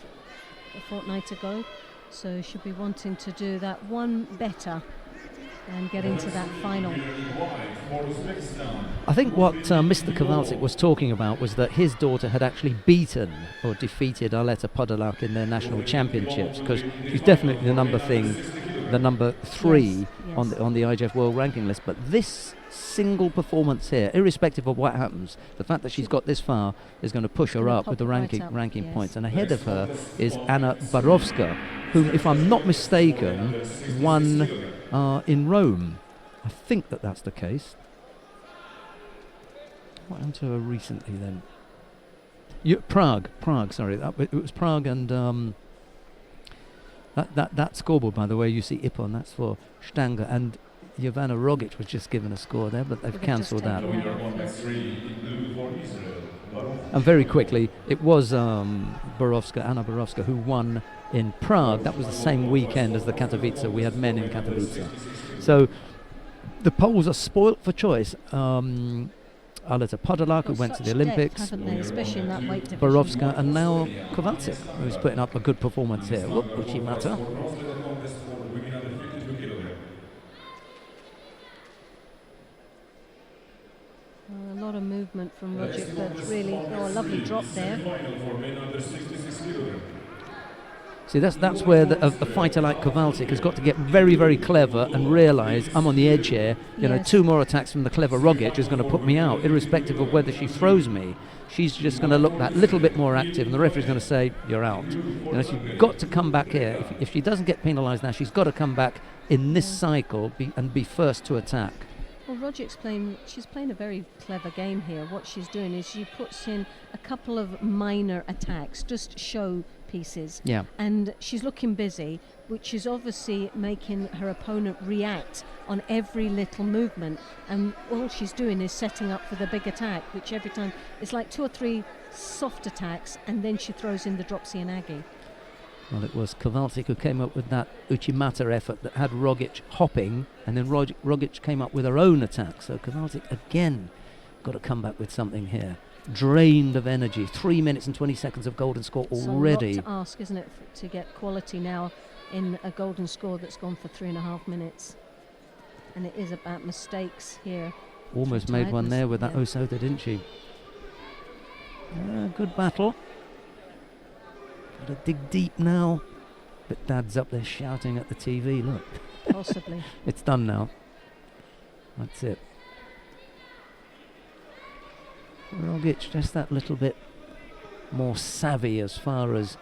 a fortnight ago, so should be wanting to do that one better and get into that final. I think what Mr. Kowalczyk was talking about was that his daughter had actually beaten or defeated Aleta Podolak in their national championships, because she's definitely the number 3 Yes, on the IJF World Ranking list. But this single performance here, irrespective of what happens, the fact that she's got this far is going to push her Gonna up with the pop it right ranking up, yes. points. And ahead of her is Anna Borowska, whom, if I'm not mistaken, won in Rome. I think that's the case. What happened to her recently then? Prague, sorry. It was Prague, and that scoreboard, by the way, you see Ippon, that's for Stanger, and Jovana Rogic was just given a score there, but they've cancelled that. And very quickly, it was Anna Borowska, who won in Prague. That was the same weekend as the Katowice. We had men in Katowice. So the Poles are spoilt for choice. Aleta Podolak, who Got went to the such depth, Olympics, haven't they, especially in that weight division. Borovska, and now Kowalczyk, who's putting up a good performance here. Whoop, Uchimata. A lot of movement from Rogic, but really, a lovely drop there. See, that's where a fighter like Kowalczyk has got to get very, very clever and realise, I'm on the edge here. You know, 2 more attacks from the clever Rogic is going to put me out, irrespective of whether she throws me. She's just going to look that little bit more active, and the referee's going to say, you're out. You know, she's got to come back here. If she doesn't get penalised now, she's got to come back in this cycle and be first to attack. Well, she's playing a very clever game here. What she's doing is she puts in a couple of minor attacks, just show pieces. Yeah. And she's looking busy, which is obviously making her opponent react on every little movement. And all she's doing is setting up for the big attack, which every time it's like 2 or 3 soft attacks, and then she throws in the dropsy and Aggie. Well, it was Kowalczyk who came up with that Uchimata effort that had Rogic hopping, and then Rogic came up with her own attack. So Kowalczyk again got to come back with something here. Drained of energy. 3 minutes and 20 seconds of golden score already. It's a lot to ask, isn't it, to get quality now in a golden score that's gone for 3.5 minutes. And it is about mistakes here. Almost made one there with that Osota, didn't she? Good battle. Got to dig deep now. But Dad's up there shouting at the TV, look. Possibly. It's done now. That's it. Rogic just that little bit more savvy as far as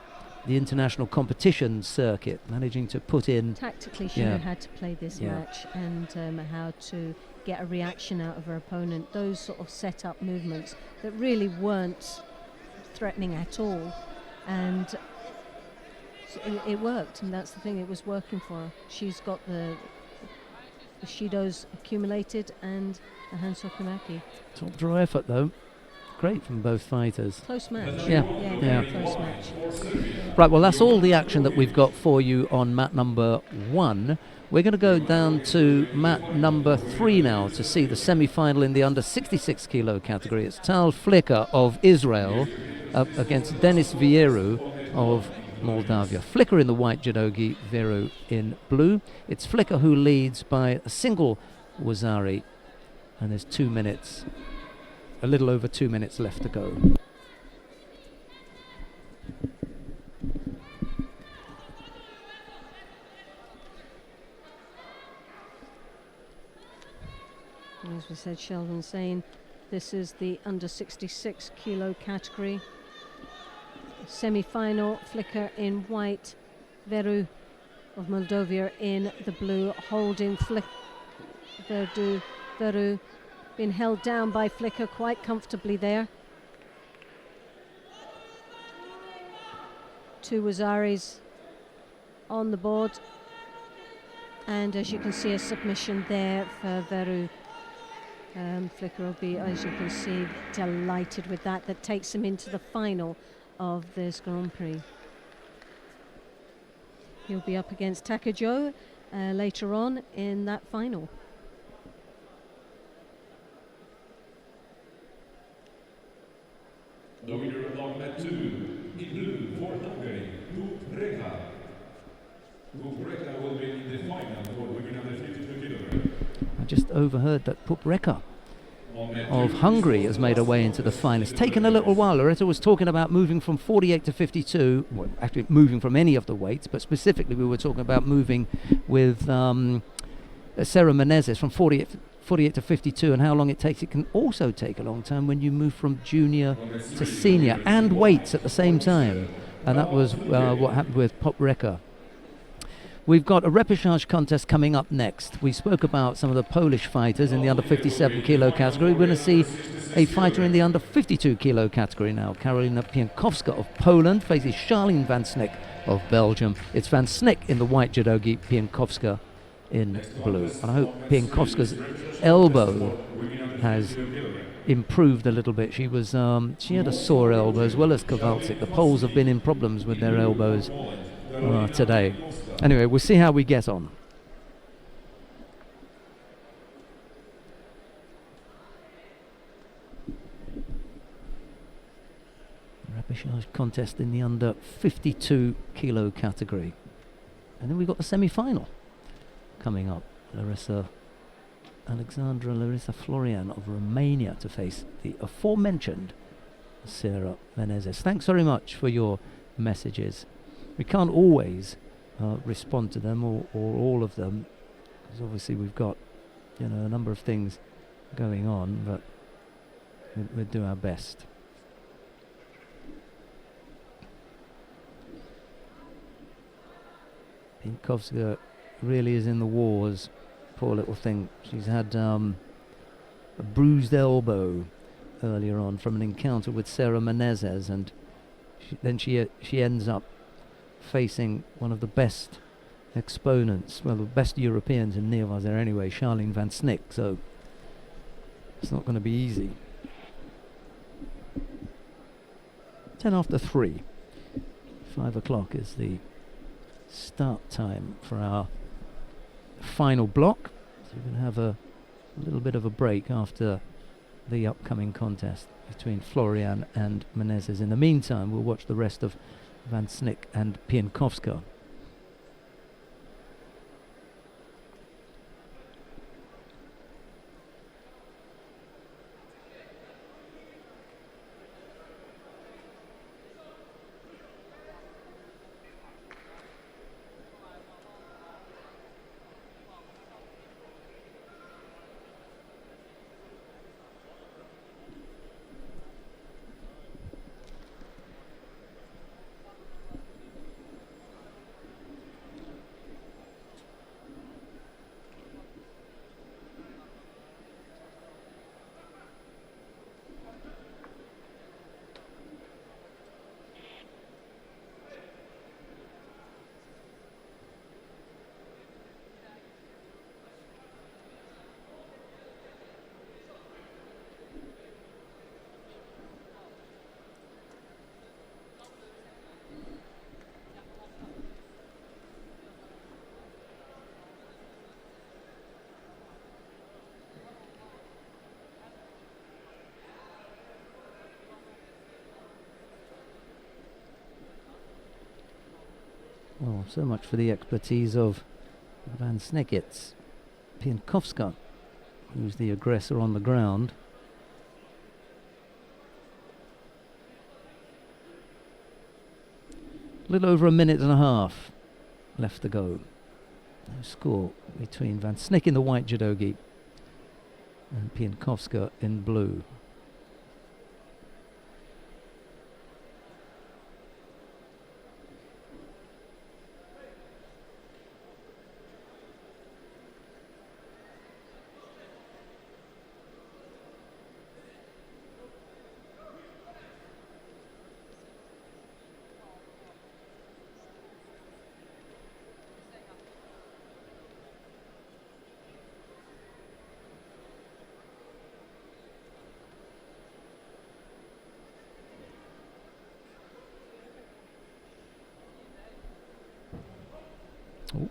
the international competition circuit, managing to put in... Tactically, she knew how to play this match and how to get a reaction out of her opponent. Those sort of set-up movements that really weren't threatening at all. And so it worked, and that's the thing, it was working for her. She's got the Shidos accumulated and the Hansokumaki. Top draw effort, though. Great from both fighters. Close match. Yeah. Very close match. Right, well, that's all the action that we've got for you on mat number 1. We're going to go down to mat number 3 now to see the semi-final in the under 66 kilo category. It's Tal Flicker of Israel up against Denis Vieru of Moldavia. Flicker in the white judogi, Vieru in blue. It's Flicker who leads by a single Wazari, and there's 2 minutes. A little over 2 minutes left to go. As we said, Sheldon saying this is the under 66 kilo category. Semi-final, Flicker in white, Veru of Moldavia in the blue, holding Veru been held down by Flicker quite comfortably there. 2 Wazaris on the board, and as you can see, a submission there for Veru. Flicker will be, as you can see, delighted with that. That takes him into the final of this Grand Prix. He'll be up against Takajo later on in that final. The winner of mat 2, in blue for Hungary, Bubreka. Bubreka will be in the final for women under 52 kilograms. I just overheard that Pupreka of Hungary has made her way into the final. It's taken a little while. Loretta was talking about moving from 48 to 52, well, actually moving from any of the weights, but specifically we were talking about moving with Sarah Menezes from 48 to 52, and how long it takes. It can also take a long time when you move from junior to senior and weights at the same time, and that was what happened with Pupreka. We've got a repechage contest coming up next. We spoke about some of the Polish fighters in the under 57 kilo category. We're going to see a fighter in the under 52 kilo category now. Karolina Pienkowska of Poland faces Charlene Van Snick of Belgium. It's Van Snick in the white judogi, Pienkowska in blue. And I hope Pienkowska's elbow has improved a little bit. She was she had a sore elbow as well as Kowalczyk. The Poles have been in problems with their elbows today. Anyway, we'll see how we get on. dressage contest in the under 52 kilo category. And then we've got the semi-final coming up. Alexandra Larissa Florian of Romania to face the aforementioned Sarah Menezes. Thanks very much for your messages. We can't always respond to them or all of them, because obviously we've got a number of things going on, but we'll do our best. Pinkowska really is in the wars. Poor little thing. She's had a bruised elbow earlier on from an encounter with Sarah Menezes, and then she ends up facing one of the best exponents, well, the best Europeans in Neerwaar there anyway, Charlene van Snick, so it's not going to be easy. 10 after 3. 5 o'clock is the start time for our final block, so we're going to have a little bit of a break after the upcoming contest between Florian and Menezes. In the meantime, we'll watch the rest of Van Snick and Piankowska. Well, so much for the expertise of Van Snick. It's Piankowska who's the aggressor on the ground. A little over a minute and a half left to go. No score between Van Snick in the white judogi and Piankowska in blue. Oh.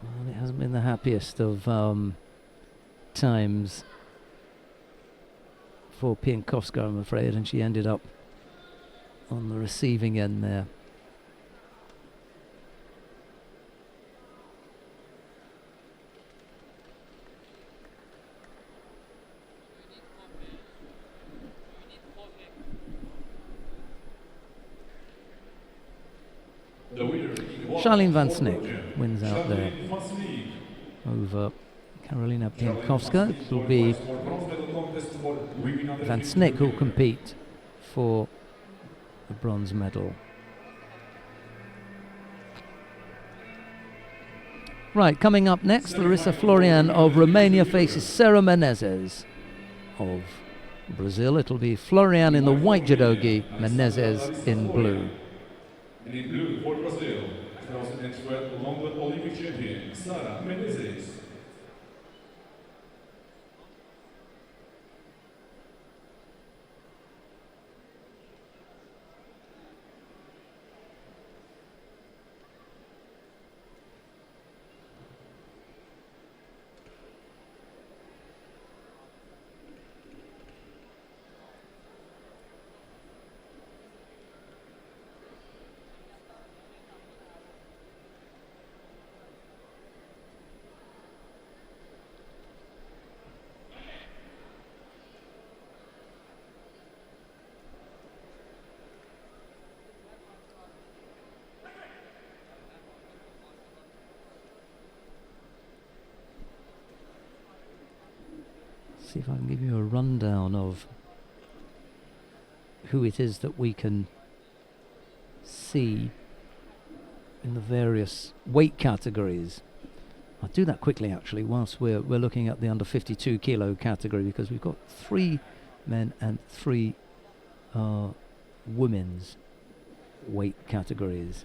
Well, it hasn't been the happiest of times for Piankowska, I'm afraid, and she ended up on the receiving end there. Charlene Van Snick wins out there over Karolina Piankowska. It will be Van Snick who will compete for the bronze medal. Right, coming up next, Larissa Florian of Romania faces Sarah Menezes of Brazil. It'll be Florian in the white judogi, Menezes in blue. And in blue for Brazil, 2012 London Olympic champion, Sarah Menezes. see if I can give you a rundown of who it is that we can see in the various weight categories. I'll do that quickly actually whilst we're looking at the under 52 kilo category, because we've got 3 men and 3 women's weight categories.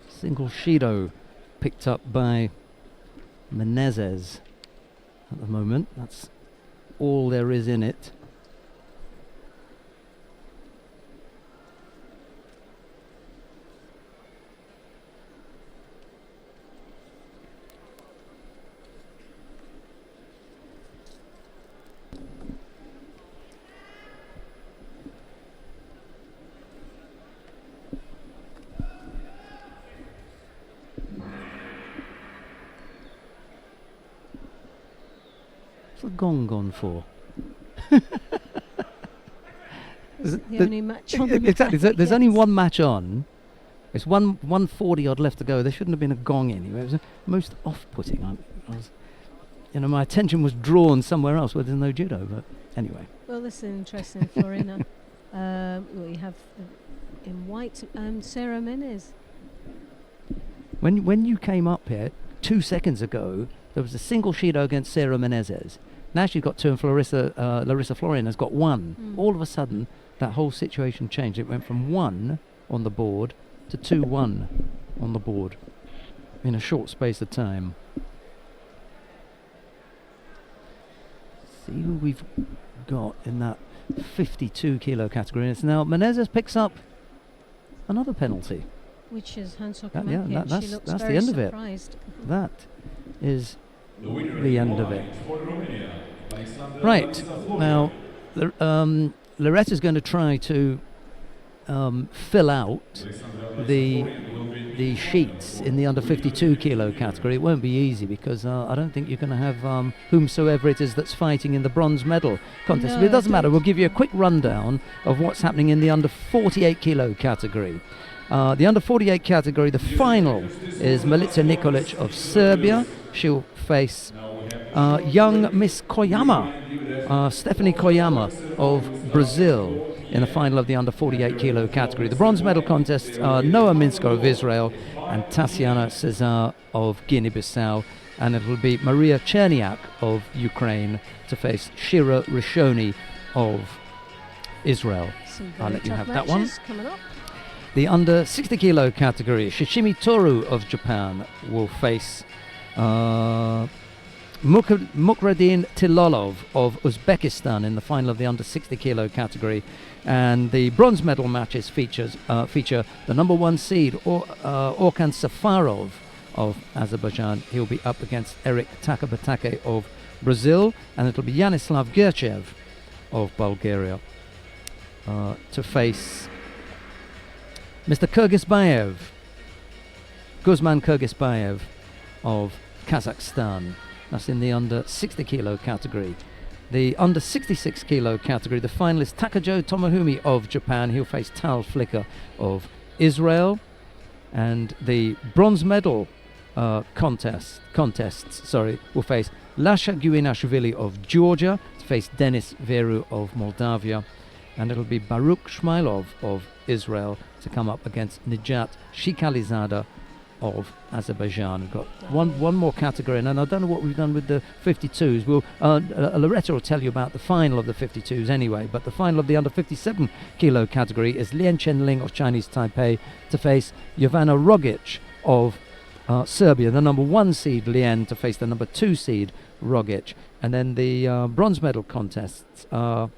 Single Shido picked up by Menezes at the moment. That's all there is in it. What's the gong gone for? It's the only match on the Exactly. night, There's only yes. one match on. It's 140 odd left to go. There shouldn't have been a gong anyway. It was most off-putting. I was, my attention was drawn somewhere else where there's no judo. But anyway. Well, this is interesting, Florina. We have in white Sarah Menez. When you came up here 2 seconds ago, there was a single Shido against Sarah Menezes. Now she's got 2 and Larissa Florian has got 1. All of a sudden, that whole situation changed. It went from 1 on the board to 2-1 on the board in a short space of time. See who we've got in that 52 kilo category. It's now Menezes picks up another penalty. Which is Hansok That- yeah, Amakia. that's- She looks that's the very end of it. surprised. That is The winner the in end of white it. for Romania, Alexandra Right, Florian. now Loretta's going to try to fill out Alexandra the Florian will be the sheets in the under 52 kilo category. It won't be easy because I don't think you're going to have whomsoever it is that's fighting in the bronze medal contest. No, But it doesn't I matter. don't. We'll give you a quick rundown of what's happening in the under 48 kilo category. The under 48 category, the final is Milica Nikolic of Serbia. She'll face young Miss Koyama, Stephanie Koyama of Brazil, in the final of the under 48 kilo category. The bronze medal contests are Noah Minsko of Israel and Tatiana Cesar of Guinea-Bissau, and it will be Maria Cherniak of Ukraine to face Shira Rishoni of Israel. Some I'll very let you tough have that one. matches coming up. The under 60 kilo category, Shishimi Toru of Japan will face Mukradin Tilolov of Uzbekistan in the final of the under 60 kilo category. And the bronze medal matches feature the number 1 seed Orkan Safarov of Azerbaijan. He'll be up against Eric Takabatake of Brazil, and it'll be Yanislav Gerchev of Bulgaria to face Mr. Guzman Kyrgyzbayev of Kazakhstan. That's in the under 60 kilo category. the under 66 kilo category, the finalist Takajo Tomohumi of Japan. He'll face Tal Flicker of Israel. And the bronze medal contests will face Lasha Guinashvili of Georgia to face Denis Veru of Moldavia. And it'll be Baruch Shmailov of Israel to come up against Nijat Shikalizada of Azerbaijan. We've got one more category, and I don't know what we've done with the 52s. Loretta will tell you about the final of the 52s anyway, but the final of the under 57 kilo category is Lien Chenling of Chinese Taipei to face Jovana Rogic of Serbia, the number 1 seed Lien to face the number 2 seed Rogic. And then the bronze medal contests are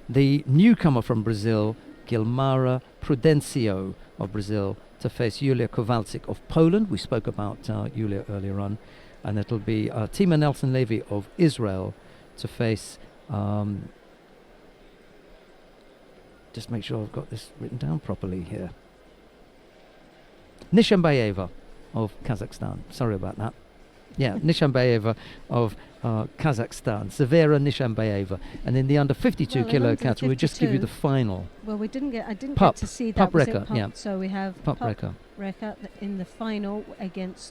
the newcomer from Brazil, Gilmara Prudencio of Brazil, to face Julia Kowalczyk of Poland. We spoke about Julia earlier on. And it'll be Tima Nelson-Levy of Israel to face... just make sure I've got this written down properly here. Nishambayeva of Kazakhstan. Sorry about that. Yeah, Nishambayeva of Kazakhstan. Severa Nishambayeva. And in the under 52 kilo category, we'll just give you the final. Well, I didn't get to see that. Paprika, yeah. So we have Paprika in the final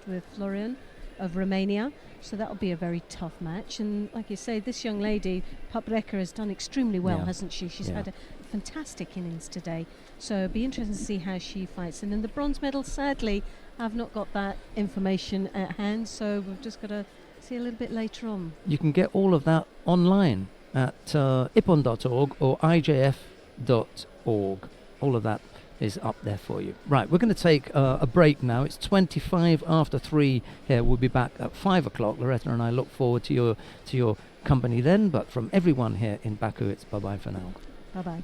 with Florian of Romania. So that'll be a very tough match. And like you say, this young lady, Paprika, has done extremely well, hasn't she? She's had a fantastic innings today. So it'll be interesting to see how she fights. And then the bronze medal, sadly, I've not got that information at hand, so we've just got to see a little bit later on. You can get all of that online at ipon.org or ijf.org. All of that is up there for you. Right, we're going to take a break now. It's 25 after 3 here. We'll be back at 5 o'clock. Loretta and I look forward to your company then, but from everyone here in Baku, it's bye-bye for now. Bye-bye.